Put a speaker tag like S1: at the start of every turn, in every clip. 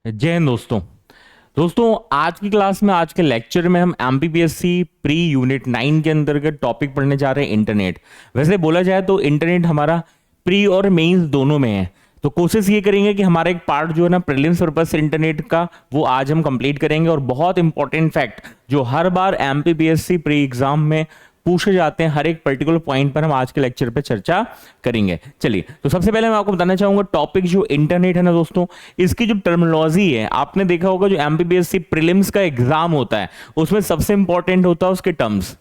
S1: जय हिंद दोस्तों आज की क्लास में आज के लेक्चर में हम एमपीपीएससी प्री यूनिट 9 के अंतर्गत टॉपिक पढ़ने जा रहे हैं इंटरनेट। वैसे बोला जाए तो इंटरनेट हमारा प्री और मेंस दोनों में है, तो कोशिश ये करेंगे कि हमारा एक पार्ट जो है ना प्रीलिम्स पर्पस इंटरनेट का वो आज हम कंप्लीट करेंगे। और बहुत इंपॉर्टेंट फैक्ट जो हर बार एमपीपीएससी प्री एग्जाम में पूछे जाते हैं, हर एक पर्टिकुलर पॉइंट पर हम आज के लेक्चर पे चर्चा करेंगे। चलिए, तो सबसे पहले मैं आपको बताना चाहूंगा टॉपिक जो इंटरनेट है ना दोस्तों, इसकी जो टर्मिनोलॉजी है आपने देखा होगा जो एमपीपीएससी प्रीलिम्स का एग्जाम होता है उसमें सबसे इंपॉर्टेंट होता है उसके टर्म्स,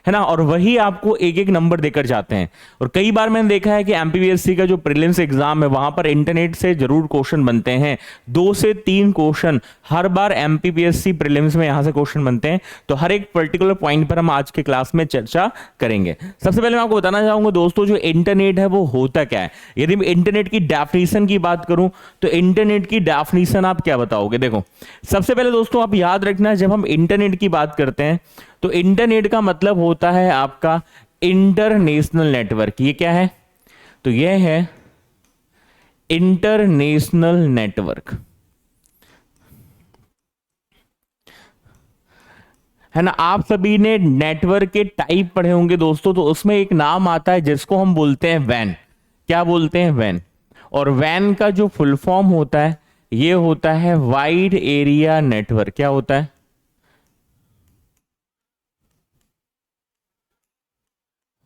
S1: है ना, और वही आपको एक एक नंबर देकर जाते हैं। और कई बार मैंने देखा है कि एमपीपीएससी का जो प्रीलिम्स एग्जाम है वहां पर इंटरनेट से जरूर क्वेश्चन बनते हैं, 2 से 3 क्वेश्चन हर बार एमपीपीएससी प्रीलिम्स में यहां से क्वेश्चन बनते हैं। तो हर एक पर्टिकुलर पॉइंट पर हम आज के क्लास में चर्चा करेंगे। सबसे पहले मैं आपको बताना चाहूंगा दोस्तों जो इंटरनेट है वो होता क्या है। यदि मैं इंटरनेट की डेफिनेशन की बात करूं तो इंटरनेट की डेफिनेशन आप क्या बताओगे। देखो, सबसे पहले दोस्तों आप याद रखना, जब हम इंटरनेट की बात करते हैं तो इंटरनेट का मतलब होता है आपका इंटरनेशनल नेटवर्क। ये क्या है? तो यह है इंटरनेशनल नेटवर्क, है ना। आप सभी ने नेटवर्क के टाइप पढ़े होंगे दोस्तों, तो उसमें एक नाम आता है जिसको हम बोलते हैं वैन। क्या बोलते हैं? वैन। और वैन का जो फुल फॉर्म होता है ये होता है वाइड एरिया नेटवर्क। क्या होता है?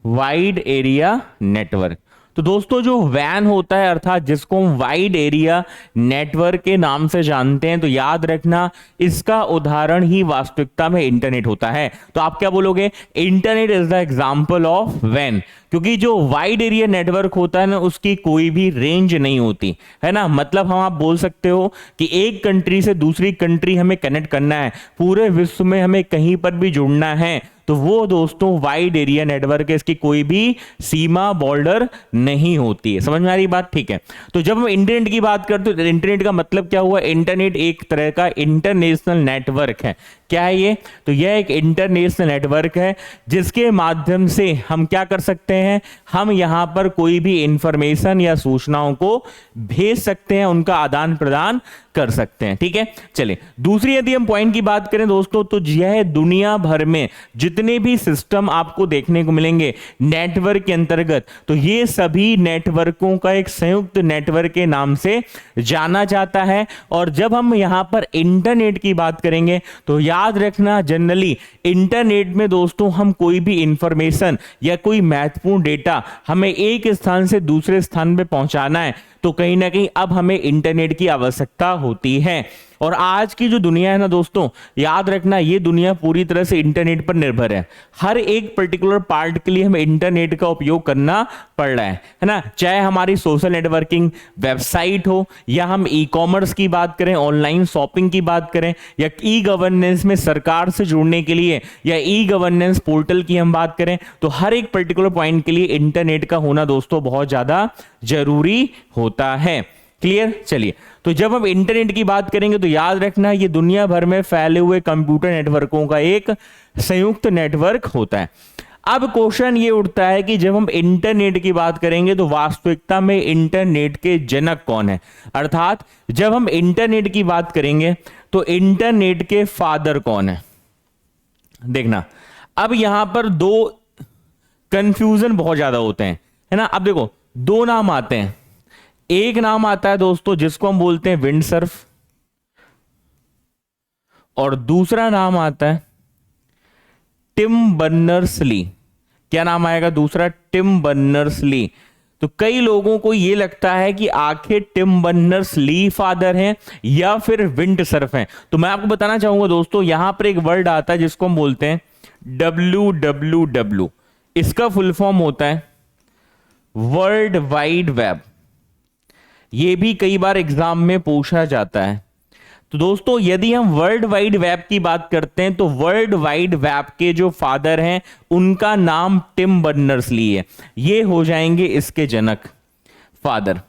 S1: Wide area network. तो दोस्तों जो वैन होता है अर्थात जिसको हम वाइड एरिया नेटवर्क के नाम से जानते हैं, तो याद रखना इसका उदाहरण ही वास्तविकता में इंटरनेट होता है। तो आप क्या बोलोगे? Internet is the example of वैन। क्योंकि जो वाइड एरिया नेटवर्क होता है ना उसकी कोई भी रेंज नहीं होती, है ना। मतलब हम आप बोल सकते हो कि एक कंट्री से दूसरी कंट्री हमें कनेक्ट करना है, पूरे विश्व में हमें कहीं पर भी जुड़ना है, तो वो दोस्तों वाइड एरिया नेटवर्क है। इसकी कोई भी सीमा बॉर्डर नहीं होती है। समझ में आ रही बात? ठीक है। तो जब हम इंटरनेट की बात करते हैं तो इंटरनेट का मतलब क्या हुआ? इंटरनेट एक तरह का इंटरनेशनल नेटवर्क है। क्या है ये? तो यह एक इंटरनेशनल नेटवर्क है जिसके माध्यम से हम क्या कर सकते हैं, हम यहां पर कोई भी इंफॉर्मेशन या सूचनाओं को भेज सकते हैं, उनका आदान प्रदान कर सकते हैं। ठीक है। चलिए, दूसरी यदि हम पॉइंट की बात करें दोस्तों तो यह दुनिया भर में जितने भी सिस्टम आपको देखने को मिलेंगे नेटवर्क के अंतर्गत, तो ये सभी नेटवर्कों का एक संयुक्त नेटवर्क के नाम से जाना जाता है। और जब हम यहां पर इंटरनेट की बात करेंगे तो याद रखना जनरली इंटरनेट में दोस्तों हम कोई भी इंफॉर्मेशन या कोई महत्वपूर्ण डेटा हमें एक स्थान से दूसरे स्थान पे पहुंचाना है तो कहीं ना कहीं अब हमें इंटरनेट की आवश्यकता होती है। और आज की जो दुनिया है ना दोस्तों, याद रखना ये दुनिया पूरी तरह से इंटरनेट पर निर्भर है। हर एक पर्टिकुलर पार्ट के लिए हमें इंटरनेट का उपयोग करना पड़ रहा है ना। चाहे हमारी सोशल नेटवर्किंग वेबसाइट हो, या हम ई कॉमर्स की बात करें, ऑनलाइन शॉपिंग की बात करें, या ई गवर्नेंस में सरकार से जुड़ने के लिए, या ई गवर्नेंस पोर्टल की हम बात करें, तो हर एक पर्टिकुलर पॉइंट के लिए इंटरनेट का होना दोस्तों बहुत ज्यादा जरूरी होता है। क्लियर? चलिए, तो जब हम इंटरनेट की बात करेंगे तो याद रखना ये दुनिया भर में फैले हुए कंप्यूटर नेटवर्कों का एक संयुक्त नेटवर्क होता है। अब क्वेश्चन ये उठता है कि जब हम इंटरनेट की बात करेंगे तो वास्तविकता में इंटरनेट के जनक कौन है, अर्थात जब हम इंटरनेट की बात करेंगे तो इंटरनेट के फादर कौन है। देखना, अब यहां पर दो कंफ्यूजन बहुत ज्यादा होते हैं, है ना। अब देखो, दो नाम आते हैं। एक नाम आता है दोस्तों जिसको हम बोलते हैं विंडसर्फ, और दूसरा नाम आता है टिम बर्नर्स-ली। क्या नाम आएगा दूसरा? Tim Berners-Lee. तो कई लोगों को यह लगता है कि आखिर टिम बर्नर्स-ली फादर हैं या फिर विंडसर्फ हैं। तो मैं आपको बताना चाहूंगा दोस्तों, यहां पर एक वर्ड आता है जिसको हम बोलते हैं WWW। इसका फुल फॉर्म होता है वर्ल्ड वाइड वेब। यह भी कई बार एग्जाम में पूछा जाता है। तो दोस्तों यदि हम वर्ल्ड वाइड वेब की बात करते हैं तो वर्ल्ड वाइड वेब के जो फादर हैं उनका नाम टिम बर्नर्स-ली है। ये हो जाएंगे इसके जनक, फादर।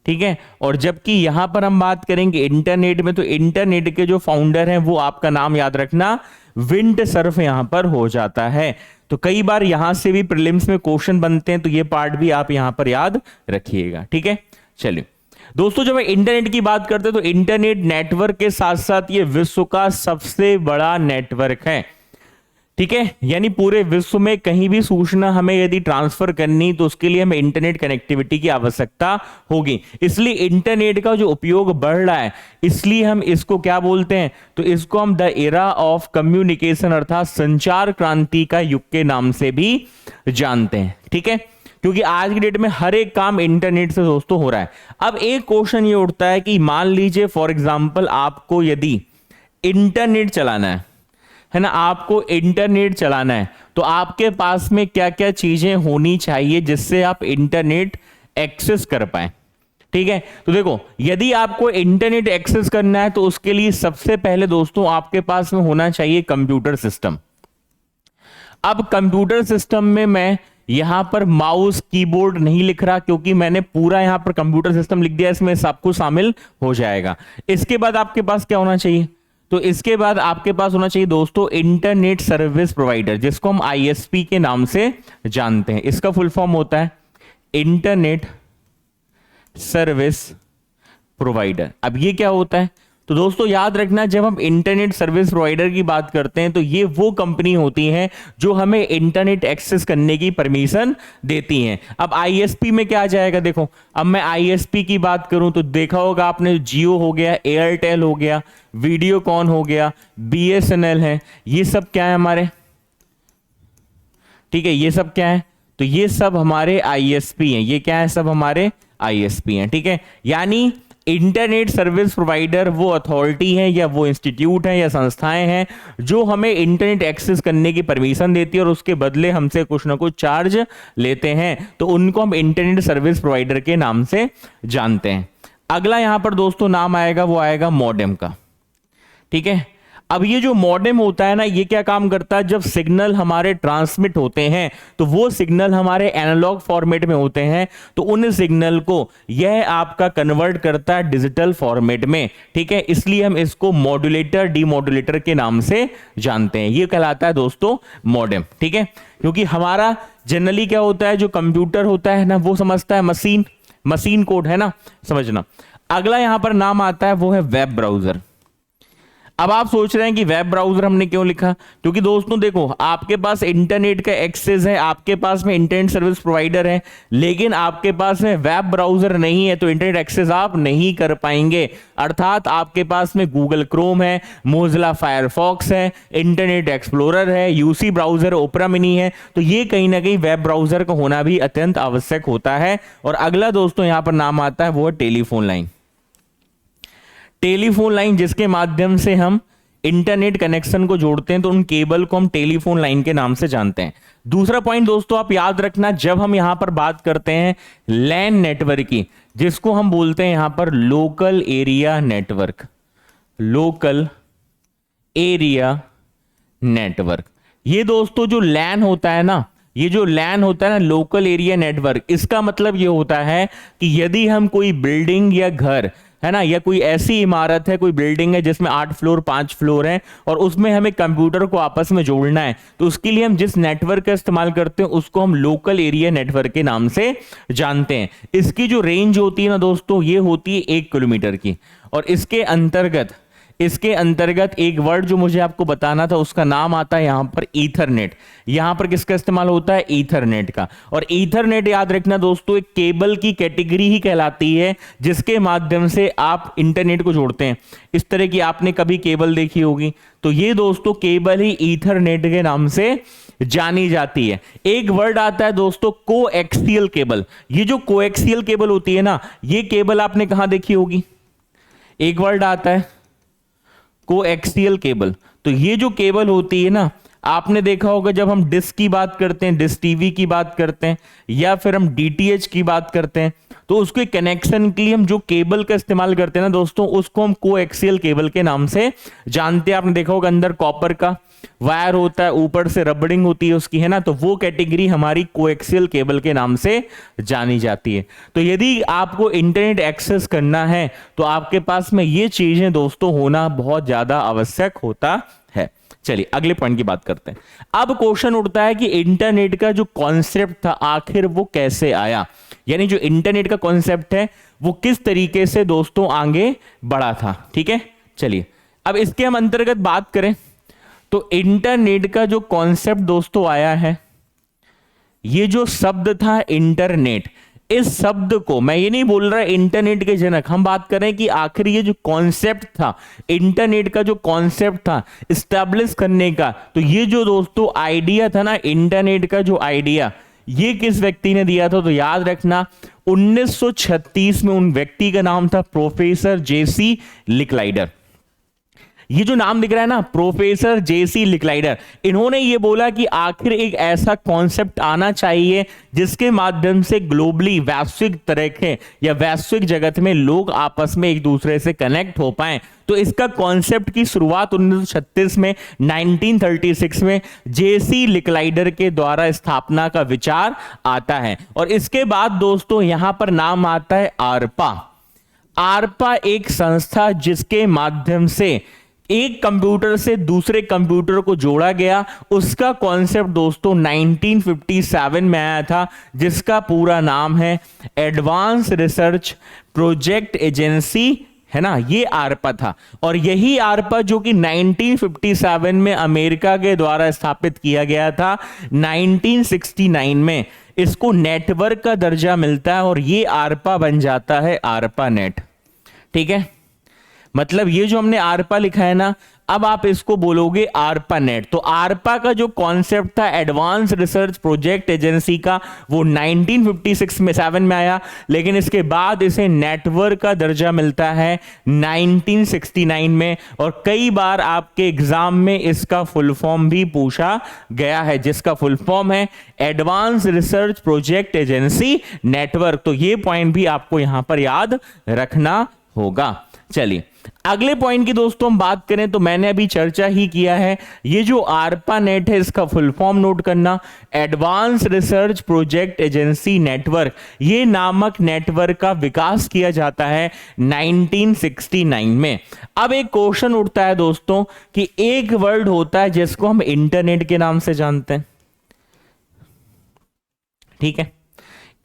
S1: ठीक है। और जबकि यहां पर हम बात करेंगे इंटरनेट में, तो इंटरनेट के जो फाउंडर हैं वो आपका नाम याद रखना विंडसर्फ यहां पर हो जाता है। तो कई बार यहां से भी प्रीलिम्स में क्वेश्चन बनते हैं, तो ये पार्ट भी आप यहां पर याद रखिएगा। ठीक है। चलिए, दोस्तों जब इंटरनेट की बात करते हैं तो इंटरनेट नेटवर्क के साथ साथ ये विश्व का सबसे बड़ा नेटवर्क है, ठीक है। यानी पूरे विश्व में कहीं भी सूचना हमें यदि ट्रांसफर करनी तो उसके लिए हमें इंटरनेट कनेक्टिविटी की आवश्यकता होगी। इसलिए इंटरनेट का जो उपयोग बढ़ रहा है, इसलिए हम इसको क्या बोलते हैं, तो इसको हम द एरा ऑफ कम्युनिकेशन अर्थात संचार क्रांति का युग के नाम से भी जानते हैं, ठीक है। क्योंकि आज की डेट में हर एक काम इंटरनेट से दोस्तों हो रहा है। अब एक क्वेश्चन ये उठता है कि मान लीजिए फॉर एग्जांपल आपको यदि इंटरनेट चलाना है ना, आपको इंटरनेट चलाना है तो आपके पास में क्या क्या चीजें होनी चाहिए जिससे आप इंटरनेट एक्सेस कर पाए, ठीक है। तो देखो यदि आपको इंटरनेट एक्सेस करना है तो उसके लिए सबसे पहले दोस्तों आपके पास में होना चाहिए कंप्यूटर सिस्टम। अब कंप्यूटर सिस्टम में मैं यहां पर माउस कीबोर्ड नहीं लिख रहा क्योंकि मैंने पूरा यहां पर कंप्यूटर सिस्टम लिख दिया, इसमें सब कुछ शामिल हो जाएगा। इसके बाद आपके पास क्या होना चाहिए, तो इसके बाद आपके पास होना चाहिए दोस्तों इंटरनेट सर्विस प्रोवाइडर, जिसको हम आईएसपी के नाम से जानते हैं। इसका फुल फॉर्म होता है इंटरनेट सर्विस प्रोवाइडर। अब ये क्या होता है, तो दोस्तों याद रखना जब हम इंटरनेट सर्विस प्रोवाइडर की बात करते हैं तो ये वो कंपनी होती है जो हमें इंटरनेट एक्सेस करने की परमिशन देती हैं। अब आईएसपी में क्या आ जाएगा, देखो अब मैं आईएसपी की बात करूं तो देखा होगा आपने, जियो हो गया, एयरटेल हो गया, वीडियोकॉन हो गया, बीएसएनएल है, ये सब क्या है हमारे, ठीक है, ये सब क्या है, तो ये सब हमारे आईएसपी हैं। ये क्या है, सब हमारे आईएसपी हैं, ठीक है। यानी इंटरनेट सर्विस प्रोवाइडर वो अथॉरिटी है या वो इंस्टीट्यूट है या संस्थाएं हैं जो हमें इंटरनेट एक्सेस करने की परमिशन देती है और उसके बदले हमसे कुछ ना कुछ चार्ज लेते हैं, तो उनको हम इंटरनेट सर्विस प्रोवाइडर के नाम से जानते हैं। अगला यहां पर दोस्तों नाम आएगा, वो आएगा मॉडेम का, ठीक है। अब ये जो मॉडेम होता है ना, ये क्या काम करता है, जब सिग्नल हमारे ट्रांसमिट होते हैं तो वो सिग्नल हमारे एनालॉग फॉर्मेट में होते हैं, तो उन सिग्नल को यह आपका कन्वर्ट करता है डिजिटल फॉर्मेट में, ठीक है। इसलिए हम इसको मॉड्यूलेटर डीमॉड्यूलेटर के नाम से जानते हैं। ये कहलाता है दोस्तों मॉडेम, ठीक है। क्योंकि हमारा जनरली क्या होता है, जो कंप्यूटर होता है ना वो समझता है मशीन कोड, है ना, समझना। अगला यहां पर नाम आता है वो है वेब ब्राउजर। अब आप सोच रहे हैं कि वेब ब्राउजर हमने क्यों लिखा, क्योंकि दोस्तों देखो आपके पास इंटरनेट का एक्सेस है, आपके पास में इंटरनेट सर्विस प्रोवाइडर है, लेकिन आपके पास में वेब ब्राउजर नहीं है तो इंटरनेट एक्सेस आप नहीं कर पाएंगे। अर्थात आपके पास में गूगल क्रोम है, मोजिला फायरफॉक्स है, इंटरनेट एक्सप्लोरर है, यूसी ब्राउजर, ओपेरा मिनी है, तो ये कहीं ना कहीं वेब ब्राउजर का होना भी अत्यंत आवश्यक होता है। और अगला दोस्तों यहां पर नाम आता है वो है टेलीफोन लाइन। टेलीफोन लाइन जिसके माध्यम से हम इंटरनेट कनेक्शन को जोड़ते हैं, तो उन केबल को हम टेलीफोन लाइन के नाम से जानते हैं। दूसरा पॉइंट दोस्तों आप याद रखना, जब हम यहां पर बात करते हैं लैन नेटवर्क की, जिसको हम बोलते हैं यहां पर local area network, local area network, ये दोस्तों जो लैन होता है ना, ये जो लैन होता है ना लोकल एरिया नेटवर्क, इसका मतलब ये होता है कि यदि हम कोई बिल्डिंग या घर है ना, या कोई ऐसी इमारत है, कोई बिल्डिंग है जिसमें 8 फ्लोर 5 फ्लोर हैं और उसमें हमें कंप्यूटर को आपस में जोड़ना है, तो उसके लिए हम जिस नेटवर्क का इस्तेमाल करते हैं उसको हम लोकल एरिया नेटवर्क के नाम से जानते हैं। इसकी जो रेंज होती है ना दोस्तों, ये होती है 1 किलोमीटर की। और इसके अंतर्गत एक वर्ड जो मुझे आपको बताना था उसका नाम आता है यहां पर ईथरनेट। यहां पर किसका इस्तेमाल होता है, ईथरनेट का। और ईथरनेट याद रखना दोस्तों एक केबल की कैटेगरी ही कहलाती है जिसके माध्यम से आप इंटरनेट को जोड़ते हैं। इस तरह की आपने कभी केबल देखी होगी, तो ये दोस्तों केबल ही ईथरनेट के नाम से जानी जाती है। एक वर्ड आता है दोस्तों कोएक्सियल केबल। ये जो कोएक्सियल केबल होती है ना, ये केबल आपने कहां देखी होगी, एक वर्ड आता है कोएक्सियल केबल। तो ये जो केबल होती है ना, आपने देखा होगा जब हम डिश की बात करते हैं, डिश टीवी की बात करते हैं, या फिर हम डीटीएच की बात करते हैं, तो उसके कनेक्शन के लिए हम जो केबल का इस्तेमाल करते हैं ना दोस्तों, उसको हम कोएक्सियल केबल के नाम से जानते हैं। आपने देखा होगा अंदर कॉपर का वायर होता है, ऊपर से रबड़िंग होती है उसकी, है ना, तो वो कैटेगरी हमारी कोएक्सियल केबल के नाम से जानी जाती है। तो यदि आपको इंटरनेट एक्सेस करना है तो आपके पास में ये चीजें दोस्तों होना बहुत ज्यादा आवश्यक होता है। चलिए अगले पॉइंट की बात करते हैं। अब क्वेश्चन उठता है कि इंटरनेट का जो कॉन्सेप्ट था आखिर वो कैसे आया, यानी जो इंटरनेट का कॉन्सेप्ट है वो किस तरीके से दोस्तों आगे बढ़ा था। ठीक है, चलिए अब इसके हम अंतर्गत बात करें तो इंटरनेट का जो कॉन्सेप्ट दोस्तों आया है, ये जो शब्द था इंटरनेट, इस शब्द को मैं ये नहीं बोल रहा इंटरनेट के जनक, हम बात कर रहे हैं कि आखिर ये जो कॉन्सेप्ट था इंटरनेट का, जो कॉन्सेप्ट था इस्टेब्लिश करने का, तो ये जो दोस्तों आइडिया था ना इंटरनेट का जो आइडिया, ये किस व्यक्ति ने दिया था? तो याद रखना 1936 में उन व्यक्ति का नाम था प्रोफेसर जेसी लिकलाइडर। ये जो नाम दिख रहा है ना, प्रोफेसर जेसी लिकलाइडर, इन्होंने ये बोला कि आखिर एक ऐसा कॉन्सेप्ट आना चाहिए जिसके माध्यम से ग्लोबली, वैश्विक तरह के या वैश्विक जगत में लोग आपस में एक दूसरे से कनेक्ट हो पाएं। तो इसका कॉन्सेप्ट की शुरुआत 1936 में 1936 में जेसी लिकलाइडर के द्वारा स्थापना का विचार आता है। और इसके बाद दोस्तों यहां पर नाम आता है आरपा। आरपा एक संस्था जिसके माध्यम से एक कंप्यूटर से दूसरे कंप्यूटर को जोड़ा गया, उसका कॉन्सेप्ट दोस्तों 1957 में आया था, जिसका पूरा नाम है एडवांस रिसर्च प्रोजेक्ट एजेंसी, है ना, ये आरपा था। और यही आरपा जो कि 1957 में अमेरिका के द्वारा स्थापित किया गया था, 1969 में इसको नेटवर्क का दर्जा मिलता है और ये आरपा बन जाता है आरपा नेट। ठीक है, मतलब ये जो हमने आरपा लिखा है ना, अब आप इसको बोलोगे आरपा नेट। तो आरपा का जो कॉन्सेप्ट था एडवांस रिसर्च प्रोजेक्ट एजेंसी का, वो 1957 में आया, लेकिन इसके बाद इसे नेटवर्क का दर्जा मिलता है 1969 में। और कई बार आपके एग्जाम में इसका फुल फॉर्म भी पूछा गया है, जिसका फुल फॉर्म है advance research project agency network. तो ये पॉइंट भी आपको यहां पर याद रखना होगा। चलिए अगले पॉइंट की दोस्तों हम बात करें तो मैंने अभी चर्चा ही किया है, ये जो आरपा नेट है इसका फुल फॉर्म नोट करना, advance research project agency network. ये नामक नेटवर्क का विकास किया जाता है 1969 में। अब एक क्वेश्चन उठता है दोस्तों कि एक वर्ड होता है जिसको हम इंटरनेट के नाम से जानते हैं। ठीक है,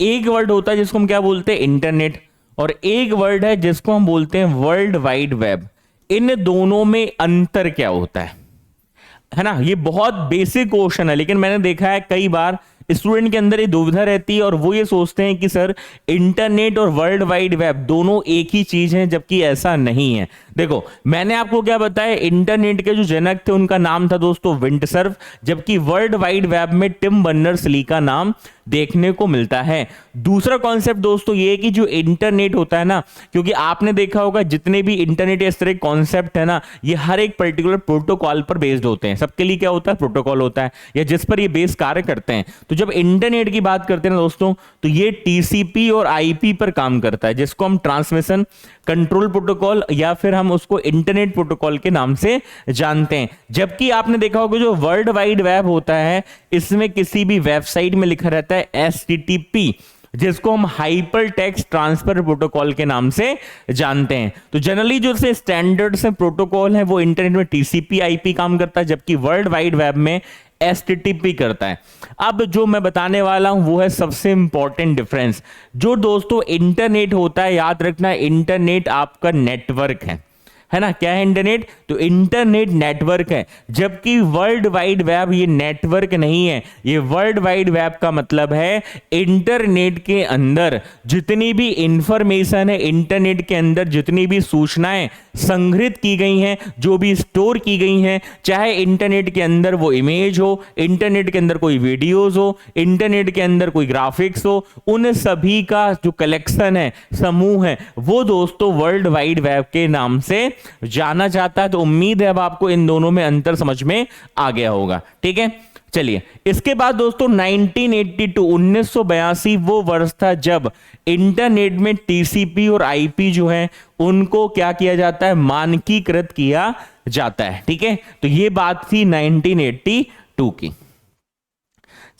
S1: एक वर्ड होता है जिसको हम क्या बोलते हैं? इंटरनेट। और एक वर्ड है जिसको हम बोलते हैं वर्ल्ड वाइड वेब। इन दोनों में अंतर क्या होता है ना? ये बहुत बेसिक क्वेश्चन है, लेकिन मैंने देखा है कई बार स्टूडेंट के अंदर ये दुविधा रहती है और वो ये सोचते हैं कि सर इंटरनेट और वर्ल्ड वाइड वेब दोनों एक ही चीज हैं, जबकि ऐसा नहीं है। देखो मैंने आपको क्या बताया, इंटरनेट के जो जनक थे उनका नाम था दोस्तों विंडसर्फ, जबकि वर्ल्ड वाइड वेब में टिम बर्नर्स-ली का नाम देखने को मिलता है। दूसरा कॉन्सेप्ट दोस्तों ये है कि जो इंटरनेट होता है ना, क्योंकि आपने देखा होगा जितने भी इंटरनेट इस तरह कॉन्सेप्ट है ना, ये हर एक पर्टिकुलर प्रोटोकॉल पर बेस्ड होते हैं। सबके लिए क्या होता है? प्रोटोकॉल होता है, या जिस पर ये बेस कार्य करते हैं। तो जब इंटरनेट की बात करते हैं ना दोस्तों, तो ये टीसीपी और आईपी पर काम करता है, जिसको हम ट्रांसमिशन कंट्रोल प्रोटोकॉल या फिर हम उसको इंटरनेट प्रोटोकॉल के नाम से जानते हैं। जबकि आपने देखा होगा जो वर्ल्ड वाइड वेब होता है, इसमें किसी भी वेबसाइट में लिखा रहता है एचटीटीपी, जिसको हम हाइपर टेक्स्ट ट्रांसफर प्रोटोकॉल के नाम से जानते हैं। तो जनरली जो से स्टैंडर्ड से प्रोटोकॉल है वो इंटरनेट में टीसीपी आईपी काम करता है, जबकि वर्ल्ड वाइड वेब में एचटीटीपी करता है। अब जो मैं बताने वाला हूं वो है सबसे इंपॉर्टेंट डिफरेंस। जो दोस्तों इंटरनेट होता है, याद रखना इंटरनेट आपका नेटवर्क है ना। क्या है इंटरनेट? तो इंटरनेट नेटवर्क है, जबकि वर्ल्ड वाइड वेब ये नेटवर्क नहीं है। ये वर्ल्ड वाइड वेब का मतलब है इंटरनेट के अंदर जितनी भी इंफॉर्मेशन है, इंटरनेट के अंदर जितनी भी सूचनाएं संग्रहित की गई हैं, जो भी स्टोर की गई हैं, चाहे इंटरनेट के अंदर वो इमेज हो, इंटरनेट के अंदर कोई वीडियोस हो, इंटरनेट के अंदर कोई ग्राफिक्स हो, उन सभी का जो कलेक्शन है, समूह है, वो दोस्तों वर्ल्ड वाइड वेब के नाम से जाना जाता है। तो उम्मीद है अब आपको इन दोनों में अंतर समझ में आ गया होगा। ठीक है, चलिए इसके बाद दोस्तों 1982 वो वर्ष था जब इंटरनेट में टीसीपी और आईपी जो है उनको क्या किया जाता है? मानकीकृत किया जाता है। ठीक है, तो ये बात थी 1982 की।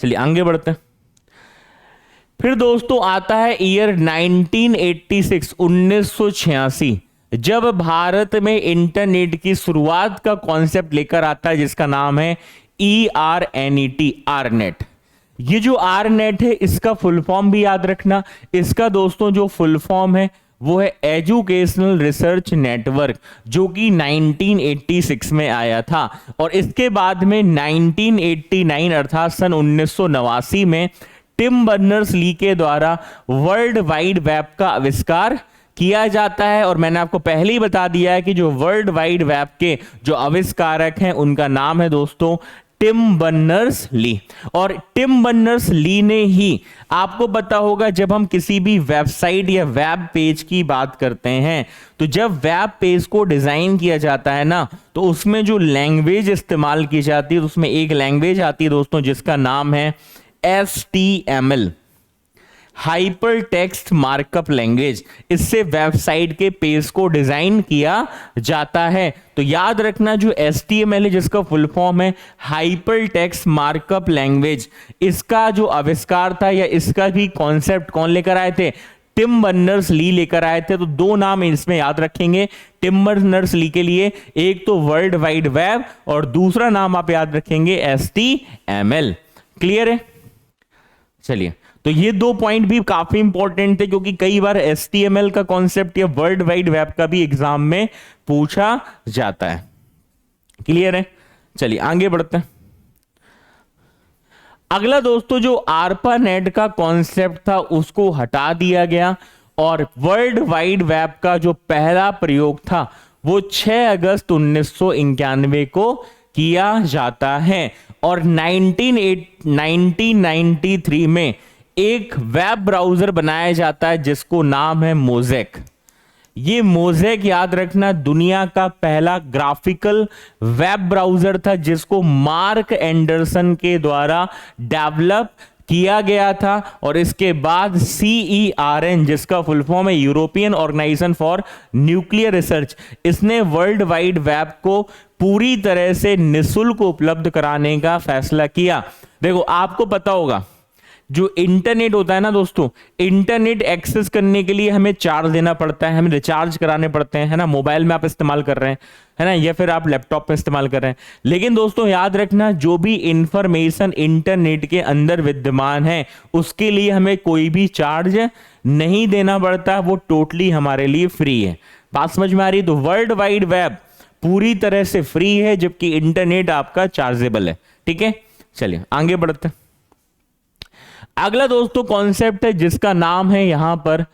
S1: चलिए आगे बढ़ते हैं। फिर दोस्तों आता है ईयर 1986 जब भारत में इंटरनेट की शुरुआत का कॉन्सेप्ट लेकर आता है, जिसका नाम है ERNET, आरनेट। ये जो आरनेट है इसका फुल फॉर्म भी याद रखना। इसका दोस्तों जो फुल फॉर्म है वो है एजुकेशनल रिसर्च नेटवर्क, जो कि 1986 में आया था। और इसके बाद में 1989 अर्थात सन 1989 में टिम बर्नर्स ली के द्वारा वर्ल्ड वाइड वेब का आविष्कार किया जाता है। और मैंने आपको पहले ही बता दिया है कि जो वर्ल्ड वाइड वेब के जो आविष्कारक हैं उनका नाम है दोस्तों टिम बर्नर्स ली। और टिम बर्नर्स ली ने ही, आपको पता होगा जब हम किसी भी वेबसाइट या वेब पेज की बात करते हैं, तो जब वेब पेज को डिजाइन किया जाता है ना, तो उसमें जो लैंग्वेज इस्तेमाल की जाती है, तो उसमें एक लैंग्वेज आती है दोस्तों जिसका नाम है HTML, hyper text markup language. इससे वेबसाइट के पेज को डिजाइन किया जाता है। तो याद रखना जो HTML है, जिसका फुल फॉर्म है हाइपर टेक्स्ट मार्कअप लैंग्वेज, इसका जो आविष्कार था या इसका भी कॉन्सेप्ट कौन लेकर आए थे? टिम बर्नर्स ली लेकर आए थे। तो दो नाम इसमें याद रखेंगे टिम बर्नर्स ली के लिए, एक तो वर्ल्ड वाइड वेब और दूसरा नाम आप याद रखेंगे HTML। क्लियर है? चलिए, तो ये दो पॉइंट भी काफी इंपॉर्टेंट थे, क्योंकि कई बार HTML का कॉन्सेप्ट या वर्ल्ड वाइड वेब का भी एग्जाम में पूछा जाता है। क्लियर है? चलिए आगे बढ़ते हैं। अगला दोस्तों जो ARPANET का कॉन्सेप्ट था उसको हटा दिया गया और वर्ल्ड वाइड वेब का जो पहला प्रयोग था वो 6 अगस्त 1991 को किया जाता है। और 1993 में एक वेब ब्राउजर बनाया जाता है जिसको नाम है मोज़ेक। ये मोज़ेक याद रखना दुनिया का पहला ग्राफिकल वेब ब्राउजर था, जिसको मार्क एंडरसन के द्वारा डेवलप किया गया था। और इसके बाद CERN, जिसका फुल फॉर्म है European Organization for Nuclear Research, इसने वर्ल्ड वाइड वेब को पूरी तरह से निःशुल्क उपलब्ध कराने का फैसला किया। देखो आपको पता होगा जो इंटरनेट होता है ना दोस्तों, इंटरनेट एक्सेस करने के लिए हमें चार्ज देना पड़ता है, हमें रिचार्ज कराने पड़ते हैं, है ना। मोबाइल में आप इस्तेमाल कर रहे हैं, है ना, या फिर आप लैपटॉप पे इस्तेमाल कर रहे हैं। लेकिन दोस्तों याद रखना जो भी इंफॉर्मेशन इंटरनेट के अंदर विद्यमान है उसके लिए हमें कोई भी चार्ज नहीं देना पड़ता, वो टोटली हमारे लिए फ्री है। बात समझ में आ रही? तो वर्ल्ड वाइड वेब पूरी तरह से फ्री है, जबकि इंटरनेट आपका चार्जेबल है। ठीक है, चलिए आगे बढ़ते हैं। अगला दोस्तों कॉन्सेप्ट है जिसका नाम है यहां पर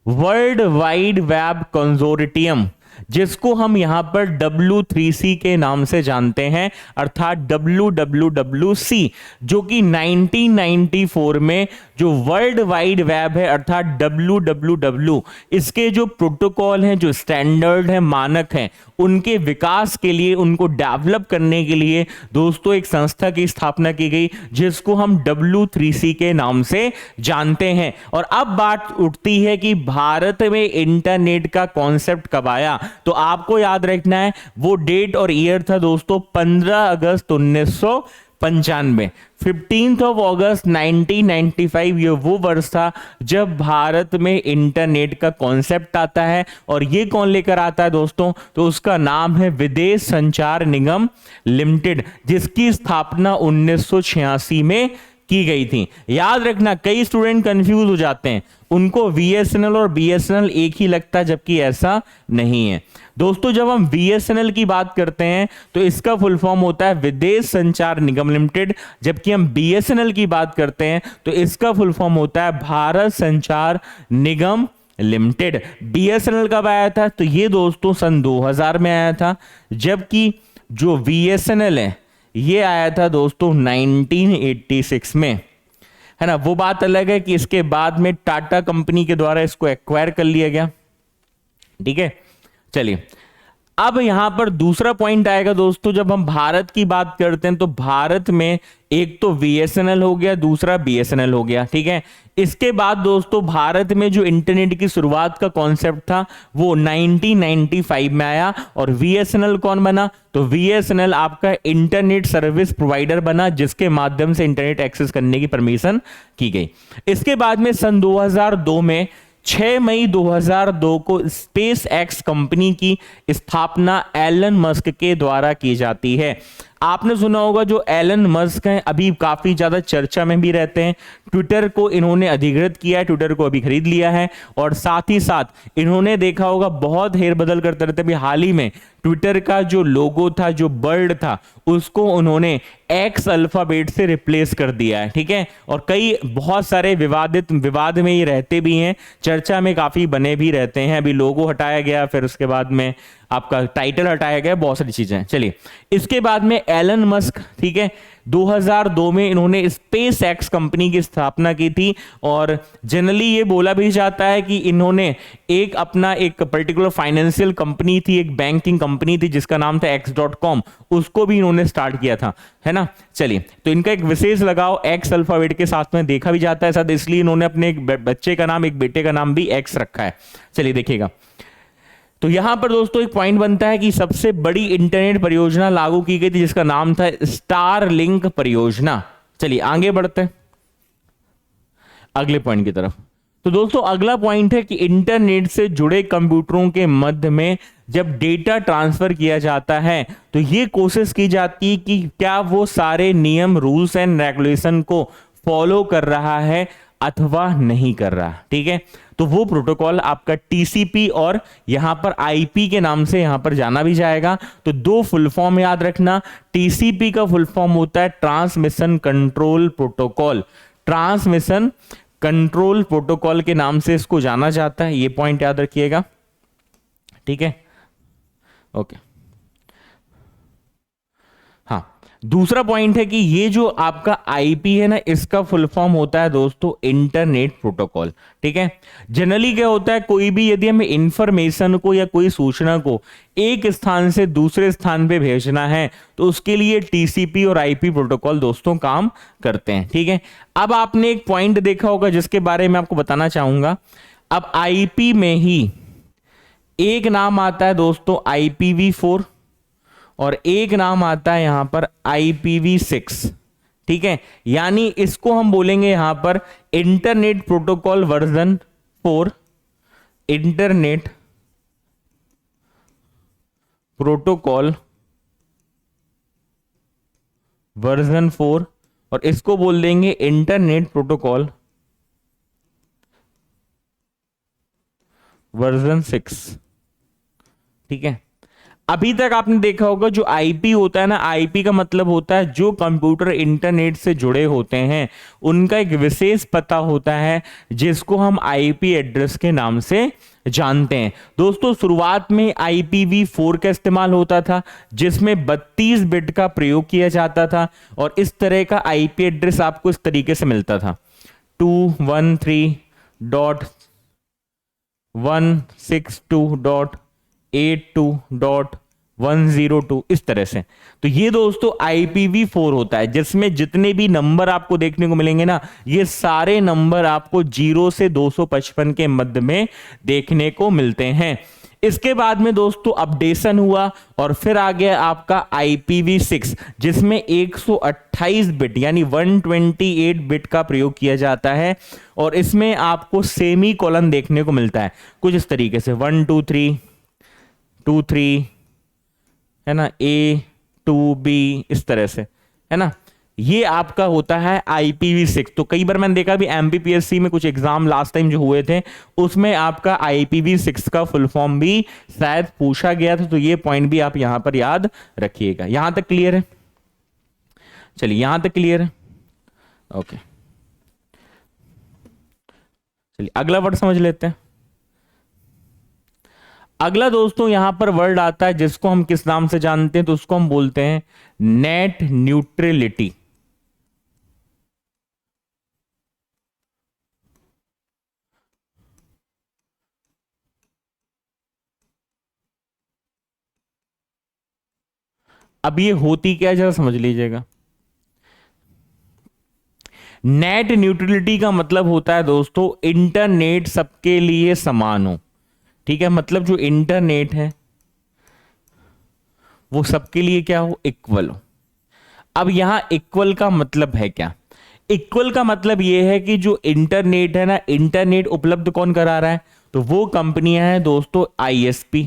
S1: वर्ल्ड वाइड वेब कंसोर्टियम, जिसको हम यहां पर W3C के नाम से जानते हैं, अर्थात WWWC, जो कि 1994 में जो वर्ल्ड वाइड वेब है अर्थात WWW, इसके जो प्रोटोकॉल हैं, जो स्टैंडर्ड है, मानक हैं, उनके विकास के लिए, उनको डेवलप करने के लिए दोस्तों एक संस्था की स्थापना की गई जिसको हम W3C के नाम से जानते हैं। और अब बात उठती है कि भारत में इंटरनेट का कॉन्सेप्ट कब आया, तो आपको याद रखना है वो डेट और ईयर था दोस्तों 15 अगस्त 1995। 15th of August 1995 ये वो वर्ष था जब भारत में इंटरनेट का कॉन्सेप्ट आता है। और ये कौन लेकर आता है दोस्तों? तो उसका नाम है विदेश संचार निगम लिमिटेड, जिसकी स्थापना 1986 में की गई थी। याद रखना कई स्टूडेंट कंफ्यूज हो जाते हैं, उनको VSNL और BSNL एक ही लगता है, जबकि ऐसा नहीं है दोस्तों। जब हम VSNL की बात करते हैं तो इसका फुल फॉर्म होता है विदेश संचार निगम लिमिटेड, जबकि हम BSNL की बात करते हैं तो इसका फुल फॉर्म होता है भारत संचार निगम लिमिटेड। BSNL कब आया था? तो ये दोस्तों सन 2000 में आया था, जबकि जो VSNL है ये आया था दोस्तों 1986 में, है ना। वो बात अलग है कि इसके बाद में टाटा कंपनी के द्वारा इसको एक्वायर कर लिया गया। ठीक है, चलिए अब यहां पर दूसरा पॉइंट आएगा दोस्तों। जब हम भारत की बात करते हैं तो भारत में एक तो VSNL हो गया, दूसरा BSNL हो गया। ठीक है, इसके बाद दोस्तों भारत में जो इंटरनेट की शुरुआत का कॉन्सेप्ट था वो 1995 में आया। और VSNL कौन बना? तो VSNL आपका इंटरनेट सर्विस प्रोवाइडर बना, जिसके माध्यम से इंटरनेट एक्सेस करने की परमिशन की गई। इसके बाद में सन 2002 में 6 मई 2002 को स्पेस एक्स कंपनी की स्थापना एलन मस्क के द्वारा की जाती है। आपने सुना होगा जो एलन मस्क हैं अभी काफी ज्यादा चर्चा में भी रहते हैं। ट्विटर को इन्होंने अधिकृत किया है, ट्विटर को अभी खरीद लिया है, और साथ ही साथ इन्होंने देखा होगा बहुत हेरबदल करते रहते। अभी हाल ही में ट्विटर का जो लोगो था, जो बर्ड था, उसको उन्होंने एक्स अल्फाबेट से रिप्लेस कर दिया है, ठीक है। और कई बहुत सारे विवाद में ये रहते भी हैं, चर्चा में काफी बने भी रहते हैं। अभी लोगो हटाया गया, फिर उसके बाद में आपका टाइटल हटाया गया, बहुत सारी चीजें। चलिए, इसके बाद में एलन मस्क, ठीक है, 2002 में इन्होंने स्पेस एक्स कंपनी की स्थापना की थी। और जनरली ये बोला भी जाता है कि इन्होंने एक अपना एक पर्टिकुलर फाइनेंशियल कंपनी थी, एक बैंकिंग कंपनी थी जिसका नाम था x.com, उसको भी इन्होंने स्टार्ट किया था, है ना। चलिए, तो इनका एक विशेष लगाव एक्स अल्फाबेट के साथ में देखा भी जाता है, शायद इसलिए इन्होंने अपने एक बच्चे का नाम, एक बेटे का नाम भी एक्स रखा है। चलिए देखिएगा, तो यहां पर दोस्तों एक पॉइंट बनता है कि सबसे बड़ी इंटरनेट परियोजना लागू की गई थी जिसका नाम था स्टारलिंक परियोजना। चलिए आगे बढ़ते हैं अगले पॉइंट की तरफ। तो दोस्तों अगला पॉइंट है कि इंटरनेट से जुड़े कंप्यूटरों के मध्य में जब डेटा ट्रांसफर किया जाता है तो यह कोशिश की जाती है कि क्या वो सारे नियम, रूल्स एंड रेगुलेशन को फॉलो कर रहा है अथवा नहीं कर रहा, ठीक है। तो वो प्रोटोकॉल आपका टीसीपी और यहां पर आईपी के नाम से यहां पर जाना भी जाएगा। तो दो फुल फॉर्म याद रखना, टीसीपी का फुल फॉर्म होता है transmission control protocol, transmission control protocol के नाम से इसको जाना जाता है, ये पॉइंट याद रखिएगा, ठीक है, ओके। हाँ, दूसरा पॉइंट है कि ये जो आपका आईपी है ना, इसका फुल फॉर्म होता है दोस्तों इंटरनेट प्रोटोकॉल, ठीक है। जनरली क्या होता है, कोई भी यदि हमें इंफॉर्मेशन को या कोई सूचना को एक स्थान से दूसरे स्थान पे भेजना है तो उसके लिए टीसीपी और आईपी प्रोटोकॉल दोस्तों काम करते हैं, ठीक है। अब आपने एक पॉइंट देखा होगा जिसके बारे में आपको बताना चाहूंगा। अब आईपी में ही एक नाम आता है दोस्तों IPv4 और एक नाम आता है यहां पर IPv6, ठीक है। यानी इसको हम बोलेंगे यहां पर internet protocol version 4, internet protocol version 4, और इसको बोल देंगे इंटरनेट प्रोटोकॉल वर्जन 6, ठीक है। अभी तक आपने देखा होगा जो आईपी होता है ना, आईपी का मतलब होता है जो कंप्यूटर इंटरनेट से जुड़े होते हैं उनका एक विशेष पता होता है जिसको हम आईपी एड्रेस के नाम से जानते हैं। दोस्तों शुरुआत में IPv4 का इस्तेमाल होता था जिसमें 32 बिट का प्रयोग किया जाता था, और इस तरह का आईपी एड्रेस आपको इस तरीके से मिलता था 213.162.82.102 इस तरह से। तो ये दोस्तों IPv4 होता है जिसमें जितने भी नंबर आपको देखने को मिलेंगे ना, ये सारे नंबर आपको 0 से 255 के मध्य में देखने को मिलते हैं। इसके बाद में दोस्तों अपडेशन हुआ और फिर आ गया आपका IPv6 जिसमें 128 बिट यानी 128 बिट का प्रयोग किया जाता है, और इसमें आपको सेमी कोलन देखने को मिलता है कुछ इस तरीके से 1 2 3 2 3, है ना, A 2 B इस तरह से, है ना। ये आपका होता है IPv6। तो कई बार मैंने देखा भी MPPSC में कुछ एग्जाम लास्ट टाइम जो हुए थे उसमें आपका IPv6 का फुल फॉर्म भी शायद पूछा गया था, तो ये पॉइंट भी आप यहां पर याद रखिएगा। यहां तक क्लियर है? चलिए यहां तक क्लियर है, ओके। चलिए अगला वर्ड समझ लेते हैं। अगला दोस्तों यहां पर वर्ड आता है जिसको हम किस नाम से जानते हैं, तो उसको हम बोलते हैं नेट न्यूट्रलिटी। अब ये होती क्या है जरा समझ लीजिएगा। नेट न्यूट्रलिटी का मतलब होता है दोस्तों इंटरनेट सबके लिए समान हो, ठीक है। मतलब जो इंटरनेट है वो सबके लिए क्या हो, इक्वल हो। अब यहां इक्वल का मतलब है क्या? इक्वल का मतलब यह है कि जो इंटरनेट है ना, इंटरनेट उपलब्ध कौन करा रहा है, तो वो कंपनियां हैं दोस्तों ISP।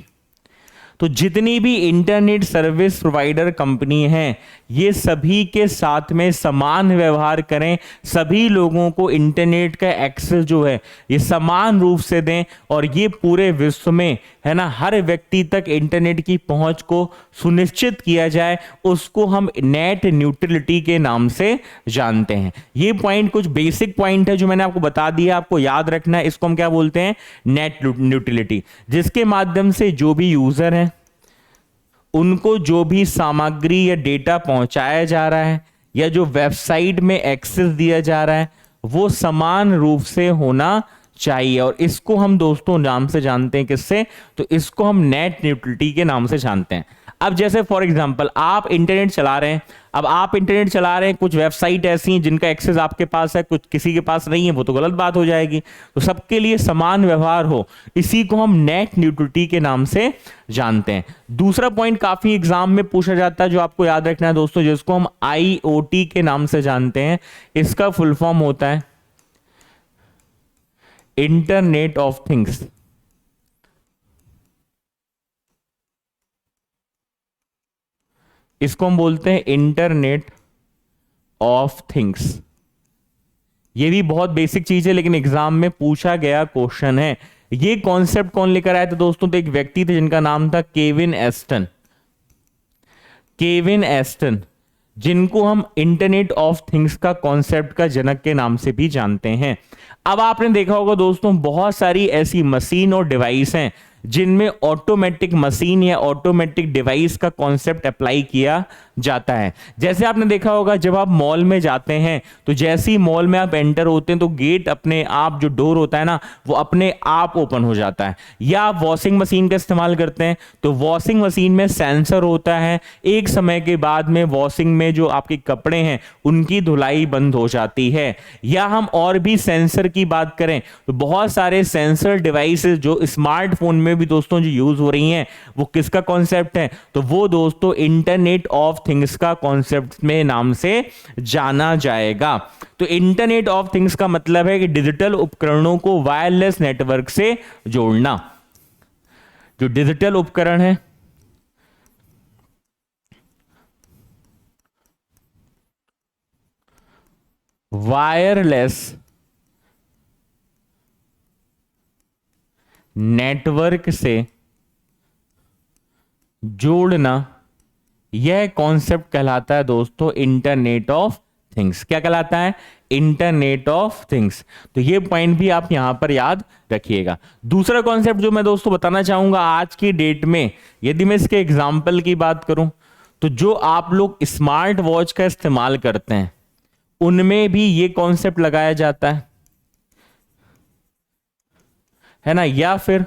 S1: तो जितनी भी इंटरनेट सर्विस प्रोवाइडर कंपनी हैं, ये सभी के साथ में समान व्यवहार करें, सभी लोगों को इंटरनेट का एक्सेस जो है ये समान रूप से दें, और ये पूरे विश्व में है ना हर व्यक्ति तक इंटरनेट की पहुंच को सुनिश्चित किया जाए, उसको हम नेट न्यूट्रलिटी के नाम से जानते हैं। ये पॉइंट कुछ बेसिक पॉइंट है जो मैंने आपको बता दिया, आपको याद रखना है। इसको हम क्या बोलते हैं? नेट न्यूट्रलिटी, जिसके माध्यम से जो भी यूजर है उनको जो भी सामग्री या डेटा पहुंचाया जा रहा है या जो वेबसाइट में एक्सेस दिया जा रहा है वो समान रूप से होना चाहिए, और इसको हम दोस्तों नाम से जानते हैं, किससे? तो इसको हम नेट न्यूट्रलिटी के नाम से जानते हैं। अब जैसे फॉर एग्जांपल आप इंटरनेट चला रहे हैं, अब आप इंटरनेट चला रहे हैं, कुछ वेबसाइट ऐसी हैं जिनका एक्सेस आपके पास है, कुछ किसी के पास नहीं है, वो तो गलत बात हो जाएगी। तो सबके लिए समान व्यवहार हो, इसी को हम नेट न्यूट्रलिटी के नाम से जानते हैं। दूसरा पॉइंट काफी एग्जाम में पूछा जाता है जो आपको याद रखना है दोस्तों, जिसको हम IoT के नाम से जानते हैं। इसका फुल फॉर्म होता है इंटरनेट ऑफ थिंग्स। इसको हम बोलते हैं इंटरनेट ऑफ थिंग्स। ये भी बहुत बेसिक चीज है लेकिन एग्जाम में पूछा गया क्वेश्चन है। ये कॉन्सेप्ट कौन लेकर आया था दोस्तों? तो एक व्यक्ति थे जिनका नाम था केविन एस्टन। केविन एस्टन, जिनको हम इंटरनेट ऑफ थिंग्स का कॉन्सेप्ट का जनक के नाम से भी जानते हैं। अब आपने देखा होगा दोस्तों, बहुत सारी ऐसी मशीन और डिवाइस हैं जिनमें ऑटोमेटिक मशीन या ऑटोमेटिक डिवाइस का कॉन्सेप्ट अप्लाई किया जाता है। जैसे आपने देखा होगा जब आप मॉल में जाते हैं तो जैसे ही मॉल में आप एंटर होते हैं तो गेट अपने आप, जो डोर होता है ना, वो अपने आप ओपन हो जाता है। या आप वॉशिंग मशीन का इस्तेमाल करते हैं तो वॉशिंग मशीन में सेंसर होता है, एक समय के बाद में वॉशिंग में जो आपके कपड़े हैं उनकी धुलाई बंद हो जाती है। या हम और भी सेंसर की बात करें तो बहुत सारे सेंसर डिवाइसेस जो स्मार्टफोन में भी दोस्तों जो यूज हो रही हैं, वो किसका कॉन्सेप्ट है? तो वो दोस्तों इंटरनेट ऑफ थिंग्स का कॉन्सेप्ट में नाम से जाना जाएगा। तो इंटरनेट ऑफ थिंग्स का मतलब है कि डिजिटल उपकरणों को वायरलेस नेटवर्क से जोड़ना। जो डिजिटल उपकरण है वायरलेस नेटवर्क से जोड़ना, यह कॉन्सेप्ट कहलाता है दोस्तों इंटरनेट ऑफ थिंग्स। क्या कहलाता है? Internet of things. तो ये पॉइंट भी आप यहां पर याद रखिएगा। दूसरा कॉन्सेप्ट जो मैं दोस्तों बताना चाहूंगा आज की डेट में, यदि मैं इसके एग्जाम्पल की बात करूं तो जो आप लोग स्मार्ट वॉच का इस्तेमाल करते हैं उनमें भी ये कॉन्सेप्ट लगाया जाता है ना। या फिर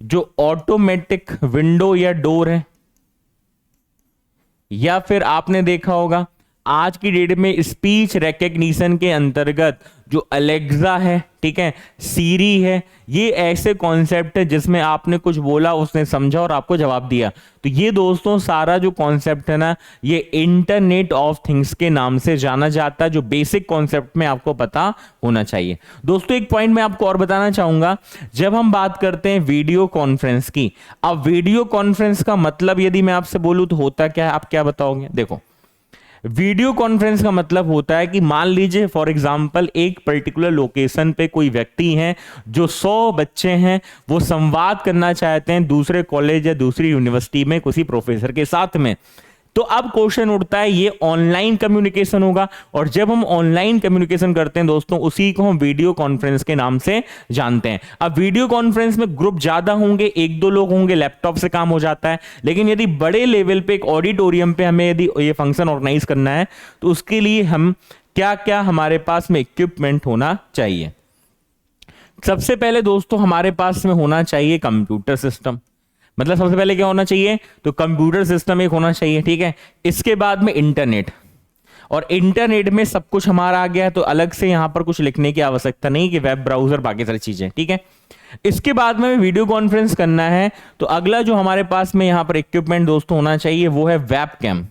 S1: जो ऑटोमेटिक विंडो या डोर है, या फिर आपने देखा होगा आज की डेट में स्पीच रिकग्निशन के अंतर्गत जो अलेक्सा है, ठीक है, सीरी है, ये ऐसे कॉन्सेप्ट है जिसमें आपने कुछ बोला, उसने समझा और आपको जवाब दिया। तो ये दोस्तों सारा जो कॉन्सेप्ट है ना, ये इंटरनेट ऑफ थिंग्स के नाम से जाना जाता है, जो बेसिक कॉन्सेप्ट में आपको पता होना चाहिए। दोस्तों एक पॉइंट मैं आपको और बताना चाहूंगा, जब हम बात करते हैं वीडियो कॉन्फ्रेंस की, अब वीडियो कॉन्फ्रेंस का मतलब यदि मैं आपसे बोलूं तो होता क्या है, आप क्या बताओगे? देखो, वीडियो कॉन्फ्रेंस का मतलब होता है कि मान लीजिए फॉर एग्जांपल एक पर्टिकुलर लोकेशन पे कोई व्यक्ति हैं, जो 100 बच्चे हैं, वो संवाद करना चाहते हैं दूसरे कॉलेज या दूसरी यूनिवर्सिटी में किसी प्रोफेसर के साथ में। तो अब क्वेश्चन उठता है, ये ऑनलाइन कम्युनिकेशन होगा, और जब हम ऑनलाइन कम्युनिकेशन करते हैं दोस्तों, उसी को हम वीडियो कॉन्फ्रेंस के नाम से जानते हैं। अब वीडियो कॉन्फ्रेंस में ग्रुप ज्यादा होंगे, 1-2 लोग होंगे, लैपटॉप से काम हो जाता है। लेकिन यदि बड़े लेवल पे एक ऑडिटोरियम पे हमें यदि ये फंक्शन ऑर्गेनाइज करना है तो उसके लिए हम क्या क्या हमारे पास में इक्विपमेंट होना चाहिए? सबसे पहले दोस्तों हमारे पास में होना चाहिए कंप्यूटर सिस्टम। मतलब सबसे पहले क्या होना चाहिए? तो कंप्यूटर सिस्टम एक होना चाहिए, ठीक है। इसके बाद में इंटरनेट, और इंटरनेट में सब कुछ हमारा आ गया है तो अलग से यहां पर कुछ लिखने की आवश्यकता नहीं कि वेब ब्राउजर बाकी सारी चीजें, ठीक है। इसके बाद में वीडियो कॉन्फ्रेंस करना है तो अगला जो हमारे पास में यहां पर इक्विपमेंट दोस्तों होना चाहिए वो है वेब कैम,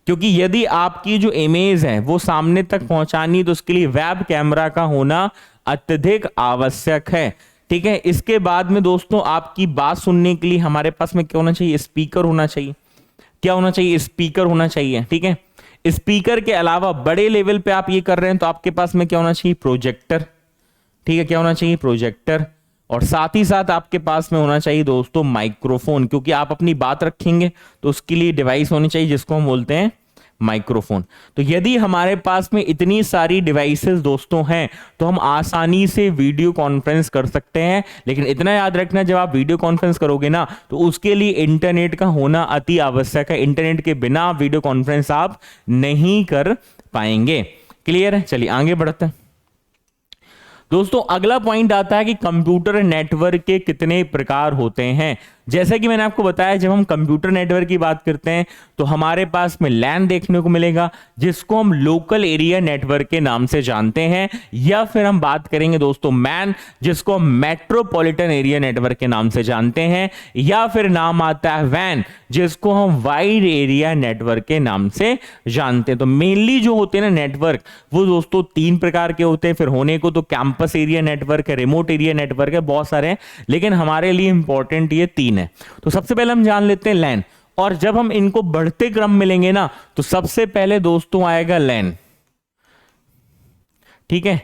S1: क्योंकि यदि आपकी जो इमेज है वो सामने तक पहुंचानी तो उसके लिए वेब कैमरा का होना अत्यधिक आवश्यक है। ठीक है। इसके बाद में दोस्तों आपकी बात सुनने के लिए हमारे पास में क्या होना चाहिए, स्पीकर होना चाहिए। क्या होना चाहिए, स्पीकर होना चाहिए। ठीक है, स्पीकर के अलावा बड़े लेवल पे आप ये कर रहे हैं तो आपके पास में क्या होना चाहिए, प्रोजेक्टर। ठीक है, क्या होना चाहिए, प्रोजेक्टर। और साथ ही साथ आपके पास में होना चाहिए दोस्तों माइक्रोफोन, क्योंकि आप अपनी बात रखेंगे तो उसके लिए डिवाइस होनी चाहिए जिसको हम बोलते हैं माइक्रोफोन। तो यदि हमारे पास में इतनी सारी डिवाइसेस दोस्तों हैं तो हम आसानी से वीडियो कॉन्फ्रेंस कर सकते हैं। लेकिन इतना याद रखना, जब आप वीडियो कॉन्फ्रेंस करोगे ना तो उसके लिए इंटरनेट का होना अति आवश्यक है। इंटरनेट के बिना वीडियो कॉन्फ्रेंस आप नहीं कर पाएंगे। क्लियर है, चलिए आगे बढ़ते हैं दोस्तों। अगला पॉइंट आता है कि कंप्यूटर नेटवर्क के कितने प्रकार होते हैं। जैसा कि मैंने आपको बताया, जब हम कंप्यूटर नेटवर्क की बात करते हैं तो हमारे पास में लैन देखने को मिलेगा, जिसको हम लोकल एरिया नेटवर्क के नाम से जानते हैं, या फिर हम बात करेंगे दोस्तों मैन, जिसको हम मेट्रोपॉलिटन एरिया नेटवर्क के नाम से जानते हैं, या फिर नाम आता है वैन, जिसको हम वाइड एरिया नेटवर्क के नाम से जानते हैं। तो मेनली जो होते हैं ना नेटवर्क, वो दोस्तों 3 प्रकार के होते हैं। फिर होने को तो कैंपस एरिया नेटवर्क है, रिमोट एरिया नेटवर्क है, बहुत सारे हैं, लेकिन हमारे लिए इंपॉर्टेंट ये 3 है। तो सबसे पहले हम जान लेते हैं लैन। और जब हम इनको बढ़ते क्रम में लेंगे ना तो सबसे पहले दोस्तों आएगा लैन। ठीक है,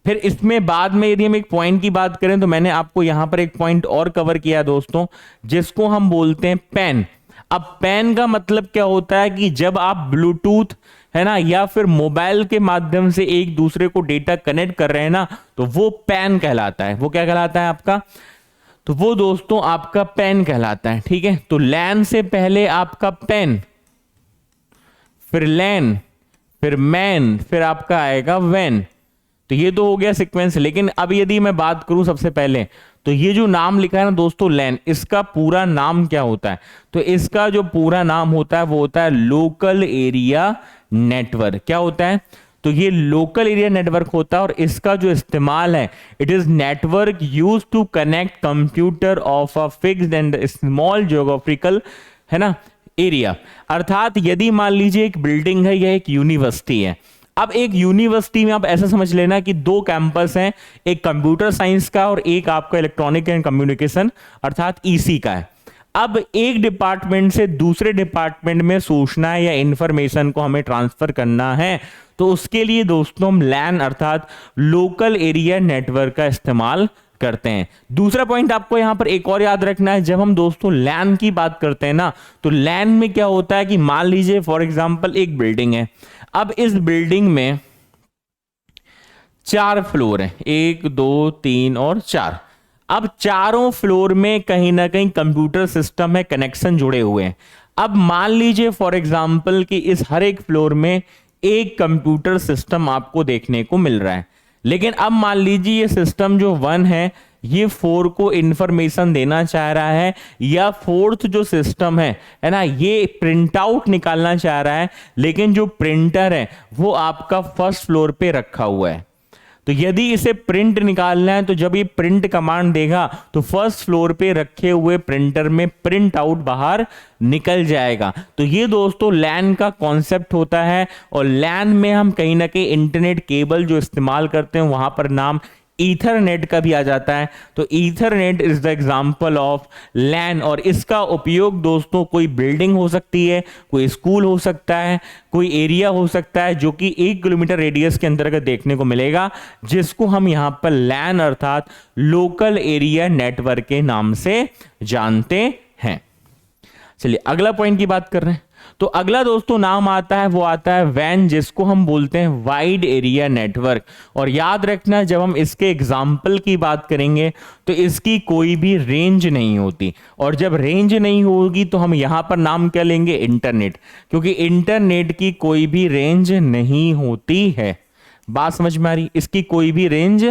S1: फिर इसमें बाद में यदि हम एक पॉइंट की बात करें तो मैंने आपको यहां पर एक पॉइंट और कवर किया दोस्तों, जिसको हम बोलते हैं पैन। अब पैन का मतलब क्या होता है कि जब आप ब्लूटूथ है ना या फिर मोबाइल के माध्यम से एक दूसरे को डेटा कनेक्ट कर रहे हैं ना, तो वो पैन कहलाता है। वो क्या कहलाता है आपका, तो वो दोस्तों आपका पैन कहलाता है। ठीक है, तो लैन से पहले आपका पैन, फिर लैन, फिर मैन, फिर आपका आएगा वैन। तो ये तो हो गया सीक्वेंस। लेकिन अब यदि मैं बात करूं सबसे पहले, तो ये जो नाम लिखा है ना दोस्तों लैन, इसका पूरा नाम क्या होता है, तो इसका जो पूरा नाम होता है वो होता है लोकल एरिया नेटवर्क। क्या होता है, तो ये लोकल एरिया नेटवर्क होता है और इसका जो इस्तेमाल है, it is network used to connect computer of a fixed and small geographical है ना एरिया। अर्थात यदि मान लीजिए एक बिल्डिंग है या एक यूनिवर्सिटी है। अब एक यूनिवर्सिटी में आप ऐसा समझ लेना कि 2 कैंपस हैं, एक कंप्यूटर साइंस का और एक आपका इलेक्ट्रॉनिक एंड कम्युनिकेशन अर्थात ईसी का है। अब एक डिपार्टमेंट से दूसरे डिपार्टमेंट में सूचना या इंफॉर्मेशन को हमें ट्रांसफर करना है, तो उसके लिए दोस्तों हम लैन अर्थात लोकल एरिया नेटवर्क का इस्तेमाल करते हैं। दूसरा पॉइंट आपको यहां पर एक और याद रखना है, जब हम दोस्तों लैन की बात करते हैं ना, तो लैन में क्या होता है कि मान लीजिए फॉर एग्जांपल एक बिल्डिंग है। अब इस बिल्डिंग में 4 फ्लोर है, 1 2 3 और 4। अब चारों फ्लोर में कहीं ना कहीं कंप्यूटर सिस्टम है, कनेक्शन जुड़े हुए हैं। अब मान लीजिए फॉर एग्जांपल कि इस हर एक फ्लोर में एक कंप्यूटर सिस्टम आपको देखने को मिल रहा है। लेकिन अब मान लीजिए ये सिस्टम जो 1 है ये 4 को इंफॉर्मेशन देना चाह रहा है, या 4th जो सिस्टम है ना, ये प्रिंट आउट निकालना चाह रहा है, लेकिन जो प्रिंटर है वो आपका फर्स्ट फ्लोर पे रखा हुआ है। तो यदि इसे प्रिंट निकालना है तो जब ये प्रिंट कमांड देगा तो फर्स्ट फ्लोर पे रखे हुए प्रिंटर में प्रिंट आउट बाहर निकल जाएगा। तो ये दोस्तों लैन का कॉन्सेप्ट होता है। और लैन में हम कहीं ना कहीं इंटरनेट केबल जो इस्तेमाल करते हैं वहां पर नाम ईथरनेट का भी आ जाता है। तो Ethernet is the example of LAN. और इसका उपयोग दोस्तों कोई बिल्डिंग हो सकती है, कोई स्कूल हो सकता है, कोई एरिया हो सकता है जो कि 1 किलोमीटर रेडियस के अंतर्गत देखने को मिलेगा, जिसको हम यहां पर लैन अर्थात लोकल एरिया नेटवर्क के नाम से जानते हैं। चलिए अगला पॉइंट की बात कर रहे हैं। तो अगला दोस्तों नाम आता है, वो आता है वैन, जिसको हम बोलते हैं वाइड एरिया नेटवर्क। और याद रखना जब हम इसके एग्जाम्पल की बात करेंगे तो इसकी कोई भी रेंज नहीं होती। और जब रेंज नहीं होगी तो हम यहां पर नाम क्या लेंगे, इंटरनेट, क्योंकि इंटरनेट की कोई भी रेंज नहीं होती है। बात समझ में आ रही, इसकी कोई भी रेंज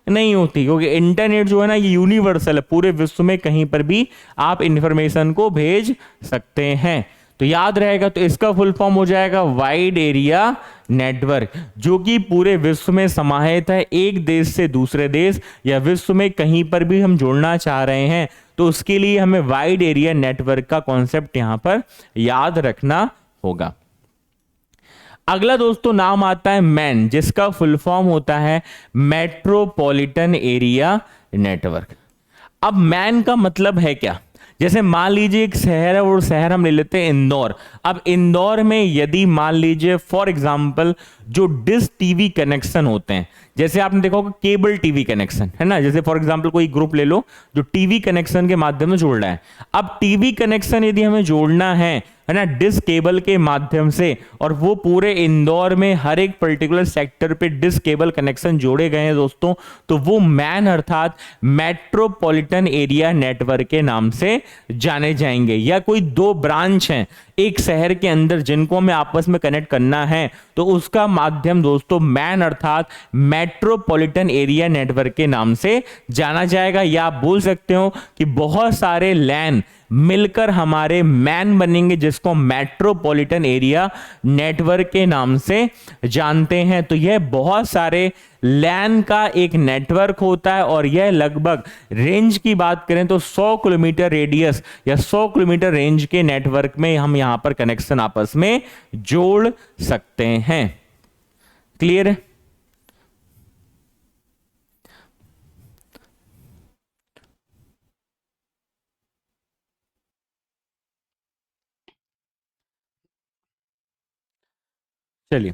S1: नहीं होती, क्योंकि इंटरनेट जो है ना ये यूनिवर्सल है, पूरे विश्व में कहीं पर भी आप इंफॉर्मेशन को भेज सकते हैं। तो याद रहेगा, तो इसका फुल फॉर्म हो जाएगा वाइड एरिया नेटवर्क, जो कि पूरे विश्व में समाहित है। एक देश से दूसरे देश या विश्व में कहीं पर भी हम जुड़ना चाह रहे हैं तो उसके लिए हमें वाइड एरिया नेटवर्क का कॉन्सेप्ट यहां पर याद रखना होगा। अगला दोस्तों नाम आता है मैन, जिसका फुल फॉर्म होता है मेट्रोपॉलिटन एरिया नेटवर्क। अब मैन का मतलब है क्या? जैसे मान लीजिए एक शहर है और शहर हम ले लेते हैं इंदौर। अब इंदौर में यदि मान लीजिए फॉर एग्जांपल जो डिश टीवी कनेक्शन होते हैं, जैसे आपने देखा होगा केबल टीवी कनेक्शन है ना, जैसे फॉर एग्जांपल कोई ग्रुप ले लो जो टीवी कनेक्शन के माध्यम से जोड़ रहा है। अब टीवी कनेक्शन यदि हमें जोड़ना है ना, डिश केबल के माध्यम से, और वो पूरे इंदौर में हर एक पर्टिकुलर सेक्टर पे डिश केबल कनेक्शन जोड़े गए हैं दोस्तों, तो वो मैन अर्थात मेट्रोपॉलिटन एरिया नेटवर्क के नाम से जाने जाएंगे। या कोई दो ब्रांच हैं एक शहर के अंदर जिनको हमें आपस में कनेक्ट करना है, तो उसका माध्यम दोस्तों मैन अर्थात मेट्रोपॉलिटन एरिया नेटवर्क के नाम से जाना जाएगा। या आप बोल सकते हो कि बहुत सारे लैन मिलकर हमारे मैन बनेंगे जिसको मेट्रोपॉलिटन एरिया नेटवर्क के नाम से जानते हैं। तो यह बहुत सारे लैन का एक नेटवर्क होता है और यह लगभग रेंज की बात करें तो 100 किलोमीटर रेडियस या 100 किलोमीटर रेंज के नेटवर्क में हम यहां पर कनेक्शन आपस में जोड़ सकते हैं। क्लियर है? चलिए,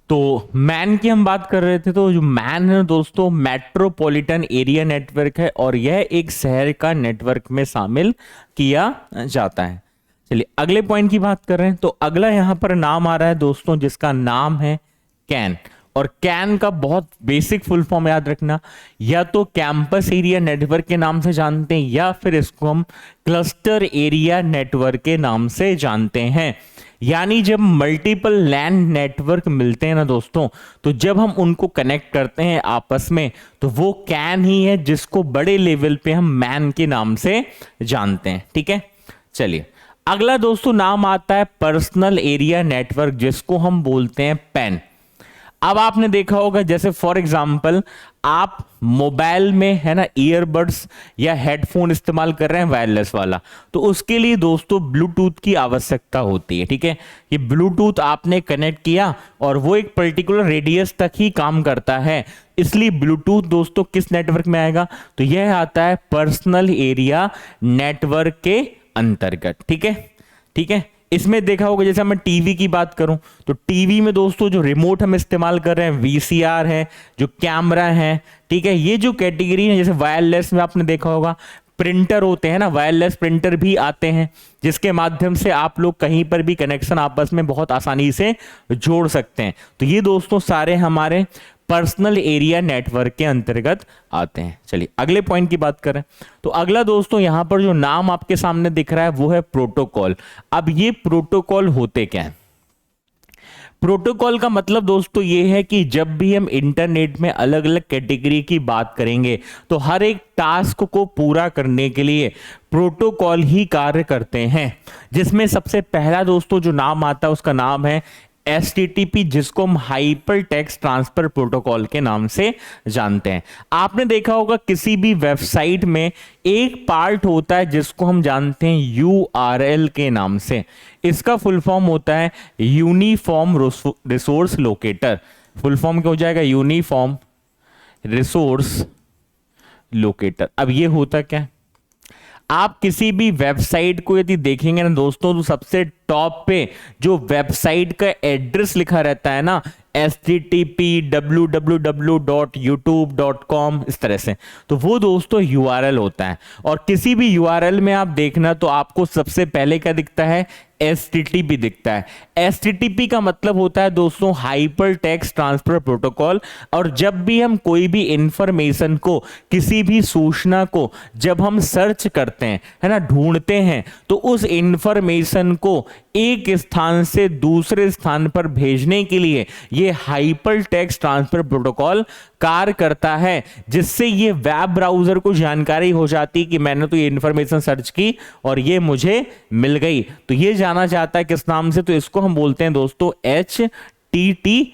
S1: तो मैन की हम बात कर रहे थे, तो जो मैन है दोस्तों मेट्रोपॉलिटन एरिया नेटवर्क है और यह एक शहर का नेटवर्क में शामिल किया जाता है। चलिए अगले पॉइंट की बात कर रहे हैं, तो अगला यहां पर नाम आ रहा है दोस्तों जिसका नाम है कैन। और कैन का बहुत बेसिक फुल फॉर्म याद रखना, या तो कैंपस एरिया नेटवर्क के नाम से जानते हैं या फिर इसको हम क्लस्टर एरिया नेटवर्क के नाम से जानते हैं। यानी जब मल्टीपल लैन नेटवर्क मिलते हैं ना दोस्तों, तो जब हम उनको कनेक्ट करते हैं आपस में, तो वो कैन ही है जिसको बड़े लेवल पे हम मैन के नाम से जानते हैं। ठीक है, चलिए अगला दोस्तों नाम आता है पर्सनल एरिया नेटवर्क जिसको हम बोलते हैं पैन। अब आपने देखा होगा जैसे फॉर एग्जांपल आप मोबाइल में है ना ईयरबड्स या हेडफोन इस्तेमाल कर रहे हैं वायरलेस वाला, तो उसके लिए दोस्तों ब्लूटूथ की आवश्यकता होती है। ठीक है, ये ब्लूटूथ आपने कनेक्ट किया और वो एक पर्टिकुलर रेडियस तक ही काम करता है, इसलिए ब्लूटूथ दोस्तों किस नेटवर्क में आएगा? तो यह आता है पर्सनल एरिया नेटवर्क के अंतर्गत। ठीक है, ठीक है। इसमें देखा होगा जैसे मैं टीवी की बात करूं, तो टीवी में दोस्तों जो रिमोट हम इस्तेमाल कर रहे हैं वीसीआर है, जो कैमरा है, ठीक है, ये जो कैटेगरी है। जैसे वायरलेस में आपने देखा होगा प्रिंटर होते हैं ना, वायरलेस प्रिंटर भी आते हैं जिसके माध्यम से आप लोग कहीं पर भी कनेक्शन आपस में बहुत आसानी से जोड़ सकते हैं। तो ये दोस्तों सारे हमारे पर्सनल एरिया नेटवर्क के अंतर्गत आते हैं। चलिए अगले पॉइंट की बात करें, तो अगला दोस्तों यहां पर जो नाम आपके सामने दिख रहा है वो है प्रोटोकॉल। अब ये प्रोटोकॉल होते क्या है? प्रोटोकॉल का मतलब दोस्तों ये है कि जब भी हम इंटरनेट में अलग अलग कैटेगरी की बात करेंगे, तो हर एक टास्क को पूरा करने के लिए प्रोटोकॉल ही कार्य करते हैं। जिसमें सबसे पहला दोस्तों जो नाम आता है उसका नाम है HTTP, जिसको हम हाइपर टेक्स्ट ट्रांसफर प्रोटोकॉल के नाम से जानते हैं। आपने देखा होगा किसी भी वेबसाइट में एक पार्ट होता है जिसको हम जानते हैं URL के नाम से। इसका फुल फॉर्म होता है uniform resource locator. Full form क्या हो जाएगा? Uniform resource locator. अब ये होता क्या है? आप किसी भी वेबसाइट को यदि देखेंगे ना दोस्तों, तो सबसे टॉप पे जो वेबसाइट का एड्रेस लिखा रहता है ना, HTTP www.youtube.com, इस तरह से, तो वो दोस्तों URL होता है। और किसी भी URL में आप देखना तो आपको सबसे पहले क्या दिखता है? HTTP दिखता है। HTTP का मतलब होता है दोस्तों हाइपर टेक्स्ट ट्रांसफर प्रोटोकॉल। और जब भी हम कोई भी इंफॉर्मेशन को, किसी भी सूचना को जब हम सर्च करते हैं है ना, ढूंढते हैं, तो उस इंफॉर्मेशन को एक स्थान से दूसरे स्थान पर भेजने के लिए ये हाइपर टेक्स्ट ट्रांसफर प्रोटोकॉल कार्य करता है, जिससे ये वेब ब्राउजर को जानकारी हो जाती है कि मैंने तो ये इंफॉर्मेशन सर्च की और ये मुझे मिल गई। तो ये जाना जाता है किस नाम से? तो इसको हम बोलते हैं दोस्तों HTTP।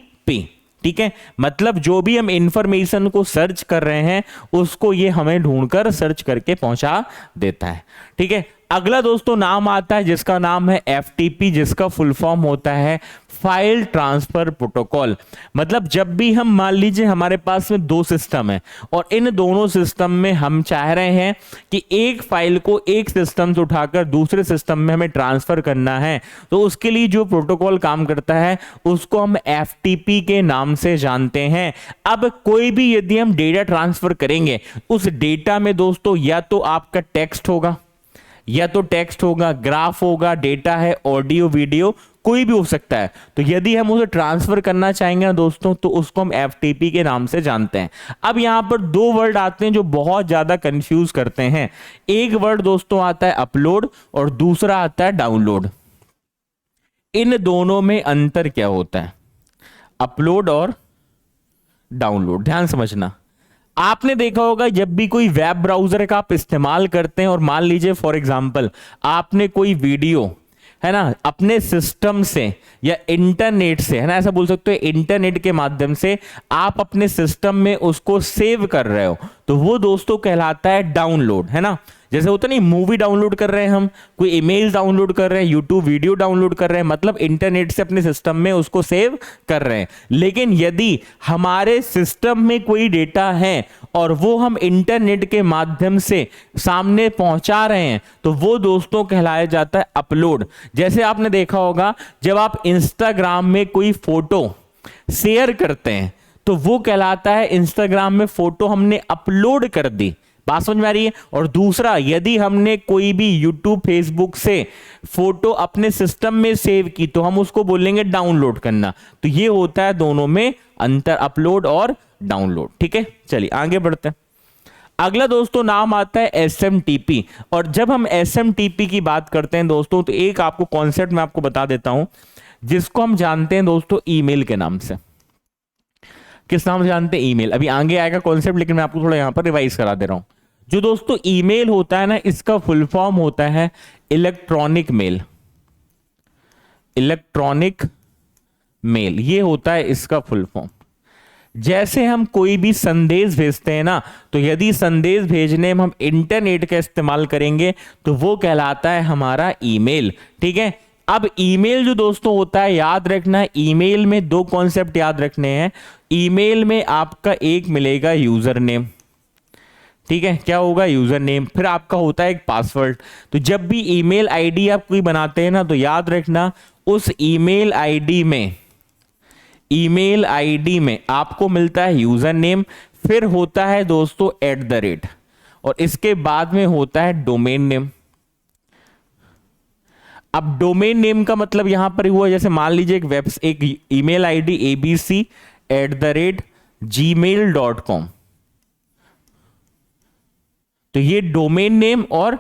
S1: ठीक है, मतलब जो भी हम इंफॉर्मेशन को सर्च कर रहे हैं उसको ये हमें ढूंढकर सर्च करके पहुंचा देता है। ठीक है, अगला दोस्तों नाम आता है जिसका नाम है FTP, जिसका फुल फॉर्म होता है फाइल ट्रांसफर प्रोटोकॉल। मतलब जब भी हम मान लीजिए हमारे पास में दो सिस्टम है और इन दोनों सिस्टम में हम चाह रहे हैं कि एक फाइल को एक सिस्टम से उठाकर दूसरे सिस्टम में हमें ट्रांसफर करना है, तो उसके लिए जो प्रोटोकॉल काम करता है उसको हम FTP के नाम से जानते हैं। अब कोई भी यदि हम डेटा ट्रांसफर करेंगे, उस डेटा में दोस्तों या तो आपका टेक्स्ट होगा, या तो टेक्स्ट होगा, ग्राफ होगा, डेटा है, ऑडियो, वीडियो, कोई भी हो सकता है। तो यदि हम उसे ट्रांसफर करना चाहेंगे ना दोस्तों, तो उसको हम FTP के नाम से जानते हैं। अब यहां पर दो वर्ड आते हैं जो बहुत ज्यादा कंफ्यूज करते हैं। एक वर्ड दोस्तों आता है अपलोड और दूसरा आता है डाउनलोड। इन दोनों में अंतर क्या होता है, अपलोड और डाउनलोड? ध्यान समझना। आपने देखा होगा जब भी कोई वेब ब्राउजर का आप इस्तेमाल करते हैं और मान लीजिए फॉर एग्जांपल आपने कोई वीडियो है ना अपने सिस्टम से या इंटरनेट से, है ना, ऐसा बोल सकते हो, इंटरनेट के माध्यम से आप अपने सिस्टम में उसको सेव कर रहे हो, तो वो दोस्तों कहलाता है डाउनलोड, है ना। जैसे होता नहीं, मूवी डाउनलोड कर रहे हैं हम, कोई इमेज डाउनलोड कर रहे हैं, यूट्यूब वीडियो डाउनलोड कर रहे हैं, मतलब इंटरनेट से अपने सिस्टम में उसको सेव कर रहे हैं। लेकिन यदि हमारे सिस्टम में कोई डेटा है और वो हम इंटरनेट के माध्यम से सामने पहुंचा रहे हैं, तो वो दोस्तों कहलाया जाता है अपलोड। जैसे आपने देखा होगा जब आप इंस्टाग्राम में कोई फोटो शेयर करते हैं तो वो कहलाता है इंस्टाग्राम में फोटो हमने अपलोड कर दी। बात समझ में आ रही है? और दूसरा, यदि हमने कोई भी यूट्यूब, फेसबुक से फोटो अपने सिस्टम में सेव की तो हम उसको बोलेंगे डाउनलोड करना। तो ये होता है दोनों में अंतर, अपलोड और डाउनलोड। ठीक है, चलिए आगे बढ़ते हैं। अगला दोस्तों नाम आता है SMTP। और जब हम SMTP की बात करते हैं दोस्तों, तो एक आपको कॉन्सेप्ट मैं आपको बता देता हूं जिसको हम जानते हैं दोस्तों ईमेल के नाम से। किस नाम से जानते हैं? ईमेल। अभी आगे आएगा कॉन्सेप्ट, लेकिन मैं आपको थोड़ा यहां पर रिवाइज करा दे रहा हूं। जो दोस्तों ईमेल होता है ना, इसका फुल फॉर्म होता है इलेक्ट्रॉनिक मेल। इलेक्ट्रॉनिक मेल, ये होता है इसका फुल फॉर्म। जैसे हम कोई भी संदेश भेजते हैं ना, तो यदि संदेश भेजने में हम इंटरनेट का इस्तेमाल करेंगे तो वो कहलाता है हमारा ईमेल। ठीक है, अब ईमेल जो दोस्तों होता है, याद रखना, ईमेल में दो कॉन्सेप्ट याद रखने हैं। ईमेल में आपका एक मिलेगा यूजर नेम, ठीक है, क्या होगा? User name. फिर आपका होता है एक पासवर्ड। तो जब भी ईमेल आईडी आप कोई बनाते हैं ना, तो याद रखना उस ईमेल आईडी में आपको मिलता है यूजर नेम, फिर होता है दोस्तों @ और इसके बाद में होता है डोमेन नेम। अब डोमेन नेम का मतलब यहां पर हुआ, जैसे मान लीजिए एक ईमेल आईडी abc@gmail.com, तो ये डोमेन नेम और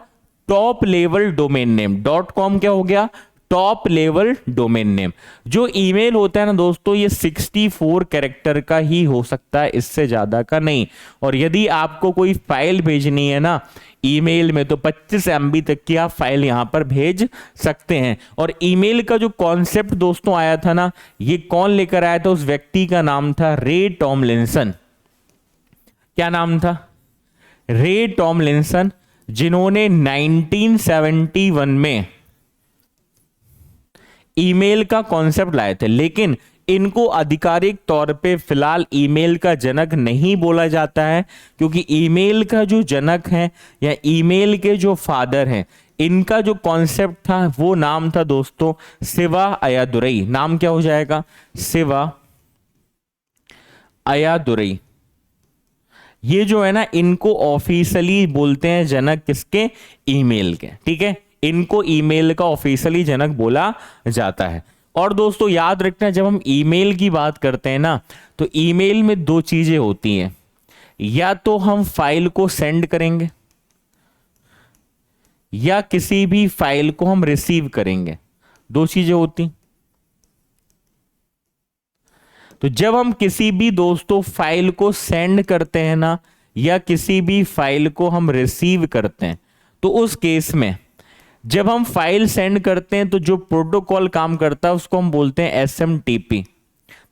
S1: top level domain name. .com क्या हो गया? Top level domain name. जो ईमेल होता है ना दोस्तों, ये 64 कैरेक्टर का ही हो सकता है, इससे ज्यादा का नहीं। और यदि आपको कोई फाइल भेजनी है ना ईमेल में, तो 25 MB तक की आप फाइल यहां पर भेज सकते हैं। और ईमेल का जो कॉन्सेप्ट दोस्तों आया था ना, ये कौन लेकर आया था? उस व्यक्ति का नाम था रे टॉमलिंसन। क्या नाम था? रे टॉमलिंसन, जिन्होंने 1971 में ईमेल का कॉन्सेप्ट लाए थे। लेकिन इनको आधिकारिक तौर पे फिलहाल ईमेल का जनक नहीं बोला जाता है, क्योंकि ईमेल का जो जनक है या ईमेल के जो फादर हैं, इनका जो कॉन्सेप्ट था वो नाम था दोस्तों सिवा अय्यादुरई। नाम क्या हो जाएगा? सिवा अय्यादुरई। ये जो है ना, इनको ऑफिशियली बोलते हैं जनक किसके? ईमेल के। ठीक है, इनको ईमेल का ऑफिशियली जनक बोला जाता है। और दोस्तों याद रखना, जब हम ईमेल की बात करते हैं ना, तो ईमेल में दो चीजें होती हैं, या तो हम फाइल को सेंड करेंगे या किसी भी फाइल को हम रिसीव करेंगे, दो चीजें होती। तो जब हम किसी भी दोस्तों फाइल को सेंड करते हैं ना, या किसी भी फाइल को हम रिसीव करते हैं, तो उस केस में जब हम फाइल सेंड करते हैं तो जो प्रोटोकॉल काम करता है उसको हम बोलते हैं SMTP।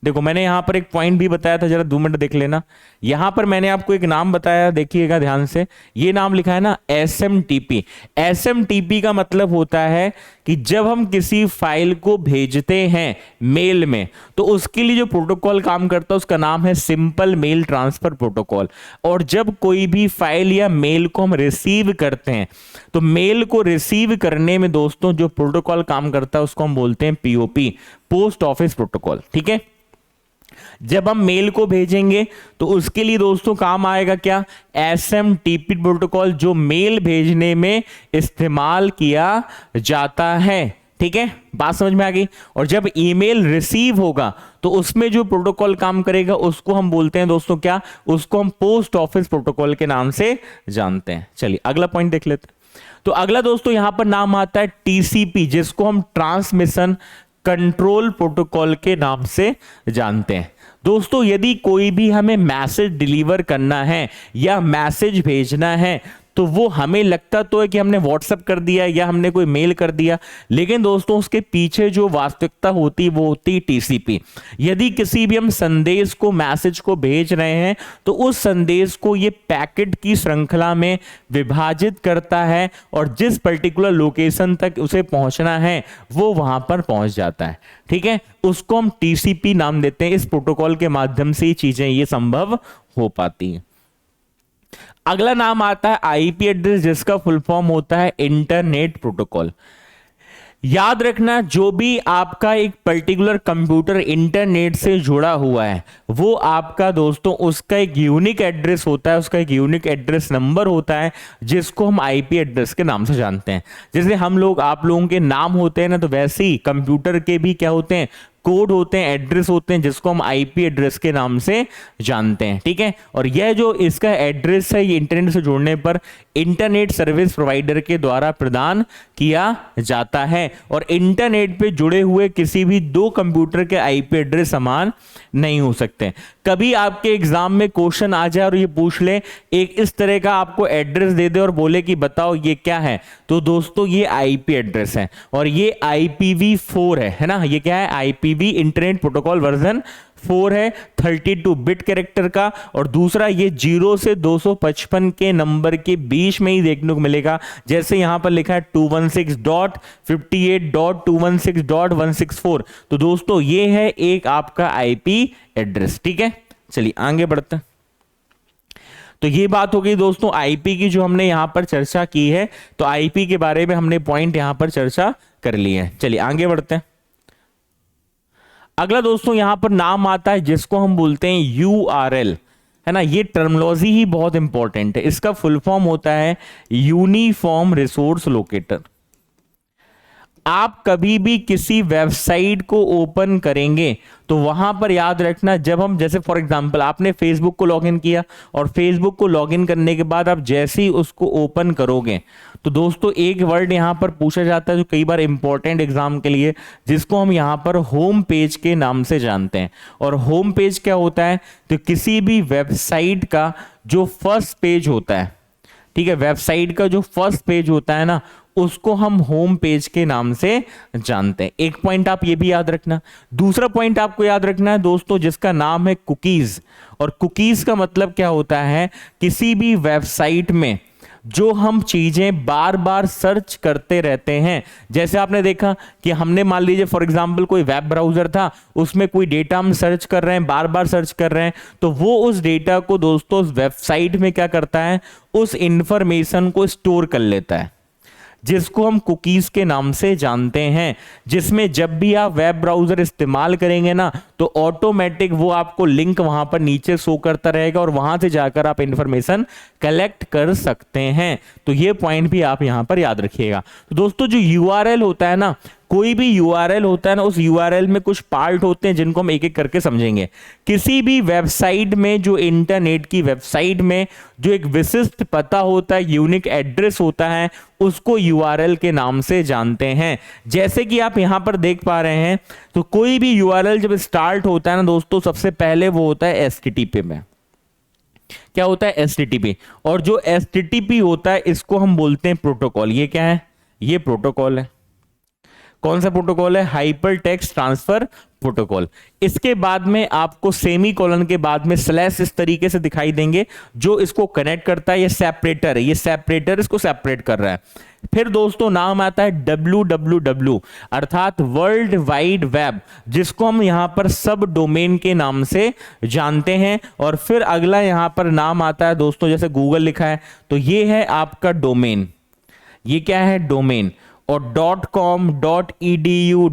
S1: देखो मैंने यहां पर एक पॉइंट भी बताया था, जरा 2 मिनट देख लेना। यहां पर मैंने आपको एक नाम बताया, देखिएगा ध्यान से, ये नाम लिखा है ना SMTP। SMTP का मतलब होता है कि जब हम किसी फाइल को भेजते हैं मेल में, तो उसके लिए जो प्रोटोकॉल काम करता है उसका नाम है सिंपल मेल ट्रांसफर प्रोटोकॉल। और जब कोई भी फाइल या मेल को हम रिसीव करते हैं, तो मेल को रिसीव करने में दोस्तों जो प्रोटोकॉल काम करता है उसको हम बोलते हैं POP, पोस्ट ऑफिस प्रोटोकॉल। ठीक है, जब हम मेल को भेजेंगे तो उसके लिए दोस्तों काम आएगा क्या, SMTP प्रोटोकॉल, जो मेल भेजने में इस्तेमाल किया जाता है। ठीक है, बात समझ में आ गई। और जब ईमेल रिसीव होगा तो उसमें जो प्रोटोकॉल काम करेगा उसको हम बोलते हैं दोस्तों क्या, उसको हम पोस्ट ऑफिस प्रोटोकॉल के नाम से जानते हैं। चलिए अगला पॉइंट देख लेते हैं। तो अगला दोस्तों यहां पर नाम आता है TCP, जिसको हम ट्रांसमिशन कंट्रोल प्रोटोकॉल के नाम से जानते हैं। दोस्तों यदि कोई भी हमें मैसेज डिलीवर करना है या मैसेज भेजना है, तो वो हमें लगता तो है कि हमने व्हाट्सएप कर दिया या हमने कोई मेल कर दिया, लेकिन दोस्तों उसके पीछे जो वास्तविकता होती है वो होती है TCP। यदि किसी भी हम संदेश को, मैसेज को भेज रहे हैं, तो उस संदेश को ये पैकेट की श्रृंखला में विभाजित करता है और जिस पर्टिकुलर लोकेशन तक उसे पहुंचना है वो वहां पर पहुंच जाता है। ठीक है, उसको हम TCP नाम देते हैं। इस प्रोटोकॉल के माध्यम से ये चीजें ये संभव हो पाती हैं। अगला नाम आता है IP एड्रेस, जिसका फुल फॉर्म होता है इंटरनेट प्रोटोकॉल। याद रखना, जो भी आपका एक पर्टिकुलर कंप्यूटर इंटरनेट से जुड़ा हुआ है, वो आपका दोस्तों उसका एक यूनिक एड्रेस होता है, उसका एक यूनिक एड्रेस नंबर होता है, जिसको हम IP एड्रेस के नाम से जानते हैं। जैसे हम लोग, आप लोगों के नाम होते हैं ना, तो वैसे ही कंप्यूटर के भी क्या होते हैं, कोड होते हैं, एड्रेस होते हैं, जिसको हम IP एड्रेस के नाम से जानते हैं। ठीक है, और यह जो इसका एड्रेस है, ये इंटरनेट से जुड़ने पर इंटरनेट सर्विस प्रोवाइडर के द्वारा प्रदान किया जाता है। और इंटरनेट पे जुड़े हुए किसी भी 2 कंप्यूटर के IP एड्रेस समान नहीं हो सकते। कभी आपके एग्जाम में क्वेश्चन आ जाए और ये पूछ ले, एक इस तरह का आपको एड्रेस दे दे और बोले कि बताओ ये क्या है, तो दोस्तों ये IP एड्रेस है और ये IPv4 है ना। ये क्या है, IPv इंटरनेट प्रोटोकॉल वर्जन 4 है, 32 बिट कैरेक्टर का। और दूसरा ये 0 से 255 के नंबर के बीच में ही देखने को मिलेगा। जैसे यहां पर लिखा है 216.58.216.164, तो दोस्तों ये है एक आपका IP एड्रेस। ठीक है, चलिए आगे बढ़ते हैं। तो ये बात हो गई दोस्तों IP की, जो हमने यहां पर चर्चा की है। तो IP के बारे में हमने पॉइंट यहां पर चर्चा कर ली है। चलिए आगे बढ़ते हैं। अगला दोस्तों यहां पर नाम आता है जिसको हम बोलते हैं URL, है ना। ये टर्मिनोलॉजी ही बहुत इंपॉर्टेंट है। इसका फुल फॉर्म होता है यूनिफॉर्म रिसोर्स लोकेटर। आप कभी भी किसी वेबसाइट को ओपन करेंगे तो वहां पर याद रखना, जब हम, जैसे फॉर एग्जांपल आपने फेसबुक को लॉगिन किया और फेसबुक को लॉगिन करने के बाद आप जैसे ही उसको ओपन करोगे, तो दोस्तों एक वर्ड यहां पर पूछा जाता है जो कई बार इंपॉर्टेंट एग्जाम के लिए, जिसको हम यहां पर होम पेज के नाम से जानते हैं। और होम पेज क्या होता है, तो किसी भी वेबसाइट का जो फर्स्ट पेज होता है, ठीक है, वेबसाइट का जो फर्स्ट पेज होता है ना, उसको हम होम पेज के नाम से जानते हैं। एक पॉइंट आप ये भी याद रखना। दूसरा पॉइंट आपको याद रखना है दोस्तों, जिसका नाम है कुकीज। और कुकीज का मतलब क्या होता है, किसी भी वेबसाइट में जो हम चीजें बार बार सर्च करते रहते हैं। जैसे आपने देखा कि हमने, मान लीजिए फॉर एग्जांपल कोई वेब ब्राउजर था, उसमें कोई डेटा हम सर्च कर रहे हैं, बार बार सर्च कर रहे हैं, तो वो उस डेटा को दोस्तों उस वेबसाइट में क्या करता है, उस इंफॉर्मेशन को स्टोर कर लेता है, जिसको हम कुकीज के नाम से जानते हैं। जिसमें जब भी आप वेब ब्राउजर इस्तेमाल करेंगे ना, तो ऑटोमेटिक वो आपको लिंक वहां पर नीचे शो करता रहेगा और वहां से जाकर आप इंफॉर्मेशन कलेक्ट कर सकते हैं। तो ये पॉइंट भी आप यहां पर याद रखिएगा। तो दोस्तों जो URL होता है ना, कोई भी URL होता है ना, उस URL में कुछ पार्ट होते हैं जिनको हम एक एक करके समझेंगे। किसी भी वेबसाइट में, जो इंटरनेट की वेबसाइट में जो एक विशिष्ट पता होता है, यूनिक एड्रेस होता है, उसको URL के नाम से जानते हैं। जैसे कि आप यहां पर देख पा रहे हैं, तो कोई भी URL जब स्टार्ट होता है ना दोस्तों, सबसे पहले वो होता है HTTP में। क्या होता है, HTTP। और जो HTTP होता है, इसको हम बोलते हैं प्रोटोकॉल। ये क्या है, ये प्रोटोकॉल है। कौन सा प्रोटोकॉल है? Hyper text transfer protocol. इसके बाद में आपको सेमी कोलन के बाद में स्लैश इस तरीके से दिखाई देंगे जो इसको कनेक्ट करता है। ये सेपरेटर है, ये सेपरेटर इसको सेपरेट कर रहा है। फिर दोस्तों नाम आता है www अर्थात वर्ल्ड वाइड वेब, जिसको हम यहां पर सब डोमेन के नाम से जानते हैं। और फिर अगला यहां पर नाम आता है दोस्तों, जैसे गूगल लिखा है तो ये है आपका डोमेन। ये क्या है? डोमेन। और .com, .edu,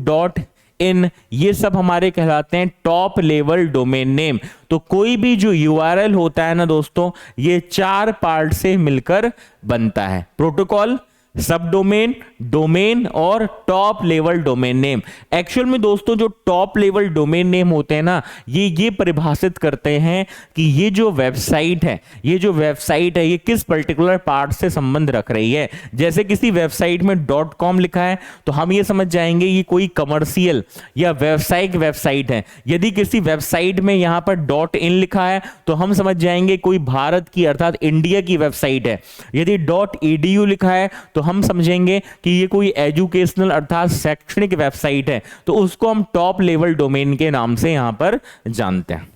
S1: .in ये सब हमारे कहलाते हैं टॉप लेवल डोमेन नेम। तो कोई भी जो URL होता है ना दोस्तों, ये 4 पार्ट से मिलकर बनता है: प्रोटोकॉल, सब डोमेन, डोमेन और top level domain name. Actual में दोस्तों जो टॉप लेवल डोमेन नेम होते हैं ना, ये परिभाषित करते हैं कि ये जो वेबसाइट है, ये किस पर्टिकुलर पार्ट से संबंध रख रही है। जैसे किसी वेबसाइट में .com लिखा है तो हम ये समझ जाएंगे ये कोई कमर्शियल या व्यवसायिक वेबसाइट है। यदि किसी वेबसाइट में यहां पर .in लिखा है तो हम समझ जाएंगे कोई भारत की अर्थात इंडिया की वेबसाइट है। यदि .edu लिखा है तो हम समझेंगे कि ये कोई एजुकेशनल अर्थात शैक्षणिक वेबसाइट है। तो उसको हम टॉप लेवल डोमेन के नाम से यहां पर जानते हैं।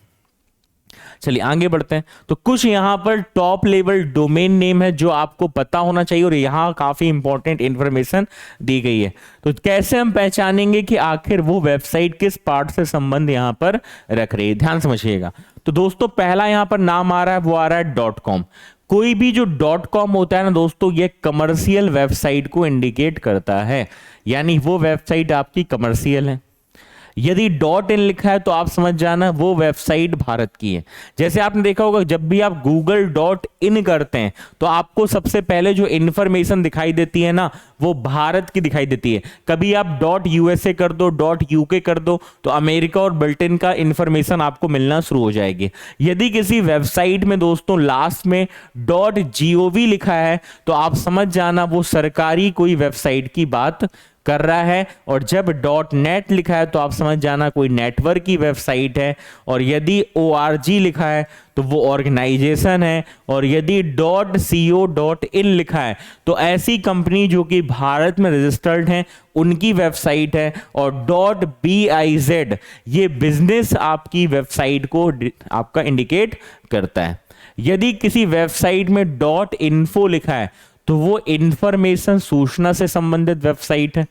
S1: चलिए आगे बढ़ते हैं। तो कुछ यहां पर टॉप लेवल डोमेन नेम है जो आपको पता होना चाहिए और यहां काफी इंपॉर्टेंट इंफॉर्मेशन दी गई है। तो कैसे हम पहचानेंगे कि आखिर वो वेबसाइट किस पार्ट से संबंध यहां पर रख रही है? ध्यान समझिएगा। तो दोस्तों पहला यहां पर नाम आ रहा है, वो आ रहा है .com। कोई भी जो .com होता है ना दोस्तों, ये कमर्शियल वेबसाइट को इंडिकेट करता है, यानी वो वेबसाइट आपकी कमर्शियल है। यदि .in लिखा है तो आप समझ जाना वो वेबसाइट भारत की है। जैसे आपने देखा होगा जब भी आप google.in करते हैं तो आपको सबसे पहले जो इंफॉर्मेशन दिखाई देती है ना, वो भारत की दिखाई देती है। कभी आप .usa कर दो, .uk कर दो तो अमेरिका और ब्रिटेन का इंफॉर्मेशन आपको मिलना शुरू हो जाएगी। यदि किसी वेबसाइट में दोस्तों लास्ट में .gov लिखा है तो आप समझ जाना वो सरकारी कोई वेबसाइट की बात कर रहा है। और जब .net लिखा है तो आप समझ जाना कोई नेटवर्क की वेबसाइट है। और यदि org लिखा है तो वो ऑर्गेनाइजेशन है। और यदि .co.in लिखा है तो ऐसी कंपनी जो कि भारत में रजिस्टर्ड है उनकी वेबसाइट है। और .biz ये बिजनेस आपकी वेबसाइट को आपका इंडिकेट करता है। यदि किसी वेबसाइट में .info लिखा है तो वो इंफॉर्मेशन सूचना से संबंधित वेबसाइट है।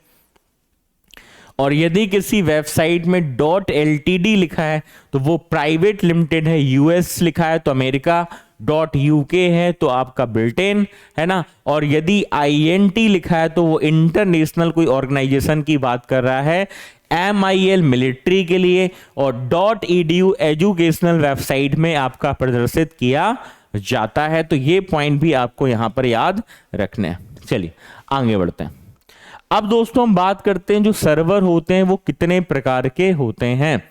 S1: और यदि किसी वेबसाइट में .ltd लिखा है तो वो प्राइवेट लिमिटेड है। US लिखा है तो अमेरिका, .uk है तो आपका ब्रिटेन है ना। और यदि INT लिखा है तो वो इंटरनेशनल कोई ऑर्गेनाइजेशन की बात कर रहा है। MIL मिलिट्री के लिए। और .edu एजुकेशनल वेबसाइट में आपका प्रदर्शित किया जाता है। तो ये पॉइंट भी आपको यहां पर याद रखने हैं। चलिए आगे बढ़ते हैं। अब दोस्तों हम बात करते हैं जो सर्वर होते हैं वो कितने प्रकार के होते हैं।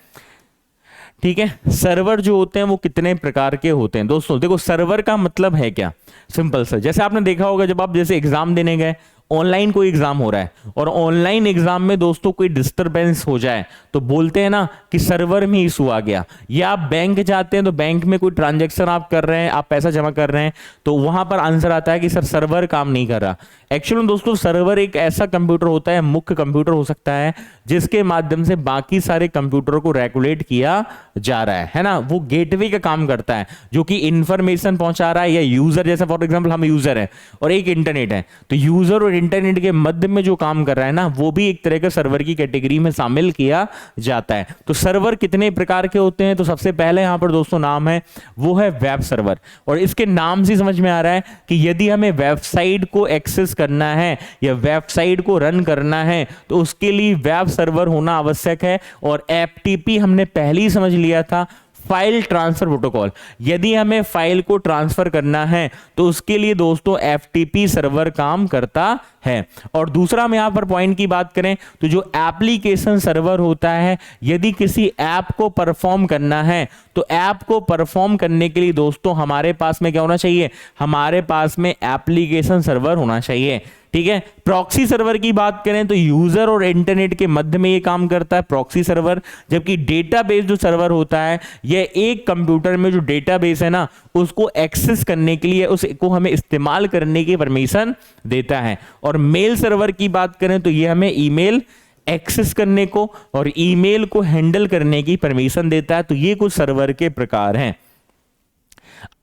S1: ठीक है, सर्वर जो होते हैं वो कितने प्रकार के होते हैं। दोस्तों देखो सर्वर का मतलब है क्या, सिंपल सा। जैसे आपने देखा होगा जब आप जैसे एग्जाम देने गए, ऑनलाइन कोई एग्जाम हो रहा है और ऑनलाइन एग्जाम में दोस्तों कोई डिस्टरबेंस हो जाए तो बोलते हैं ना कि सर्वर में इशू आ गया। या आप बैंक जाते हैं तो बैंक में कोई ट्रांजैक्शन आप कर रहे हैं, आप पैसा जमा कर रहे हैं तो वहां पर आंसर आता है कि सर सर्वर काम नहीं कर रहा। एक्चुअली दोस्तों सर्वर एक ऐसा कंप्यूटर होता है, मुख्य कंप्यूटर हो सकता है, जिसके माध्यम से बाकी सारे कंप्यूटरों को रेगुलेट किया जा रहा है ना। वो गेटवे का काम करता है जो कि इंफॉर्मेशन पहुंचा रहा है। या यूजर, जैसे फॉर एग्जांपल हम यूजर हैं और एक इंटरनेट है, तो यूजर और इंटरनेट के मध्य में जो काम कर रहा है ना, वो भी एक तरह का सर्वर की कैटेगरी में शामिल किया जाता है। तो सर्वर कितने प्रकार के होते हैं? तो सबसे पहले यहां पर दोस्तों नाम है वो है वेब सर्वर। और इसके नाम से समझ में आ रहा है कि यदि हमें वेबसाइट को एक्सेस करना है या वेबसाइट को रन करना है तो उसके लिए वेब सर्वर होना आवश्यक है। और FTP हमने पहले ही समझ लिया था, फाइल ट्रांसफर प्रोटोकॉल। यदि हमें फाइल को ट्रांसफर करना है तो उसके लिए दोस्तों FTP सर्वर काम करता है। और दूसरा हम यहां पर पॉइंट की बात करें तो जो एप्लीकेशन सर्वर होता है, यदि किसी ऐप को परफॉर्म करना है तो ऐप को परफॉर्म करने के लिए दोस्तों हमारे पास में क्या होना चाहिए? हमारे पास में एप्लीकेशन सर्वर होना चाहिए। ठीक है, प्रॉक्सी सर्वर की बात करें तो यूजर और इंटरनेट के मध्य में ये काम करता है प्रॉक्सी सर्वर। जबकि डेटाबेस जो सर्वर होता है, यह एक कंप्यूटर में जो डेटाबेस है ना उसको एक्सेस करने के लिए, उसको हमें इस्तेमाल करने की परमिशन देता है। और मेल सर्वर की बात करें तो ये हमें ईमेल एक्सेस करने को और ईमेल को हैंडल करने की परमिशन देता है। तो ये कुछ सर्वर के प्रकार हैं।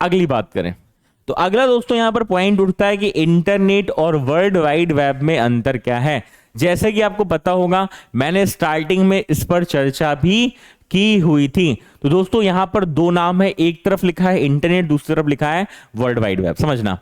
S1: अगली बात करें तो अगला दोस्तों यहां पर पॉइंट उठता है कि इंटरनेट और वर्ल्ड वाइड वेब में अंतर क्या है। जैसे कि आपको पता होगा, मैंने स्टार्टिंग में इस पर चर्चा भी की हुई थी। तो दोस्तों यहां पर दो नाम है, एक तरफ लिखा है इंटरनेट, दूसरी तरफ लिखा है वर्ल्ड वाइड वेब। समझना,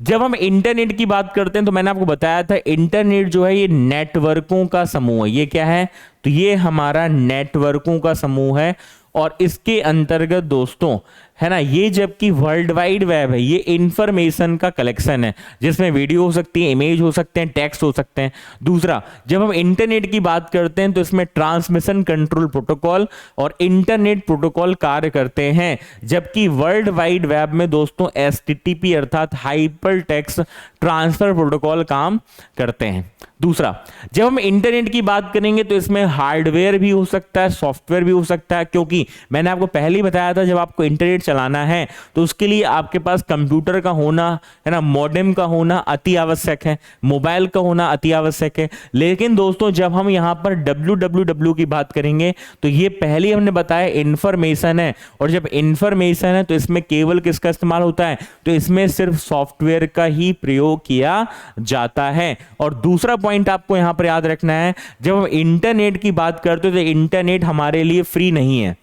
S1: जब हम इंटरनेट की बात करते हैं तो मैंने आपको बताया था इंटरनेट जो है ये नेटवर्कों का समूह है। ये क्या है? तो ये हमारा नेटवर्कों का समूह है और इसके अंतर्गत दोस्तों है ना, ये जबकि वर्ल्ड वाइड वेब है, ये इंफॉर्मेशन का कलेक्शन है जिसमें वीडियो हो सकती है, इमेज हो सकते हैं, टेक्स्ट हो सकते हैं। दूसरा, जब हम इंटरनेट की बात करते हैं तो इसमें ट्रांसमिशन कंट्रोल प्रोटोकॉल और इंटरनेट प्रोटोकॉल कार्य करते हैं, जबकि वर्ल्ड वाइड वेब में दोस्तों एचटीटीपी अर्थात हाइपर टेक्स्ट ट्रांसफर प्रोटोकॉल काम करते हैं। दूसरा, जब हम इंटरनेट की बात करेंगे तो इसमें हार्डवेयर भी हो सकता है, सॉफ्टवेयर भी हो सकता है, क्योंकि मैंने आपको पहले ही बताया था जब आपको इंटरनेट चलाना है तो उसके लिए आपके पास कंप्यूटर का होना है ना, मॉडेम का होना अति आवश्यक है, मोबाइल का होना अति आवश्यक है। लेकिन दोस्तों जब हम यहां पर www की बात करेंगे तो ये पहले हमने बताया इंफॉर्मेशन है, और जब इंफॉर्मेशन है तो इसमें केवल किसका इस्तेमाल होता है? तो इसमें सिर्फ सॉफ्टवेयर का ही प्रयोग किया जाता है। और दूसरा पॉइंट आपको यहां पर याद रखना है, जब हम इंटरनेट की बात करते हैं तो इंटरनेट हमारे लिए फ्री नहीं है,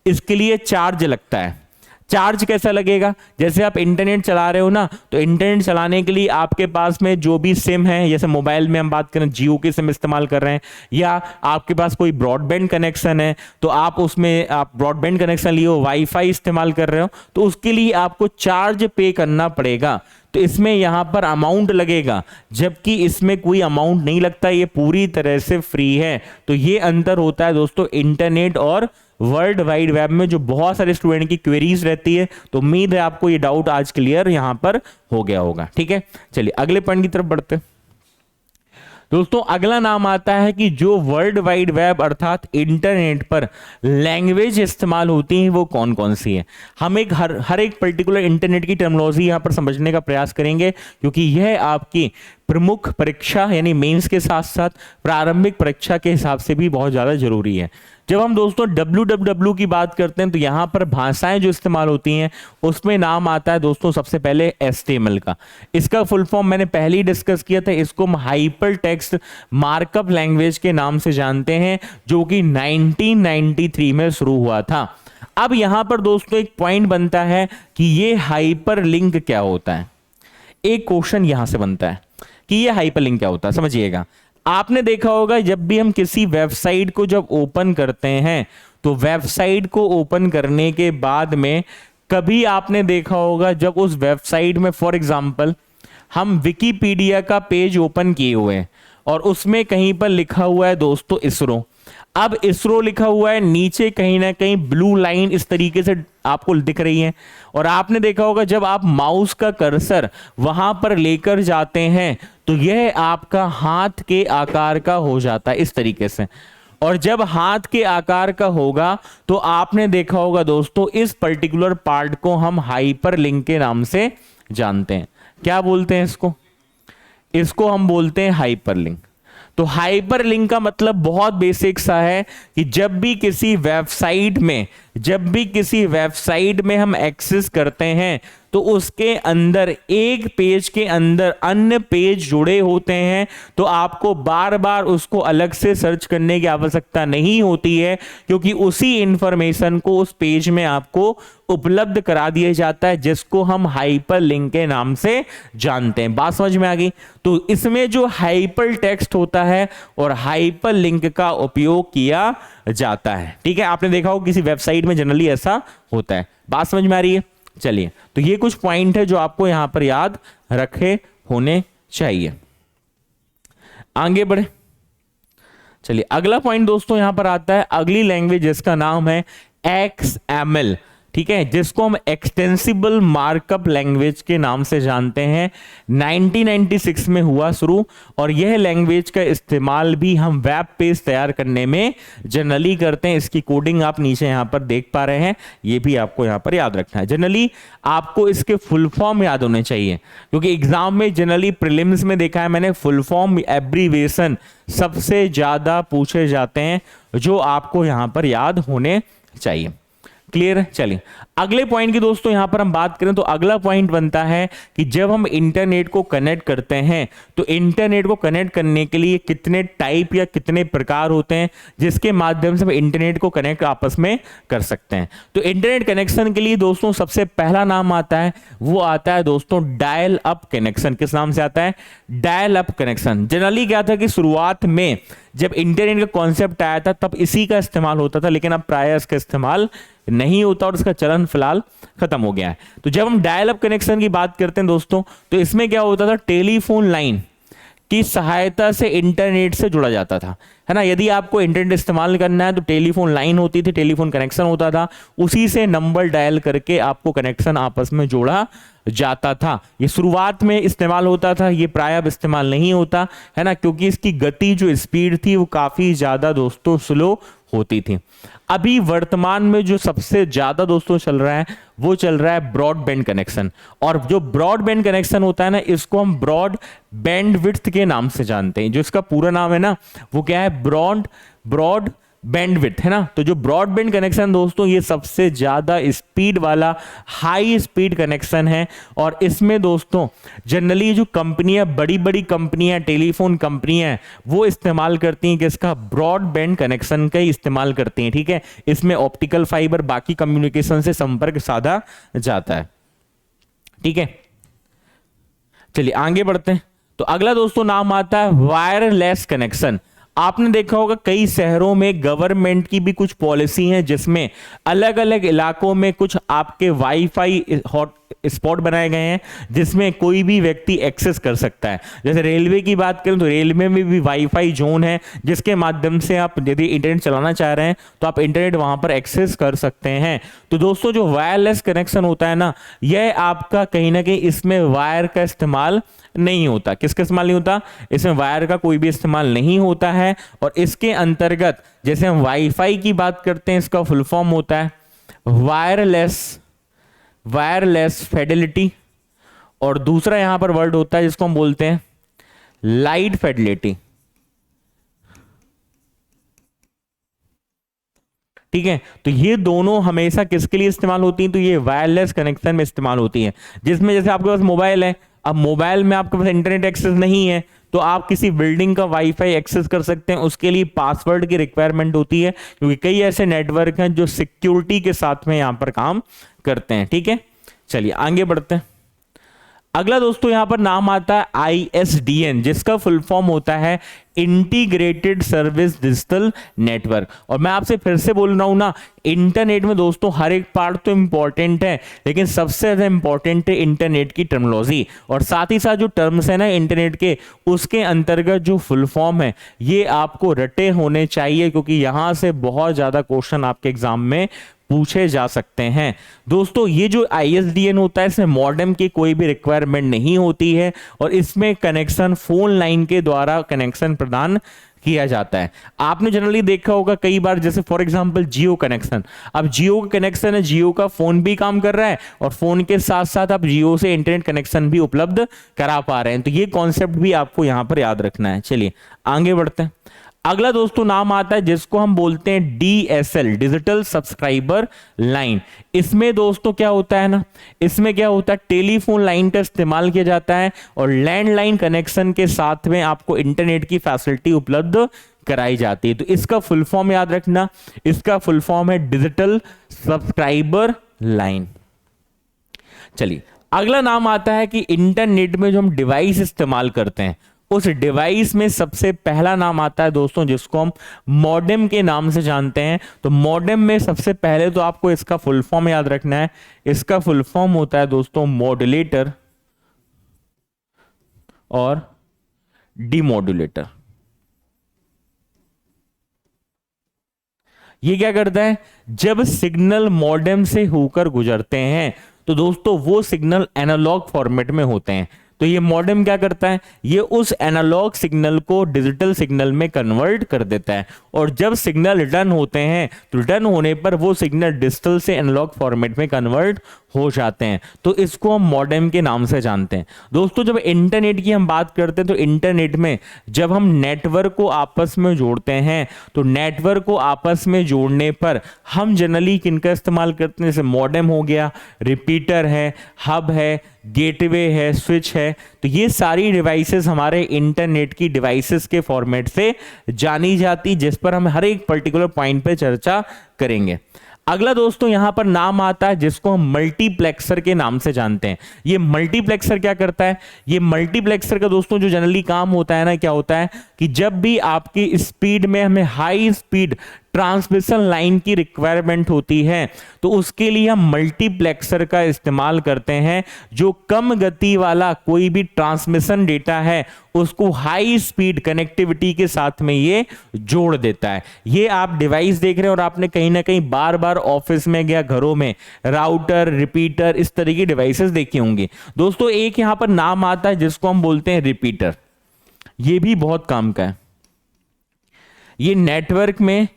S1: इसके लिए चार्ज लगता है। चार्ज कैसा लगेगा? जैसे आप इंटरनेट चला रहे हो ना, तो इंटरनेट चलाने के लिए आपके पास में जो भी सिम है, जैसे मोबाइल में हम बात करें जियो के सिम इस्तेमाल कर रहे हैं, या आपके पास कोई ब्रॉडबैंड कनेक्शन है तो आप उसमें आप ब्रॉडबैंड कनेक्शन लिए हो, वाईफाई इस्तेमाल कर रहे हो, तो उसके लिए आपको चार्ज पे करना पड़ेगा। तो इसमें यहां पर अमाउंट लगेगा, जबकि इसमें कोई अमाउंट नहीं लगता, ये पूरी तरह से फ्री है। तो ये अंतर होता है दोस्तों इंटरनेट और वर्ल्ड वाइड वेब में, जो बहुत सारे स्टूडेंट की क्वेरीज रहती है। तो उम्मीद है आपको ये डाउट आज क्लियर यहां पर हो गया होगा। ठीक है, चलिए अगले पॉइंट की तरफ बढ़ते हैं। दोस्तों अगला नाम आता है कि जो वर्ल्ड वाइड वेब अर्थात इंटरनेट पर लैंग्वेज इस्तेमाल होती है वो कौन कौन सी है। हम एक हर एक पर्टिकुलर इंटरनेट की टर्मिनोलॉजी यहां पर समझने का प्रयास करेंगे, क्योंकि यह आपकी प्रमुख परीक्षा यानी मेंस के साथ साथ प्रारंभिक परीक्षा के हिसाब से भी बहुत ज्यादा जरूरी है। जब हम दोस्तों www की बात करते हैं तो यहां पर भाषाएं जो इस्तेमाल होती हैं उसमें नाम आता है दोस्तों सबसे पहले HTML का। इसका फुल फॉर्म मैंने पहले ही डिस्कस किया था, इसको हम हाइपर टेक्स्ट मार्कअप लैंग्वेज के नाम से जानते हैं, जो कि 1993 में शुरू हुआ था। अब यहां पर दोस्तों एक पॉइंट बनता है कि ये हाइपर लिंक क्या होता है। एक क्वेश्चन यहां से बनता है कि ये हाइपरलिंक क्या होता है। समझिएगा, आपने देखा होगा जब भी हम किसी वेबसाइट को जब ओपन करते हैं तो वेबसाइट को ओपन करने के बाद में कभी आपने देखा होगा जब उस वेबसाइट में फॉर एग्जांपल हम विकिपीडिया का पेज ओपन किए हुए हैं और उसमें कहीं पर लिखा हुआ है दोस्तों इसरो। अब इसरो लिखा हुआ है, नीचे कहीं ना कहीं ब्लू लाइन इस तरीके से आपको दिख रही है, और आपने देखा होगा जब आप माउस का कर्सर वहां पर लेकर जाते हैं तो यह आपका हाथ के आकार का हो जाता है इस तरीके से। और जब हाथ के आकार का होगा तो आपने देखा होगा दोस्तों इस पर्टिकुलर पार्ट को हम हाइपरलिंक के नाम से जानते हैं। क्या बोलते हैं इसको? इसको हम बोलते हैं हाइपरलिंक। तो हाइपरलिंक का मतलब बहुत बेसिक सा है कि जब भी किसी वेबसाइट में हम एक्सेस करते हैं तो उसके अंदर एक पेज के अंदर अन्य पेज जुड़े होते हैं, तो आपको बार बार उसको अलग से सर्च करने की आवश्यकता नहीं होती है, क्योंकि उसी इंफॉर्मेशन को उस पेज में आपको उपलब्ध करा दिया जाता है, जिसको हम हाइपरलिंक के नाम से जानते हैं। बात समझ में आ गई? तो इसमें जो हाइपर टेक्स्ट होता है और हाइपरलिंक का उपयोग किया जाता है। ठीक है, आपने देखा हो किसी वेबसाइट में जनरली ऐसा होता है। बात समझ में आ रही है? चलिए, तो ये कुछ पॉइंट है जो आपको यहां पर याद रखे होने चाहिए। आगे बढ़े, चलिए अगला पॉइंट दोस्तों यहां पर आता है अगली लैंग्वेज जिसका नाम है XML ठीक है, जिसको हम एक्सटेंसिबल मार्कअप लैंग्वेज के नाम से जानते हैं, 1996 में हुआ शुरू। और यह लैंग्वेज का इस्तेमाल भी हम वेब पेज तैयार करने में जनरली करते हैं। इसकी कोडिंग आप नीचे यहां पर देख पा रहे हैं, ये भी आपको यहां पर याद रखना है। जनरली आपको इसके फुल फॉर्म याद होने चाहिए, क्योंकि एग्जाम में जनरली प्रीलिम्स में देखा है मैंने, फुल फॉर्म एब्रीवेशन सबसे ज्यादा पूछे जाते हैं, जो आपको यहां पर याद होने चाहिए। क्लियर है? चलिए अगले पॉइंट की दोस्तों यहां पर हम बात करें तो अगला पॉइंट बनता है कि जब हम इंटरनेट को कनेक्ट करते हैं तो इंटरनेट को कनेक्ट करने के लिए कितने टाइप या कितने प्रकार होते हैं जिसके माध्यम से हम इंटरनेट को कनेक्ट आपस में कर सकते हैं। तो इंटरनेट कनेक्शन के लिए दोस्तों सबसे पहला नाम आता है, वो आता है दोस्तों डायल अप कनेक्शन। किस नाम से आता है? Dial up connection. जनरली क्या था कि शुरुआत में जब इंटरनेट का कॉन्सेप्ट आया था तब इसी का इस्तेमाल होता था, लेकिन अब प्राय इसका इस्तेमाल नहीं होता और इसका चलन फिलहाल खत्म हो गया है। तो जब हम डायल अप कनेक्शन की बात करते हैं दोस्तों, तो इसमें क्या होता था, टेलीफोन लाइन की सहायता से इंटरनेट से जुड़ा जाता था, है ना। यदि आपको इंटरनेट इस्तेमाल करना है तो टेलीफोन लाइन होती थी, टेलीफोन कनेक्शन होता था, उसी से नंबर डायल करके आपको कनेक्शन आपस में जोड़ा जाता था। ये शुरुआत में इस्तेमाल होता था, ये प्राय अब इस्तेमाल नहीं होता, है ना, क्योंकि इसकी गति जो स्पीड थी वो काफी ज्यादा दोस्तों स्लो होती थी। अभी वर्तमान में जो सबसे ज्यादा दोस्तों चल रहा है वो चल रहा है ब्रॉडबैंड कनेक्शन। और जो ब्रॉडबैंड कनेक्शन होता है ना, इसको हम ब्रॉड बैंडविड्थ के नाम से जानते हैं। जो इसका पूरा नाम है ना वो क्या है? ब्रॉड बैंडविड्थ, है ना। तो जो ब्रॉडबैंड कनेक्शन दोस्तों, ये सबसे ज्यादा स्पीड वाला हाई स्पीड कनेक्शन है। और इसमें दोस्तों जनरली जो कंपनियां, बड़ी बड़ी कंपनियां, टेलीफोन कंपनियां, वो इस्तेमाल करती हैं कि इसका ब्रॉडबैंड कनेक्शन का ही इस्तेमाल करती हैं। ठीक है, इसमें ऑप्टिकल फाइबर बाकी कम्युनिकेशन से संपर्क साधा जाता है। ठीक है, चलिए आगे बढ़ते हैं। तो अगला दोस्तों नाम आता है वायरलेस कनेक्शन। आपने देखा होगा कई शहरों में गवर्नमेंट की भी कुछ पॉलिसी है जिसमें अलग अलग इलाकों में कुछ आपके वाईफाई हॉट स्पॉट बनाए गए हैं जिसमें कोई भी व्यक्ति एक्सेस कर सकता है। जैसे रेलवे की बात करें तो रेलवे में भी वाईफाई जोन है जिसके माध्यम से आप यदि इंटरनेट चलाना चाह रहे हैं तो आप इंटरनेट वहां पर एक्सेस कर सकते हैं। तो दोस्तों जो वायरलेस कनेक्शन होता है ना, यह आपका कहीं ना कहीं इसमें वायर का इस्तेमाल नहीं होता। किसका इस्तेमाल नहीं होता? इसमें वायर का कोई भी इस्तेमाल नहीं होता है। और इसके अंतर्गत जैसे हम वाईफाई की बात करते हैं, इसका फुल फॉर्म होता है वायरलेस फिडेलिटी। और दूसरा यहां पर वर्ड होता है जिसको हम बोलते हैं लाइट फिडेलिटी। ठीक है, तो ये दोनों हमेशा किसके लिए इस्तेमाल होती हैं? तो ये वायरलेस कनेक्शन में इस्तेमाल होती है, जिसमें जैसे आपके पास मोबाइल है, अब मोबाइल में आपके पास इंटरनेट एक्सेस नहीं है तो आप किसी बिल्डिंग का वाईफाई एक्सेस कर सकते हैं। उसके लिए पासवर्ड की रिक्वायरमेंट होती है, क्योंकि कई ऐसे नेटवर्क हैं जो सिक्योरिटी के साथ में यहां पर काम करते हैं। ठीक है, चलिए आगे बढ़ते हैं। अगला दोस्तों यहां पर नाम आता है ISDN, जिसका फुल फॉर्म होता है इंटीग्रेटेड सर्विस डिजिटल नेटवर्क। और मैं आपसे फिर से बोल रहा हूं ना, इंटरनेट में दोस्तों हर एक पार्ट तो इंपॉर्टेंट है, लेकिन सबसे ज्यादा इंपॉर्टेंट है इंटरनेट की टर्मिनोलॉजी। और साथ ही साथ जो टर्म्स है ना इंटरनेट के, उसके अंतर्गत जो फुल फॉर्म है ये आपको रटे होने चाहिए, क्योंकि यहां से बहुत ज्यादा क्वेश्चन आपके एग्जाम में पूछे जा सकते हैं। दोस्तों ये जो ISDN होता है इसमें मॉडेम की कोई भी रिक्वायरमेंट नहीं होती है और इसमें कनेक्शन फोन लाइन के द्वारा कनेक्शन प्रदान किया जाता है। आपने जनरली देखा होगा कई बार, जैसे फॉर एग्जांपल जियो कनेक्शन। अब जियो का कनेक्शन है, जियो का फोन भी काम कर रहा है और फोन के साथ साथ आप जियो से इंटरनेट कनेक्शन भी उपलब्ध करा पा रहे हैं। तो ये कॉन्सेप्ट भी आपको यहां पर याद रखना है। चलिए आगे बढ़ते हैं। अगला दोस्तों नाम आता है जिसको हम बोलते हैं DSL, डिजिटल सब्सक्राइबर लाइन। इसमें दोस्तों क्या होता है ना, इसमें क्या होता है, टेलीफोन लाइन का इस्तेमाल किया जाता है और लैंडलाइन कनेक्शन के साथ में आपको इंटरनेट की फैसिलिटी उपलब्ध कराई जाती है। तो इसका फुल फॉर्म याद रखना, इसका फुल फॉर्म है डिजिटल सब्सक्राइबर लाइन। चलिए अगला नाम आता है कि इंटरनेट में जो हम डिवाइस इस्तेमाल करते हैं उस डिवाइस में सबसे पहला नाम आता है दोस्तों जिसको हम मॉडेम के नाम से जानते हैं। तो मॉडेम में सबसे पहले तो आपको इसका फुल फॉर्म याद रखना है। इसका फुल फॉर्म होता है दोस्तों मॉड्यूलेटर और डीमॉड्यूलेटर। ये क्या करता है, जब सिग्नल मॉडेम से होकर गुजरते हैं तो दोस्तों वो सिग्नल एनालॉग फॉर्मेट में होते हैं। तो ये मॉडेम क्या करता है, ये उस एनालॉग सिग्नल को डिजिटल सिग्नल में कन्वर्ट कर देता है, और जब सिग्नल रिटर्न होते हैं तो रिटर्न होने पर वो सिग्नल डिजिटल से एनालॉग फॉर्मेट में कन्वर्ट हो जाते हैं। तो इसको हम मॉडेम के नाम से जानते हैं। दोस्तों जब इंटरनेट की हम बात करते हैं तो इंटरनेट में जब हम नेटवर्क को आपस में जोड़ते हैं तो नेटवर्क को आपस में जोड़ने पर हम जनरली किनका इस्तेमाल करते हैं, जैसे मॉडेम हो गया, रिपीटर है, हब है, गेटवे है, स्विच है। तो ये सारी डिवाइसेस हमारे इंटरनेट की डिवाइसेस के फॉर्मेट से जानी जाती, जिस पर हम हर एक पर्टिकुलर पॉइंट पे चर्चा करेंगे। अगला दोस्तों यहां पर नाम आता है जिसको हम मल्टीप्लेक्सर के नाम से जानते हैं। ये मल्टीप्लेक्सर क्या करता है, ये मल्टीप्लेक्सर का दोस्तों जो जनरली काम होता है ना, क्या होता है कि जब भी आपकी स्पीड में हमें हाई स्पीड ट्रांसमिशन लाइन की रिक्वायरमेंट होती है तो उसके लिए हम मल्टीप्लेक्सर का इस्तेमाल करते हैं, जो कम गति वाला कोई भी ट्रांसमिशन डेटा है उसको हाई स्पीड कनेक्टिविटी के साथ में ये जोड़ देता है। ये आप डिवाइस देख रहे हैं और आपने कहीं ना कहीं बार बार ऑफिस में या घरों में राउटर, रिपीटर, इस तरह की डिवाइसेस देखी होंगी। दोस्तों एक यहां पर नाम आता है जिसको हम बोलते हैं रिपीटर। ये भी बहुत काम का है। ये नेटवर्क में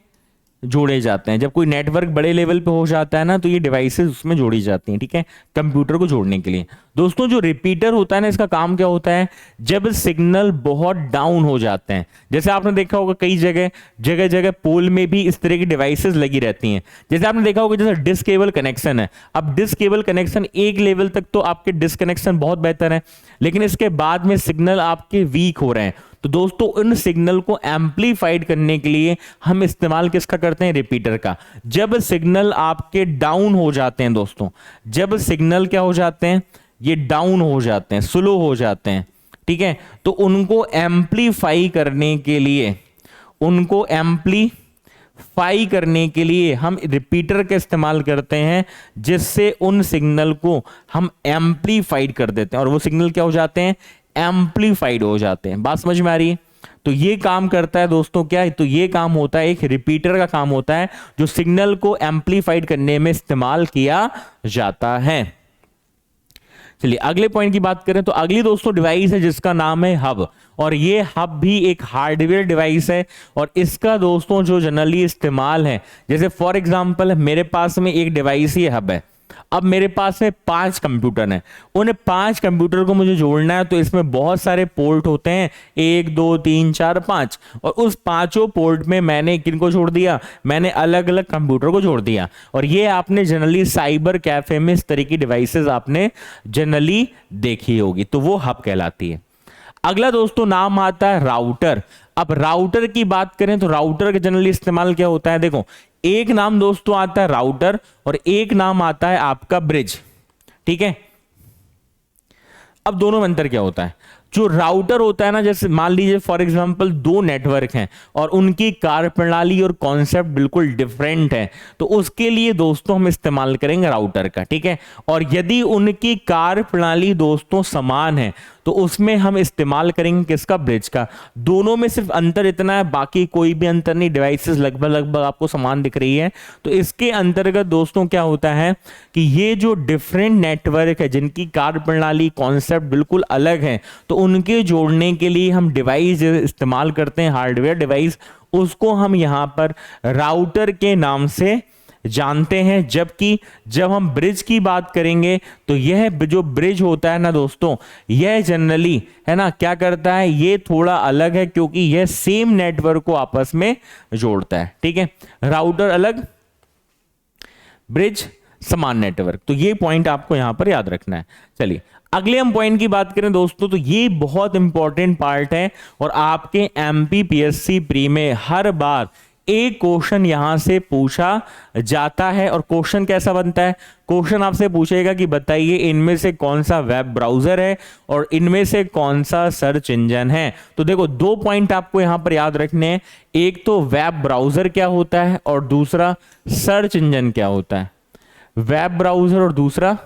S1: जोड़े जाते हैं। जब कोई नेटवर्क बड़े लेवल पे हो जाता है ना तो ये डिवाइसेस उसमें जोड़ी जाती हैं, ठीक है, कंप्यूटर को जोड़ने के लिए। दोस्तों जो रिपीटर होता है ना, इसका काम क्या होता है, जब सिग्नल बहुत डाउन हो जाते हैं, जैसे आपने देखा होगा कई जगह जगह पोल में भी इस तरह की डिवाइसेस लगी रहती हैं। जैसे आपने देखा होगा जैसे डिस्क केबल कनेक्शन है। अब डिस्क केबल कनेक्शन एक लेवल तक तो आपके डिस्क कनेक्शन बहुत बेहतर है, लेकिन इसके बाद में सिग्नल आपके वीक हो रहे हैं। तो दोस्तों उन सिग्नल को एम्पलीफाइड करने के लिए हम इस्तेमाल किसका करते हैं, रिपीटर का। जब सिग्नल आपके डाउन हो जाते हैं दोस्तों, जब सिग्नल क्या हो जाते हैं, ये डाउन हो जाते हैं, स्लो हो जाते हैं, ठीक है, तो उनको एम्पलीफाई करने के लिए, उनको एम्पलीफाई करने के लिए हम रिपीटर का इस्तेमाल करते हैं, जिससे उन सिग्नल को हम एम्पलीफाइड कर देते हैं और वो सिग्नल क्या हो जाते हैं, एम्पलीफाइड हो जाते हैं। बात समझ में आ रही है। तो ये काम करता है दोस्तों क्या है, तो ये काम होता है, एक रिपीटर का काम होता है जो सिग्नल को एम्पलीफाइड करने में इस्तेमाल किया जाता है। चलिए अगले पॉइंट की बात करें तो अगली दोस्तों डिवाइस है जिसका नाम है हब, और ये हब भी एक हार्डवेयर डिवाइस है और इसका दोस्तों जो जनरली इस्तेमाल है, जैसे फॉर एग्जांपल मेरे पास में एक डिवाइस ये हब है। अब मेरे पास में 5 कंप्यूटर हैं, उन 5 कंप्यूटर को मुझे जोड़ना है, तो इसमें बहुत सारे पोर्ट होते हैं, 1 2 3 4 5, और उस पांचों पोर्ट में मैंने किनको जोड़ दिया, मैंने अलग अलग कंप्यूटर को जोड़ दिया। और ये आपने जनरली साइबर कैफे में इस तरह की डिवाइसेस आपने जनरली देखी होगी, तो वो हब कहलाती है। अगला दोस्तों नाम आता है राउटर। अब राउटर की बात करें तो राउटर का जनरली इस्तेमाल क्या होता है, देखो एक नाम दोस्तों आता है राउटर और एक नाम आता है आपका ब्रिज, ठीक है। अब दोनों में अंतर क्या होता है, जो राउटर होता है ना, जैसे मान लीजिए फॉर एग्जांपल 2 नेटवर्क हैं और उनकी कार्यप्रणाली और कॉन्सेप्ट बिल्कुल डिफरेंट है, तो उसके लिए दोस्तों हम इस्तेमाल करेंगे राउटर का, ठीक है। और यदि उनकी कार्यप्रणाली दोस्तों समान है तो उसमें हम इस्तेमाल करेंगे किसका, ब्रिज का। दोनों में सिर्फ अंतर इतना है, बाकी कोई भी अंतर नहीं, डिवाइसेस लगभग आपको समान दिख रही है। तो इसके अंतर्गत दोस्तों क्या होता है कि ये जो डिफरेंट नेटवर्क है जिनकी कार्यप्रणाली कॉन्सेप्ट बिल्कुल अलग है, तो उनके जोड़ने के लिए हम डिवाइस इस्तेमाल करते हैं, हार्डवेयर डिवाइस, उसको हम यहां पर राउटर के नाम से जानते हैं। जबकि जब हम ब्रिज की बात करेंगे तो यह जो ब्रिज होता है ना दोस्तों, यह जनरली है ना क्या करता है, ये थोड़ा अलग है क्योंकि यह सेम नेटवर्क को आपस में जोड़ता है, ठीक है। राउटर अलग, ब्रिज समान नेटवर्क, तो ये पॉइंट आपको यहां पर याद रखना है। चलिए अगले हम पॉइंट की बात करें दोस्तों, तो ये बहुत इंपॉर्टेंट पार्ट है और आपके एमपीपीएससी प्री में हर बार एक क्वेश्चन यहां से पूछा जाता है। और क्वेश्चन कैसा बनता है, क्वेश्चन आपसे पूछेगा कि बताइए इनमें से कौन सा वेब ब्राउजर है और इनमें से कौन सा सर्च इंजन है। तो देखो 2 पॉइंट आपको यहां पर याद रखने हैं, एक तो वेब ब्राउजर क्या होता है और दूसरा सर्च इंजन क्या होता है। वेब ब्राउजर और दूसरा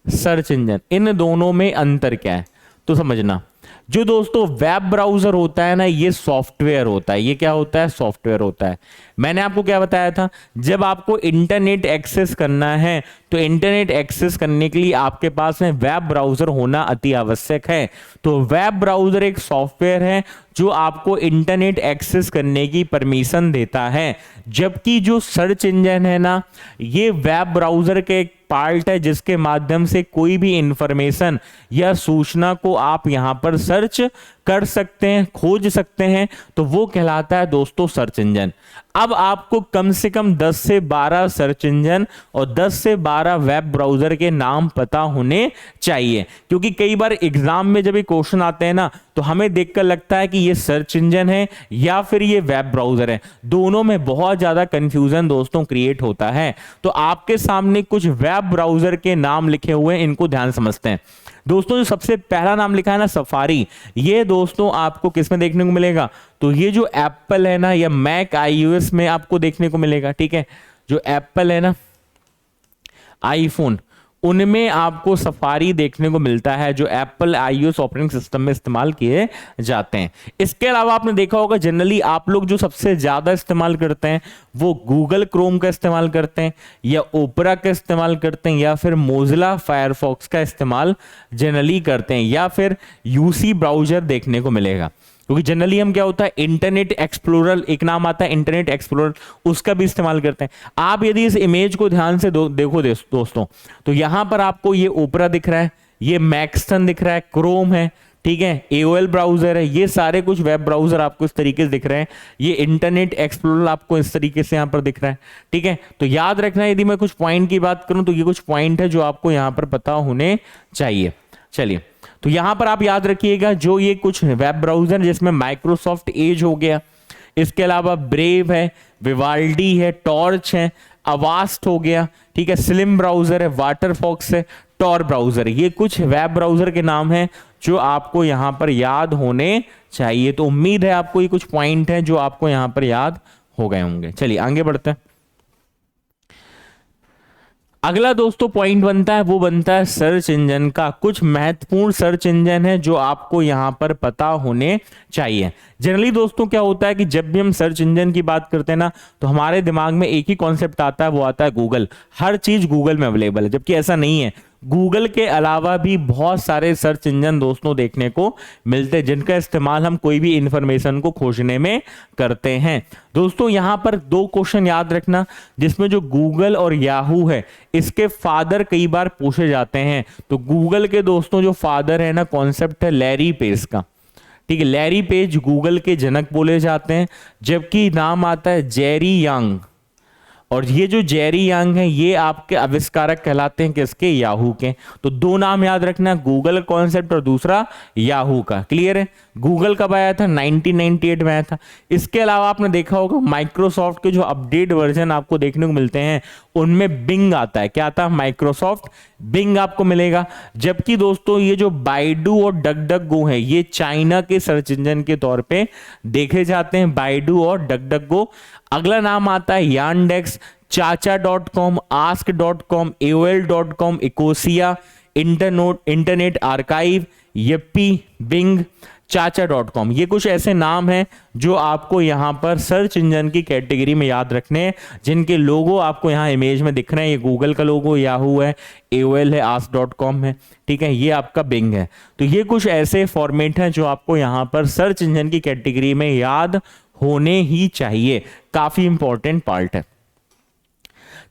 S1: सर्च इंजन, इन दोनों में अंतर क्या है तो समझना। जो दोस्तों वेब ब्राउजर होता है ना, ये सॉफ्टवेयर होता है, ये क्या होता है, सॉफ्टवेयर होता है। मैंने आपको क्या बताया था, जब आपको इंटरनेट एक्सेस करना है तो इंटरनेट एक्सेस करने के लिए आपके पास में वेब ब्राउजर होना अति आवश्यक है। तो वेब ब्राउजर एक सॉफ्टवेयर है जो आपको इंटरनेट एक्सेस करने की परमिशन देता है, जबकि जो सर्च इंजन है ना, ये वेब ब्राउजर के एक पार्ट है जिसके माध्यम से कोई भी इंफॉर्मेशन या सूचना को आप यहां पर सर्च कर सकते हैं, खोज सकते हैं, तो वो कहलाता है दोस्तों सर्च इंजन। अब आपको कम से कम 10 से 12 सर्च इंजन और 10 से 12 वेब ब्राउजर के नाम पता होने चाहिए, क्योंकि कई बार एग्जाम में जब ये क्वेश्चन आते हैं ना तो हमें देखकर लगता है कि ये सर्च इंजन है या फिर ये वेब ब्राउजर है, दोनों में बहुत ज्यादा कंफ्यूजन दोस्तों क्रिएट होता है। तो आपके सामने कुछ वेब ब्राउजर के नाम लिखे हुए हैं, इनको ध्यान समझते हैं। दोस्तों जो सबसे पहला नाम लिखा है ना सफारी, ये दोस्तों आपको किस में देखने को मिलेगा, तो ये जो एप्पल है ना या मैक आईओएस में आपको देखने को मिलेगा। ठीक है, जो एप्पल है ना आईफोन, उनमें आपको सफारी देखने को मिलता है, जो एप्पल आईओएस ऑपरेटिंग सिस्टम में इस्तेमाल किए जाते हैं। इसके अलावा आपने देखा होगा जनरली आप लोग जो सबसे ज्यादा इस्तेमाल करते हैं वो गूगल क्रोम का इस्तेमाल करते हैं या ओपरा का इस्तेमाल करते हैं या फिर मोजिला फायरफॉक्स का इस्तेमाल जनरली करते हैं या फिर यूसी ब्राउजर देखने को मिलेगा। क्योंकि जनरली हम क्या होता है इंटरनेट एक्सप्लोरर, एक नाम आता है इंटरनेट एक्सप्लोरर, उसका भी इस्तेमाल करते हैं। आप यदि इस इमेज को ध्यान से देखो दोस्तों, तो यहां पर आपको ये ओपरा दिख रहा है, ये मैक्सटन दिख रहा है, क्रोम है, ठीक है, एओएल ब्राउजर है, ये सारे कुछ वेब ब्राउजर आपको इस तरीके से दिख रहे हैं। ये इंटरनेट एक्सप्लोरर आपको इस तरीके से यहां पर दिख रहा है। ठीक है, तो याद रखना यदि मैं कुछ पॉइंट की बात करूं तो ये कुछ पॉइंट है जो आपको यहां पर पता होने चाहिए। चलिए, तो यहां पर आप याद रखिएगा जो ये कुछ वेब ब्राउजर जिसमें माइक्रोसॉफ्ट एज हो गया, इसके अलावा ब्रेव है, विवाल्डी है, टॉर्च है, अवास्ट हो गया, ठीक है, स्लिम ब्राउजर है, वाटरफॉक्स है, टॉर ब्राउजर है, ये कुछ वेब ब्राउजर के नाम हैं जो आपको यहां पर याद होने चाहिए। तो उम्मीद है आपको ये कुछ पॉइंट है जो आपको यहां पर याद हो गए होंगे। चलिए आगे बढ़ते हैं। अगला दोस्तों पॉइंट बनता है, वो बनता है सर्च इंजन का। कुछ महत्वपूर्ण सर्च इंजन है जो आपको यहां पर पता होने चाहिए। जनरली दोस्तों क्या होता है कि जब भी हम सर्च इंजन की बात करते हैं ना तो हमारे दिमाग में एक ही कॉन्सेप्ट आता है, वो आता है गूगल। हर चीज गूगल में अवेलेबल है, जबकि ऐसा नहीं है। गूगल के अलावा भी बहुत सारे सर्च इंजन दोस्तों देखने को मिलते हैं जिनका इस्तेमाल हम कोई भी इंफॉर्मेशन को खोजने में करते हैं। दोस्तों यहां पर दो क्वेश्चन याद रखना, जिसमें जो गूगल और याहू है इसके फादर कई बार पूछे जाते हैं। तो गूगल के दोस्तों जो फादर है ना, कॉन्सेप्ट है लैरी पेज का। ठीक है, लैरी पेज गूगल के जनक बोले जाते हैं, जबकि नाम आता है जेरी यांग। और ये जो जेरी यांग है ये आपके आविष्कारक कहलाते हैं किसके, याहू के। तो दो नाम याद रखना, गूगल कॉन्सेप्ट और दूसरा याहू का। क्लियर है, गूगल कब आया था, 1998 में आया था। इसके अलावा आपने देखा होगा माइक्रोसॉफ्ट के जो अपडेट वर्जन आपको देखने को मिलते हैं उनमें बिंग आता है। क्या आता है, माइक्रोसॉफ्ट बिंग आपको मिलेगा। जबकि दोस्तों ये जो बाइडू और डकडकगो है ये चाइना के सर्च इंजन के तौर पे देखे जाते हैं, बाइडू और डकडकगो। अगला नाम आता है यांडेक्स, चाचा.com, ask.com, aol.com, Ecosia, internet archive, Yippy, Bing, चाचा.com। ये कुछ ऐसे नाम हैं जो आपको यहां पर सर्च इंजन की कैटेगरी में याद रखने हैं, जिनके लोगो आपको यहां इमेज में दिख रहे हैं। ये गूगल का लोगो, याहू है, एओएल है, ask.com है, ठीक है, ये आपका बिंग है। तो ये कुछ ऐसे फॉर्मेट हैं जो आपको यहां पर सर्च इंजन की कैटेगरी में याद होने ही चाहिए, काफी इंपॉर्टेंट पार्ट है।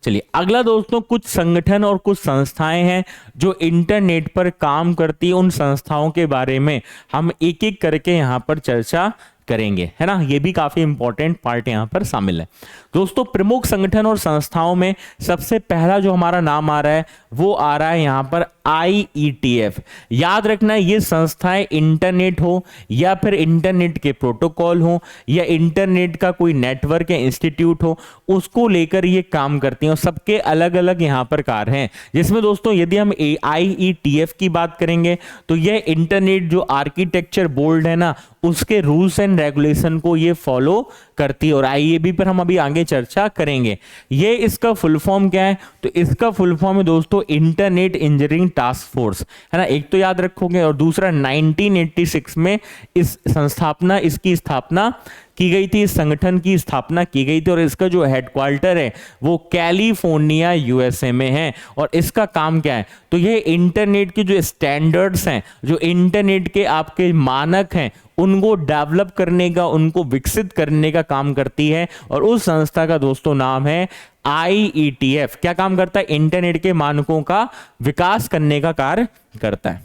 S1: चलिए अगला दोस्तों, कुछ संगठन और कुछ संस्थाएं हैं जो इंटरनेट पर काम करती है। उन संस्थाओं के बारे में हम एक एक करके यहां पर चर्चा करेंगे, है ना। ये भी काफी इंपॉर्टेंट पार्ट यहां पर शामिल है। दोस्तों प्रमुख संगठन और संस्थाओं में सबसे पहला जो हमारा नाम आ रहा है वो आ रहा है यहां पर IETF। याद रखना ये संस्थाएं इंटरनेट हो या फिर इंटरनेट के प्रोटोकॉल हो या इंटरनेट का कोई नेटवर्क या इंस्टीट्यूट हो, उसको लेकर ये काम करती हैं और सबके अलग अलग यहां पर कार्य हैं। जिसमें दोस्तों यदि हम IETF की बात करेंगे तो यह इंटरनेट जो आर्किटेक्चर बोर्ड है ना उसके रूल्स एंड रेगुलेशन को ये फॉलो करती है, और IAB पर हम अभी आगे चर्चा करेंगे। ये इसका फुल फॉर्म क्या है, तो इसका फुल फॉर्म है दोस्तों इंटरनेट इंजीनियरिंग टास्क फोर्स, है ना, एक तो याद रखोगे, और दूसरा 1986 में इसकी स्थापना की गई थी, इस संगठन की स्थापना की गई थी और इसका जो हेडक्वार्टर है वो कैलिफोर्निया यूएसए में है। और इसका काम क्या है, तो ये इंटरनेट के जो स्टैंडर्ड्स हैं, जो इंटरनेट के आपके मानक हैं, उनको डेवलप करने का, उनको विकसित करने का काम करती है। और उस संस्था का दोस्तों नाम है IETF। क्या काम करता है, इंटरनेट के मानकों का विकास करने का कार्य करता है।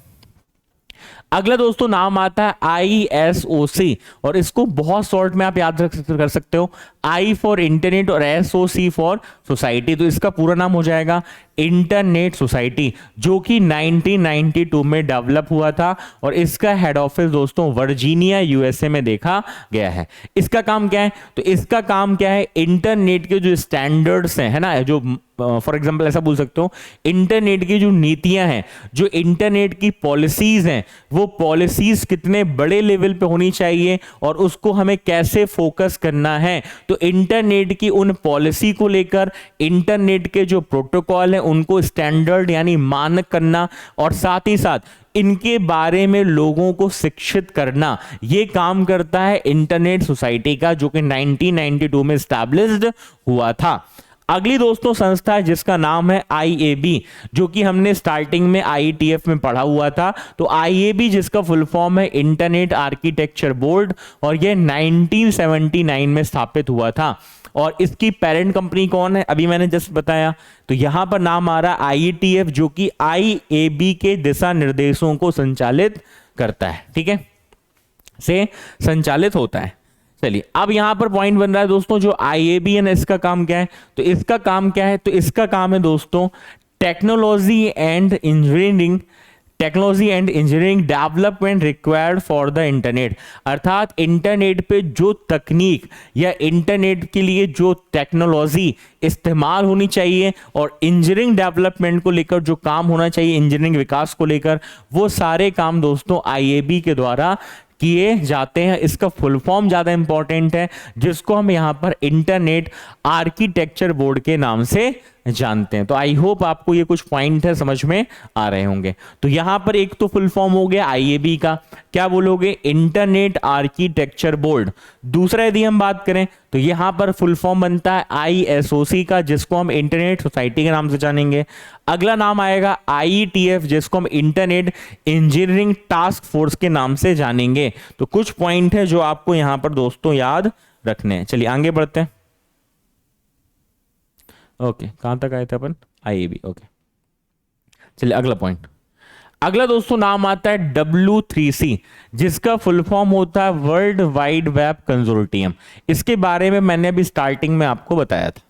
S1: अगला दोस्तों नाम आता है ISOC और इसको बहुत शॉर्ट में आप याद कर सकते हो, I फॉर इंटरनेट और SOC फॉर सोसाइटी। तो इसका पूरा नाम हो जाएगा इंटरनेट सोसाइटी, जो कि 1992 में डेवलप हुआ था और इसका हेड ऑफिस दोस्तों वर्जीनिया यूएसए में देखा गया है। इसका काम क्या है, तो इसका काम क्या है, इंटरनेट के जो स्टैंडर्ड्स हैं, है ना, जो फॉर एग्जांपल ऐसा बोल सकते हो, इंटरनेट की जो नीतियां हैं, जो इंटरनेट की पॉलिसीज हैं, वो पॉलिसीज कितने बड़े लेवल पे होनी चाहिए और उसको हमें कैसे फोकस करना है। तो इंटरनेट की उन पॉलिसी को लेकर इंटरनेट के जो प्रोटोकॉल हैं उनको स्टैंडर्ड यानी मानक करना और साथ ही साथ इनके बारे में लोगों को शिक्षित करना, ये काम करता है इंटरनेट सोसाइटी का, जो कि 1992 में एस्टैब्लिश्ड हुआ था। अगली दोस्तों संस्था है जिसका नाम है IAB, जो कि हमने स्टार्टिंग में IETF में पढ़ा हुआ था। तो IAB जिसका फुल फॉर्म है इंटरनेट आर्किटेक्चर बोर्ड और यह 1979 में स्थापित हुआ था। और इसकी पेरेंट कंपनी कौन है, अभी मैंने जस्ट बताया। तो यहां पर नाम आ रहा है IETF, जो कि IAB के दिशा निर्देशों को संचालित करता है, ठीक है, से संचालित होता है। चलिए अब यहां पर पॉइंट बन रहा है दोस्तों, जो IAB है ना, इसका काम क्या है, तो इसका काम क्या है, तो इसका काम है दोस्तों technology and engineering development required for the internet. अर्थात इंटरनेट पे जो तकनीक या इंटरनेट के लिए जो टेक्नोलॉजी इस्तेमाल होनी चाहिए और इंजीनियरिंग डेवलपमेंट को लेकर जो काम होना चाहिए, इंजीनियरिंग विकास को लेकर, वो सारे काम दोस्तों IAB के द्वारा किए जाते हैं। इसका फुल फॉर्म ज्यादा इंपॉर्टेंट है, जिसको हम यहां पर इंटरनेट आर्किटेक्चर बोर्ड के नाम से जानते हैं। तो आई होप आपको ये कुछ पॉइंट है समझ में आ रहे होंगे। तो यहां पर एक तो फुल फॉर्म हो गया IAB का, क्या बोलोगे, इंटरनेट आर्किटेक्चर बोर्ड। दूसरा यदि हम बात करें तो यहां पर फुल फॉर्म बनता है ISOC का, जिसको हम इंटरनेट सोसाइटी के नाम से जानेंगे। अगला नाम आएगा IETF, जिसको हम इंटरनेट इंजीनियरिंग टास्क फोर्स के नाम से जानेंगे। तो कुछ पॉइंट है जो आपको यहां पर दोस्तों याद रखने हैं। चलिए आगे बढ़ते हैं। ओके, कहां तक आए थे अपन, IAB। ओके, चलिए अगला पॉइंट। अगला दोस्तों नाम आता है W3C, जिसका फुल फॉर्म होता है वर्ल्ड वाइड वेब कंसोर्टियम। इसके बारे में मैंने अभी स्टार्टिंग में आपको बताया था।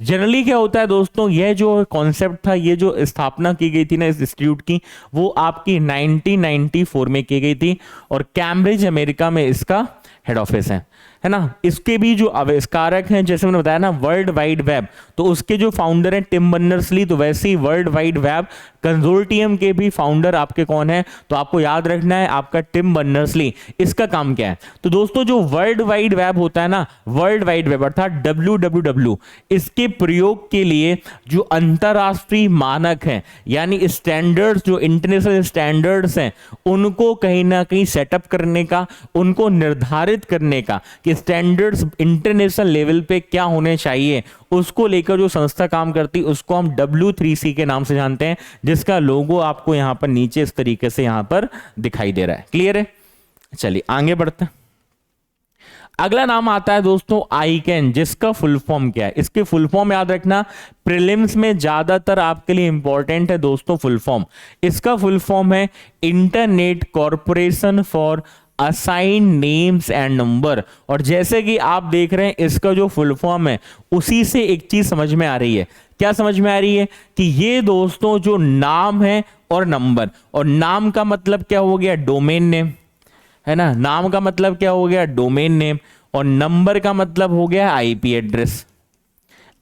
S1: जनरली क्या होता है दोस्तों, यह जो कॉन्सेप्ट था, ये जो स्थापना की गई थी ना इस इंस्टीट्यूट की, वो आपकी 1994 में की गई थी और कैम्ब्रिज अमेरिका में इसका हेड ऑफिस है ना। इसके भी जो आविष्कारक हैं, जैसे मैंने बताया ना वर्ल्ड वाइड वेब, तो उसके जो फाउंडर हैं टिम बर्नर्स-ली, तो वैसे ही वर्ल्ड वाइड वेब कंसोर्टियम के भी फाउंडर आपके कौन है, तो आपको याद रखना है आपका टिम बर्नर्स-ली। इसका काम क्या है, तो दोस्तों जो वर्ल्ड वाइड वेब होता है ना, वर्ल्ड वाइड वेब अर्थात WWW, इसके प्रयोग के लिए जो अंतरराष्ट्रीय मानक हैं यानी स्टैंडर्ड्स, जो इंटरनेशनल स्टैंडर्ड्स हैं, उनको कहीं ना कहीं सेटअप करने का, उनको निर्धारित करने का कि स्टैंडर्ड्स इंटरनेशनल लेवल पे क्या होने चाहिए, उसको लेकर जो संस्था काम करती है उसको हम W3C के नाम से जानते हैं, जिसका लोगो आपको यहां पर नीचे इस तरीके से यहां पर दिखाई दे रहा है। क्लियर है, चलिए आगे बढ़ते हैं। अगला नाम आता है दोस्तों ICANN, जिसका फुल फॉर्म क्या है, इसके फुल फॉर्म याद रखना, प्रीलिम्स में ज्यादातर आपके लिए इंपॉर्टेंट है दोस्तों फुल फॉर्म। इसका फुल फॉर्म है internet corporation for assign names and number. और जैसे कि आप देख रहे हैं इसका जो फुल फॉर्म है, उसी से एक चीज समझ में आ रही है। क्या समझ में आ रही है, कि ये दोस्तों जो नाम है और नंबर, और नाम का मतलब क्या हो गया, डोमेन नेम, है ना, नाम का मतलब क्या हो गया, डोमेन नेम, और नंबर का मतलब हो गया IP एड्रेस,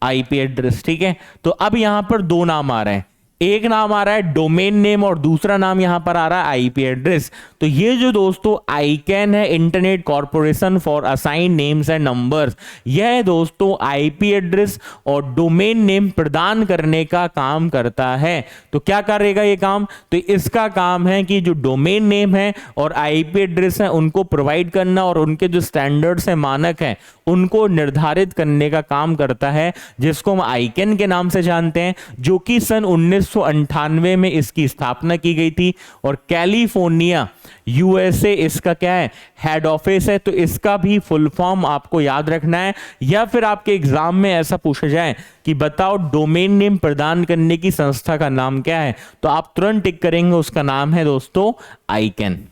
S1: IP एड्रेस, ठीक है। तो अब यहां पर दो नाम आ रहे हैं, एक नाम आ रहा है डोमेन नेम और दूसरा नाम यहां पर आ रहा है आईपी एड्रेस। तो ये जो दोस्तों आईकैन है, internet corporation for assign names and numbers, यह दोस्तों आईपी एड्रेस और डोमेन नेम प्रदान करने का काम करता है। तो क्या करेगा ये काम? तो इसका काम है कि जो डोमेन नेम है और आईपी एड्रेस है उनको प्रोवाइड करना और उनके जो स्टैंडर्ड्स है, मानक है, उनको निर्धारित करने का काम करता है, जिसको हम आईकैन के नाम से जानते हैं, जो कि सन 1998 में इसकी स्थापना की गई थी और कैलिफोर्निया यूएसए इसका क्या है, हेड ऑफिस है। तो इसका भी फुल फॉर्म आपको याद रखना है, या फिर आपके एग्जाम में ऐसा पूछा जाए कि बताओ डोमेन नेम प्रदान करने की संस्था का नाम क्या है, तो आप तुरंत टिक करेंगे, उसका नाम है दोस्तों आईकैन।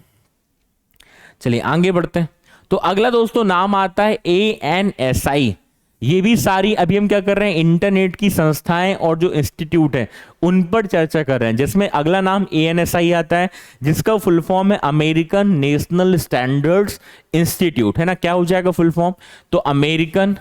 S1: चलिए आगे बढ़ते हैं। तो अगला दोस्तों नाम आता है ANSI। ये भी सारी अभी हम क्या कर रहे हैं, इंटरनेट की संस्थाएं और जो इंस्टीट्यूट है उन पर चर्चा कर रहे हैं, जिसमें अगला नाम ANSI आता है, जिसका फुल फॉर्म है अमेरिकन नेशनल स्टैंडर्ड्स इंस्टीट्यूट, है ना। क्या हो जाएगा फुल फॉर्म? तो अमेरिकन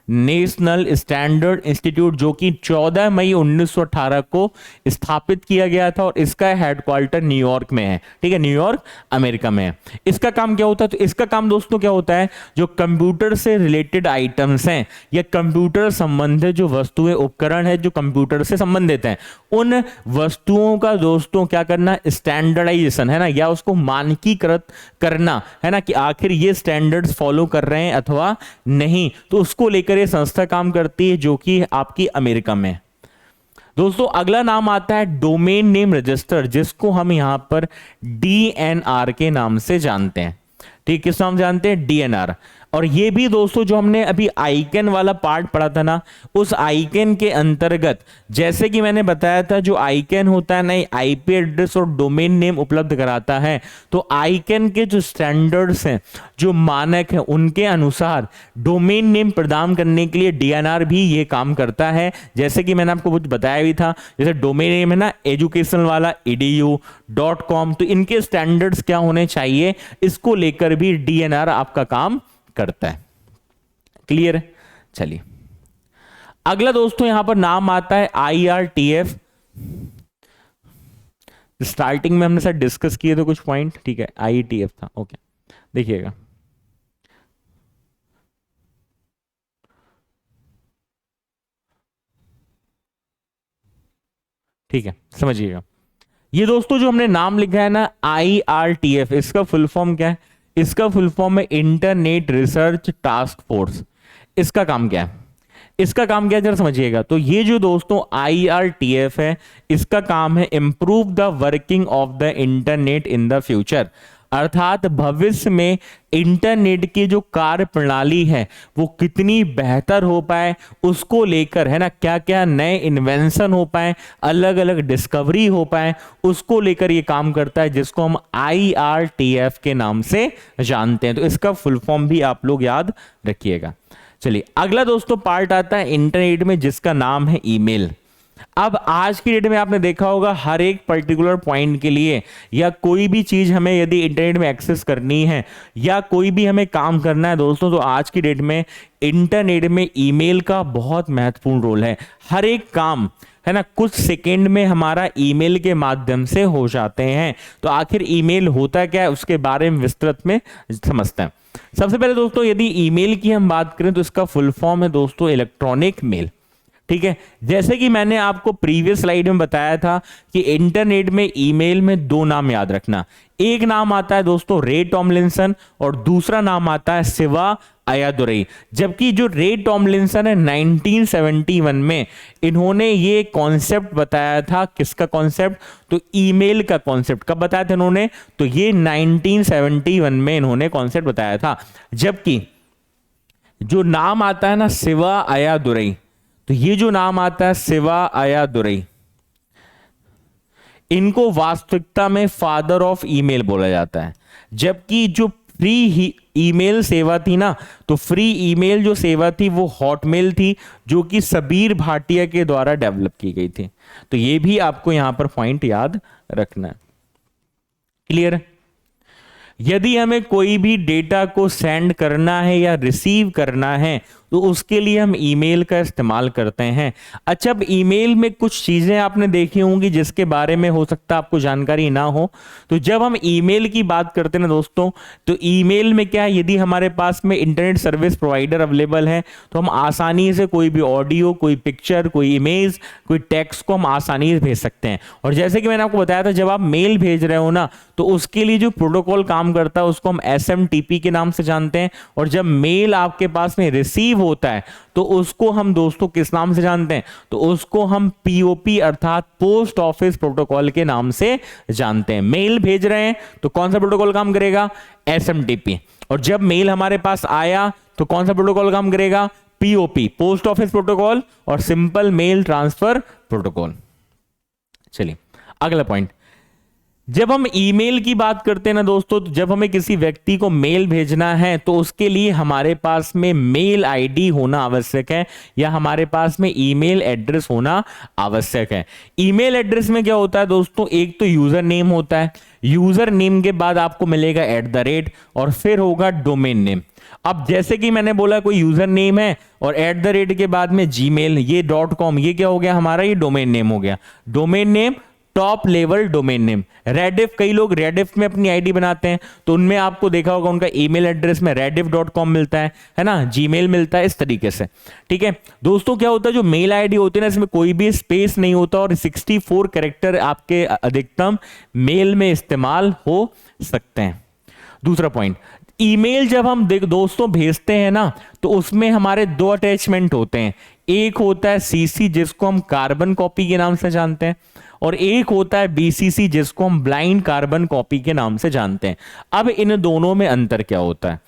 S1: नेशनल स्टैंडर्ड इंस्टीट्यूट, जो कि 14 मई 1918 को स्थापित किया गया था और इसका हेडक्वार्टर न्यूयॉर्क में है। ठीक है, न्यूयॉर्क अमेरिका में है। इसका काम क्या होता है? तो इसका काम दोस्तों क्या होता है, जो कंप्यूटर से रिलेटेड आइटम्स हैं या कंप्यूटर संबंधित जो वस्तुएं उपकरण है जो कंप्यूटर से संबंधित हैं, उन वस्तुओं का दोस्तों क्या करना, स्टैंडर्डाइजेशन, है ना, या उसको मानकीकृत करना, है ना, कि आखिर ये स्टैंडर्ड्स फॉलो कर रहे हैं अथवा नहीं। तो उसको लेकर ये संस्था काम करती है, जो कि आपकी अमेरिका में। दोस्तों अगला नाम आता है डोमेन नेम रजिस्टर, जिसको हम यहां पर DNR के नाम से जानते हैं। ठीक, किस नाम जानते हैं? DNR। और ये भी दोस्तों जो हमने अभी आईकैन वाला पार्ट पढ़ा था ना, उस आईकैन के अंतर्गत, जैसे कि मैंने बताया था, जो आईकैन होता है ना, आईपी एड्रेस और डोमेन नेम उपलब्ध कराता है। तो आईकैन के जो स्टैंडर्ड्स हैं, जो मानक हैं, उनके अनुसार डोमेन नेम प्रदान करने के लिए DNR भी ये काम करता है। जैसे कि मैंने आपको कुछ बताया भी था, जैसे डोमेन नेम है ना एजुकेशनल वाला edu.com, तो इनके स्टैंडर्ड्स क्या होने चाहिए, इसको लेकर भी DNR आपका काम करता है। क्लियर है? चलिए अगला दोस्तों यहां पर नाम आता है IRTF। स्टार्टिंग में हमने सर डिस्कस किए थे कुछ पॉइंट, ठीक है, IETF था, ओके, देखिएगा। ठीक है, समझिएगा। ये दोस्तों जो हमने नाम लिखा है ना IRTF, इसका फुल फॉर्म क्या है? इसका फुल फॉर्म है इंटरनेट रिसर्च टास्क फोर्स। इसका काम क्या है? इसका काम क्या है जरा समझिएगा। तो ये जो दोस्तों IRTF है, इसका काम है improve the working of the internet in the future, अर्थात भविष्य में इंटरनेट की जो कार्य प्रणाली है वो कितनी बेहतर हो पाए, उसको लेकर, है ना, क्या क्या नए इन्वेंशन हो पाए, अलग अलग डिस्कवरी हो पाए, उसको लेकर ये काम करता है, जिसको हम IRTF के नाम से जानते हैं। तो इसका फुल फॉर्म भी आप लोग याद रखिएगा। चलिए अगला दोस्तों पार्ट आता है इंटरनेट में, जिसका नाम है ईमेल। अब आज की डेट में आपने देखा होगा, हर एक पर्टिकुलर पॉइंट के लिए या कोई भी चीज हमें यदि इंटरनेट में एक्सेस करनी है या कोई भी हमें काम करना है दोस्तों, तो आज की डेट में इंटरनेट में ईमेल का बहुत महत्वपूर्ण रोल है। हर एक काम, है ना, कुछ सेकेंड में हमारा ईमेल के माध्यम से हो जाते हैं। तो आखिर ईमेल होता क्या है, उसके बारे में विस्तृत में समझते हैं। सबसे पहले दोस्तों यदि ईमेल की हम बात करें तो इसका फुल फॉर्म है दोस्तों इलेक्ट्रॉनिक मेल। ठीक है, जैसे कि मैंने आपको प्रीवियस स्लाइड में बताया था कि इंटरनेट में ईमेल में दो नाम याद रखना। एक नाम आता है दोस्तों रे टॉमलिंसन और दूसरा नाम आता है शिवा अय्यादुरई। जबकि जो रे टॉमलिंसन है 1971 में इन्होंने ये कॉन्सेप्ट बताया था। किसका कॉन्सेप्ट? तो ईमेल का कॉन्सेप्ट। कब बताया था इन्होंने? तो ये 1971 में इन्होंने कॉन्सेप्ट बताया था। जबकि जो नाम आता है ना शिवा अय्यादुरई, तो ये जो नाम आता है शिवा अय्यादुरई, इनको वास्तविकता में फादर ऑफ ईमेल बोला जाता है। जबकि जो फ्री ईमेल सेवा थी ना, तो फ्री ईमेल जो सेवा थी वो हॉटमेल थी, जो कि सबीर भाटिया के द्वारा डेवलप की गई थी। तो ये भी आपको यहां पर पॉइंट याद रखना है। क्लियर है? यदि हमें कोई भी डेटा को सेंड करना है या रिसीव करना है तो उसके लिए हम ईमेल का इस्तेमाल करते हैं। अच्छा, अब ईमेल में कुछ चीजें आपने देखी होंगी जिसके बारे में हो सकता है आपको जानकारी ना हो। तो जब हम ईमेल की बात करते हैं ना दोस्तों, तो ईमेल में क्या है, यदि हमारे पास में इंटरनेट सर्विस प्रोवाइडर अवेलेबल है तो हम आसानी से कोई भी ऑडियो, कोई पिक्चर, कोई इमेज, कोई टेक्स्ट को हम आसानी से भेज सकते हैं। और जैसे कि मैंने आपको बताया था, जब आप मेल भेज रहे हो ना, तो उसके लिए जो प्रोटोकॉल काम करता है उसको हम SMTP के नाम से जानते हैं। और जब मेल आपके पास में रिसीव होता है तो उसको हम दोस्तों किस नाम से जानते हैं, तो उसको हम POP अर्थात पोस्ट ऑफिस प्रोटोकॉल के नाम से जानते हैं। मेल भेज रहे हैं तो कौन सा प्रोटोकॉल काम करेगा, SMTP। और जब मेल हमारे पास आया तो कौन सा प्रोटोकॉल काम करेगा, POP पोस्ट ऑफिस प्रोटोकॉल और सिंपल मेल ट्रांसफर प्रोटोकॉल। चलिए अगला पॉइंट, जब हम ईमेल की बात करते हैं ना दोस्तों, तो जब हमें किसी व्यक्ति को मेल भेजना है तो उसके लिए हमारे पास में मेल आईडी होना आवश्यक है या हमारे पास में ईमेल एड्रेस होना आवश्यक है। ईमेल एड्रेस में क्या होता है दोस्तों, एक तो यूजर नेम होता है, यूजर नेम के बाद आपको मिलेगा @ और फिर होगा डोमेन नेम। अब जैसे कि मैंने बोला कोई यूजर नेम है और @ के बाद में जीमेल, ये .com, ये क्या हो गया हमारा, ये डोमेन नेम हो गया। Domain name top level domain name. Rediff, कई लोग रेडिफ में अपनी आईडी बनाते हैं तो उनमें आपको देखा होगा उनका ईमेल एड्रेस में rediff.com मिलता है ना, जीमेल मिलता है, इस तरीके से। ठीक है दोस्तों, क्या होता है जो मेल आईडी होती है ना, इसमें कोई भी स्पेस नहीं होता और 64 कैरेक्टर आपके अधिकतम मेल में इस्तेमाल हो सकते हैं। दूसरा पॉइंट, ईमेल जब हम दोस्तों भेजते हैं ना तो उसमें हमारे 2 अटैचमेंट होते हैं। एक होता है CC जिसको हम कार्बन कॉपी के नाम से जानते हैं और एक होता है BCC जिसको हम ब्लाइंड कार्बन कॉपी के नाम से जानते हैं। अब इन दोनों में अंतर क्या होता है,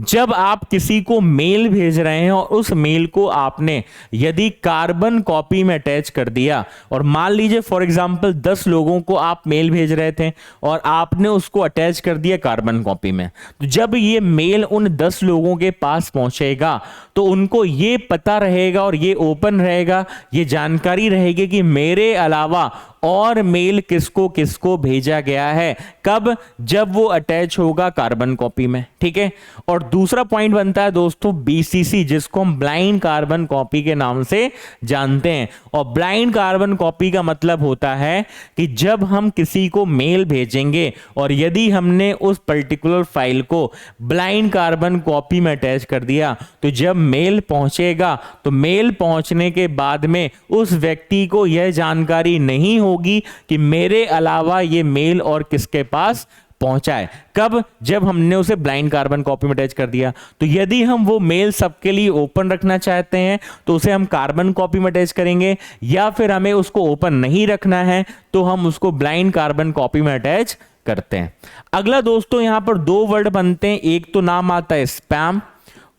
S1: जब आप किसी को मेल भेज रहे हैं और उस मेल को आपने यदि कार्बन कॉपी में अटैच कर दिया, और मान लीजिए फॉर एग्जांपल 10 लोगों को आप मेल भेज रहे थे और आपने उसको अटैच कर दिया कार्बन कॉपी में, तो जब ये मेल उन 10 लोगों के पास पहुंचेगा तो उनको ये पता रहेगा और ये ओपन रहेगा, ये जानकारी रहेगी कि मेरे अलावा और मेल किसको किसको भेजा गया है, कब, जब वो अटैच होगा कार्बन कॉपी में। ठीक है, और दूसरा पॉइंट बनता है दोस्तों BCC जिसको हम ब्लाइंड कार्बन कॉपी के नाम से जानते हैं। और ब्लाइंड कार्बन कॉपी का मतलब होता है कि जब हम किसी को मेल भेजेंगे और यदि हमने उस पर्टिकुलर फाइल को ब्लाइंड कार्बन कॉपी में अटैच कर दिया तो जब मेल पहुंचेगा तो मेल पहुंचने के बाद में उस व्यक्ति को यह जानकारी नहीं होगी कि मेरे अलावा ये मेल और किसके पास पहुंचा है, कब, जब हमने उसे ब्लाइंड कार्बन कॉपी में अटैच कर दिया। तो यदि हम वो मेल सबके लिए ओपन रखना चाहते हैं तो उसे हम कार्बन कॉपी में अटैच करेंगे, या फिर हमें उसको ओपन नहीं रखना है तो हम उसको ब्लाइंड कार्बन कॉपी में अटैच करते हैं। अगला दोस्तों यहां पर 2 वर्ड बनते हैं, एक तो नाम आता है स्पैम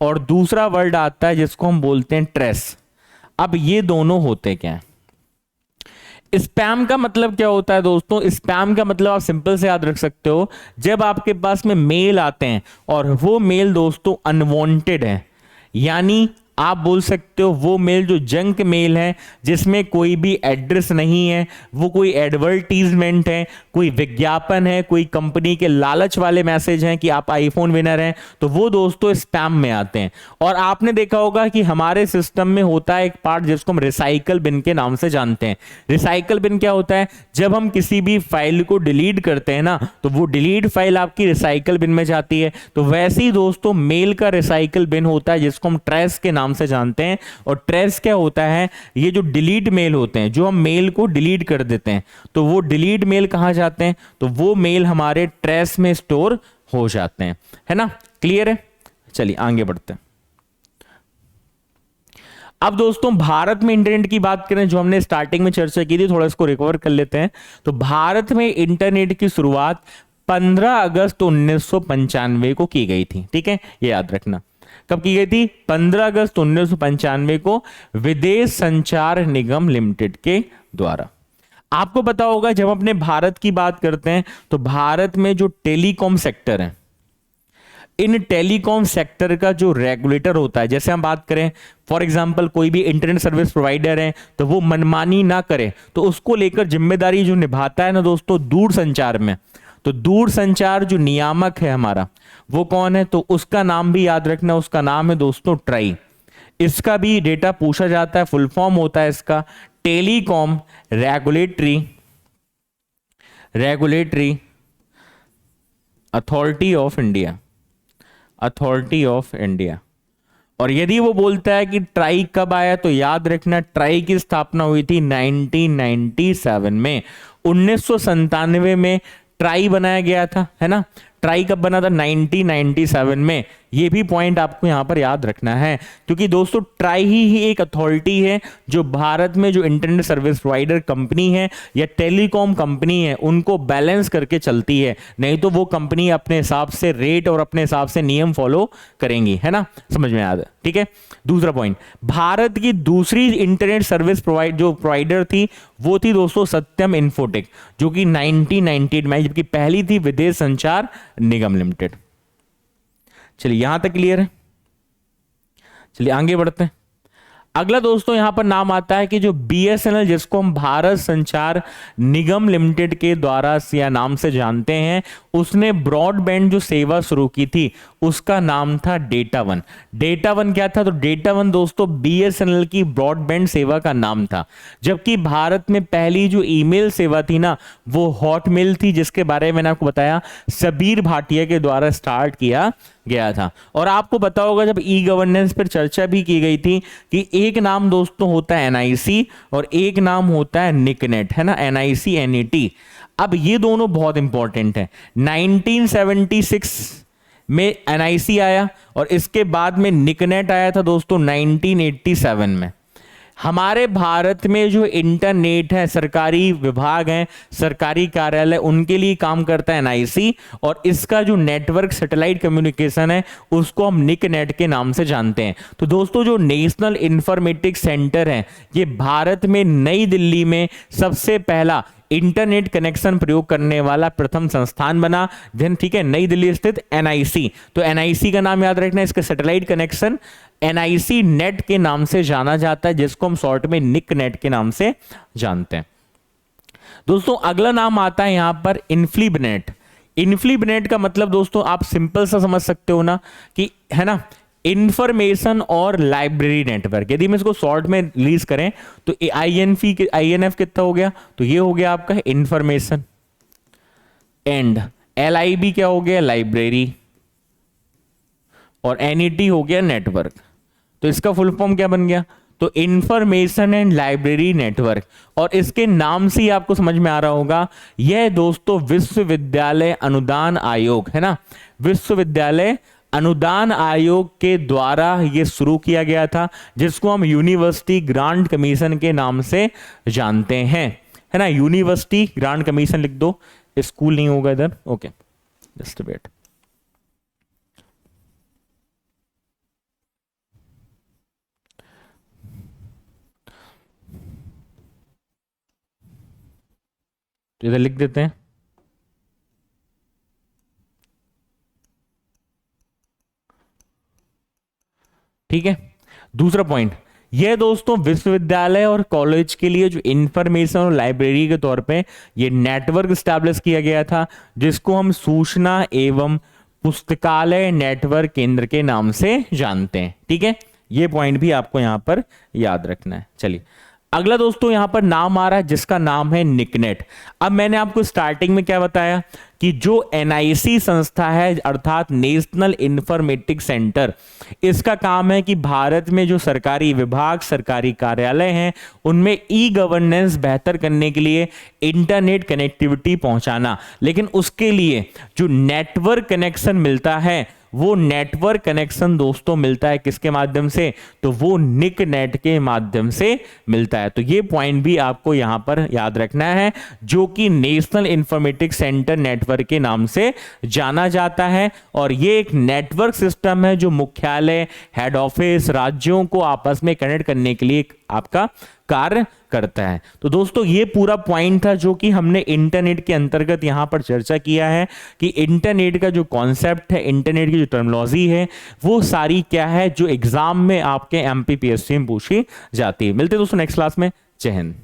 S1: और दूसरा वर्ड आता है जिसको हम बोलते हैं ट्रेस। अब ये दोनों होते क्या है, स्पैम का मतलब क्या होता है दोस्तों, स्पैम का मतलब आप सिंपल से याद रख सकते हो, जब आपके पास में मेल आते हैं और वो मेल दोस्तों अनवांटेड है, यानी आप बोल सकते हो वो मेल जो जंक मेल है जिसमें कोई भी एड्रेस नहीं है, वो कोई एडवर्टीजमेंट है, कोई विज्ञापन है, कोई कंपनी के लालच वाले मैसेज हैं कि आप आईफोन विनर हैं, तो वो दोस्तों स्पैम में आते हैं। और आपने देखा होगा कि हमारे सिस्टम में होता है एक पार्ट जिसको हम रिसाइकल बिन के नाम से जानते हैं। रिसाइकल बिन क्या होता है, जब हम किसी भी फाइल को डिलीट करते हैं ना तो वो डिलीट फाइल आपकी रिसाइकल बिन में जाती है। तो वैसे ही दोस्तों मेल का रिसाइकल बिन होता है जिसको हम ट्रेस के नाम से जानते हैं। और ट्रेस क्या होता है, ये जो डिलीट मेल होते हैं, जो हम मेल को डिलीट कर देते हैं तो वो डिलीट मेल कहां जाते हैं, तो वो मेल हमारे ट्रेस में स्टोर हो जाते हैं, है ना, क्लियर है। चलिए आगे बढ़ते हैं। अब दोस्तों भारत में इंटरनेट की बात करें, जो हमने स्टार्टिंग में चर्चा की थी, थोड़ा इसको रिकवर कर लेते हैं। तो भारत में इंटरनेट की शुरुआत 15 अगस्त 1995 को की गई थी। ठीक है, ये याद रखना, कब की गई थी, 15 अगस्त 1995 को विदेश संचार निगम लिमिटेड के द्वारा। आपको पता होगा जब अपने भारत की बात करते हैं तो भारत में जो टेलीकॉम सेक्टर है, इन टेलीकॉम सेक्टर का जो रेगुलेटर होता है, जैसे हम बात करें फॉर एग्जांपल कोई भी इंटरनेट सर्विस प्रोवाइडर है तो वो मनमानी ना करे, तो उसको लेकर जिम्मेदारी जो निभाता है ना दोस्तों दूरसंचार में, तो दूर संचार जो नियामक है हमारा वो कौन है, तो उसका नाम भी याद रखना, उसका नाम है दोस्तों ट्राई। इसका भी डेटा पूछा जाता है, फुल फॉर्म होता है इसका telecom regulatory authority of India, authority of India. और यदि वो बोलता है कि ट्राई कब आया, तो याद रखना ट्राई की स्थापना हुई थी 1997 में, 1997 में ट्राई बनाया गया था, है ना। ट्राई कब बना था, 1997 में। ये भी पॉइंट आपको यहां पर याद रखना है, क्योंकि दोस्तों ट्राई ही एक अथॉरिटी है जो भारत में जो इंटरनेट सर्विस प्रोवाइडर कंपनी है या टेलीकॉम कंपनी है उनको बैलेंस करके चलती है, नहीं तो वो कंपनी अपने हिसाब से रेट और अपने हिसाब से नियम फॉलो करेंगी, है ना, समझ में याद है, ठीक है। दूसरा पॉइंट, भारत की दूसरी इंटरनेट सर्विस जो प्रोवाइडर थी वो थी दोस्तों सत्यम इंफोटेक, जो कि 1998 में, जबकि पहली थी विदेश संचार निगम लिमिटेड। चलिए यहां तक क्लियर है, चलिए आगे बढ़ते हैं। अगला दोस्तों यहां पर नाम आता है कि जो बीएसएनएल, जिसको हम भारत संचार निगम लिमिटेड के द्वारा या नाम से जानते हैं, उसने ब्रॉडबैंड जो सेवा शुरू की थी उसका नाम था डेटा वन। डेटा वन क्या था, तो डेटा वन दोस्तों बीएसएनएल की ब्रॉडबैंड सेवा का नाम था। जबकि भारत में पहली जो ईमेल सेवा थी ना वो हॉटमेल थी, जिसके बारे में मैंने आपको बताया सबीर भाटिया के द्वारा स्टार्ट किया गया था। और आपको पता होगा जब ई गवर्नेंस पर चर्चा भी की गई थी कि एक नाम दोस्तों होता है एनआईसी और एक नाम होता है निकनेट, है ना, एनआईसी एनईटी। अब ये दोनों बहुत इंपॉर्टेंट है। 1976 में एनआईसी आया और इसके बाद में निकनेट आया था दोस्तों 1987 में। हमारे भारत में जो इंटरनेट है, सरकारी विभाग हैं, सरकारी कार्यालय, उनके लिए काम करता है एनआईसी, और इसका जो नेटवर्क सैटेलाइट कम्युनिकेशन है उसको हम निकनेट के नाम से जानते हैं। तो दोस्तों जो नेशनल इंफॉर्मेटिक्स सेंटर है ये भारत में नई दिल्ली में सबसे पहला इंटरनेट कनेक्शन प्रयोग करने वाला प्रथम संस्थान बना, देन ठीक है, नई दिल्ली स्थित एनआईसी। तो एनआईसी का नाम याद रखना, इसका सैटेलाइट कनेक्शन एनआईसी नेट के नाम से जाना जाता है, जिसको हम शॉर्ट में निक नेट के नाम से जानते हैं। दोस्तों अगला नाम आता है यहां पर इन्फ्लीबनेट। इन्फ्लीबनेट का मतलब दोस्तों आप सिंपल सा समझ सकते हो ना कि, है ना, इंफॉर्मेशन और लाइब्रेरी नेटवर्क। यदि मैं इसको शॉर्ट में रिलीज करें तो आईएनएफ कितना हो गया, तो ये हो गया आपका इंफॉर्मेशन, एंड एलआईबी क्या हो गया, लाइब्रेरी, और एनईटी हो गया नेटवर्क। तो इसका फुल फॉर्म क्या बन गया, तो इंफॉर्मेशन एंड लाइब्रेरी नेटवर्क। और इसके नाम से ही आपको समझ में आ रहा होगा, यह दोस्तों विश्वविद्यालय अनुदान आयोग, है ना, विश्वविद्यालय अनुदान आयोग के द्वारा यह शुरू किया गया था, जिसको हम यूनिवर्सिटी ग्रांट कमीशन के नाम से जानते हैं, है ना। यूनिवर्सिटी ग्रांट कमीशन लिख दो, स्कूल नहीं होगा इधर, ओके, जस्ट वेट। तो इधर लिख देते हैं, ठीक है। दूसरा पॉइंट, यह दोस्तों विश्वविद्यालय और कॉलेज के लिए जो इंफॉर्मेशन और लाइब्रेरी के तौर पे ये नेटवर्क स्टैब्लिश किया गया था, जिसको हम सूचना एवं पुस्तकालय नेटवर्क केंद्र के नाम से जानते हैं, ठीक है। ये पॉइंट भी आपको यहां पर याद रखना है। चलिए अगला दोस्तों यहां पर नाम आ रहा है जिसका नाम है निकनेट। अब मैंने आपको स्टार्टिंग में क्या बताया कि जो एनआईसी संस्था है अर्थात नेशनल इंफॉर्मेटिक्स सेंटर, इसका काम है कि भारत में जो सरकारी विभाग, सरकारी कार्यालय हैं, उनमें ई गवर्नेंस बेहतर करने के लिए इंटरनेट कनेक्टिविटी पहुंचाना। लेकिन उसके लिए जो नेटवर्क कनेक्शन मिलता है, वो नेटवर्क कनेक्शन दोस्तों मिलता है किसके माध्यम से, तो वो निक नेट के माध्यम से मिलता है। तो ये पॉइंट भी आपको यहां पर याद रखना है, जो कि नेशनल इंफॉर्मेटिक्स सेंटर नेटवर्क के नाम से जाना जाता है। और ये एक नेटवर्क सिस्टम है जो मुख्यालय, हेड ऑफिस, राज्यों को आपस में कनेक्ट करने के लिए आपका कार्य करता है। तो दोस्तों ये पूरा पॉइंट था जो कि हमने इंटरनेट के अंतर्गत यहां पर चर्चा किया है कि इंटरनेट का जो कॉन्सेप्ट है, इंटरनेट की जो टर्मिनोलॉजी है, वो सारी क्या है जो एग्जाम में आपके एमपीपीएससी में पूछी जाती है। मिलते हैं दोस्तों नेक्स्ट क्लास में। जय हिंद।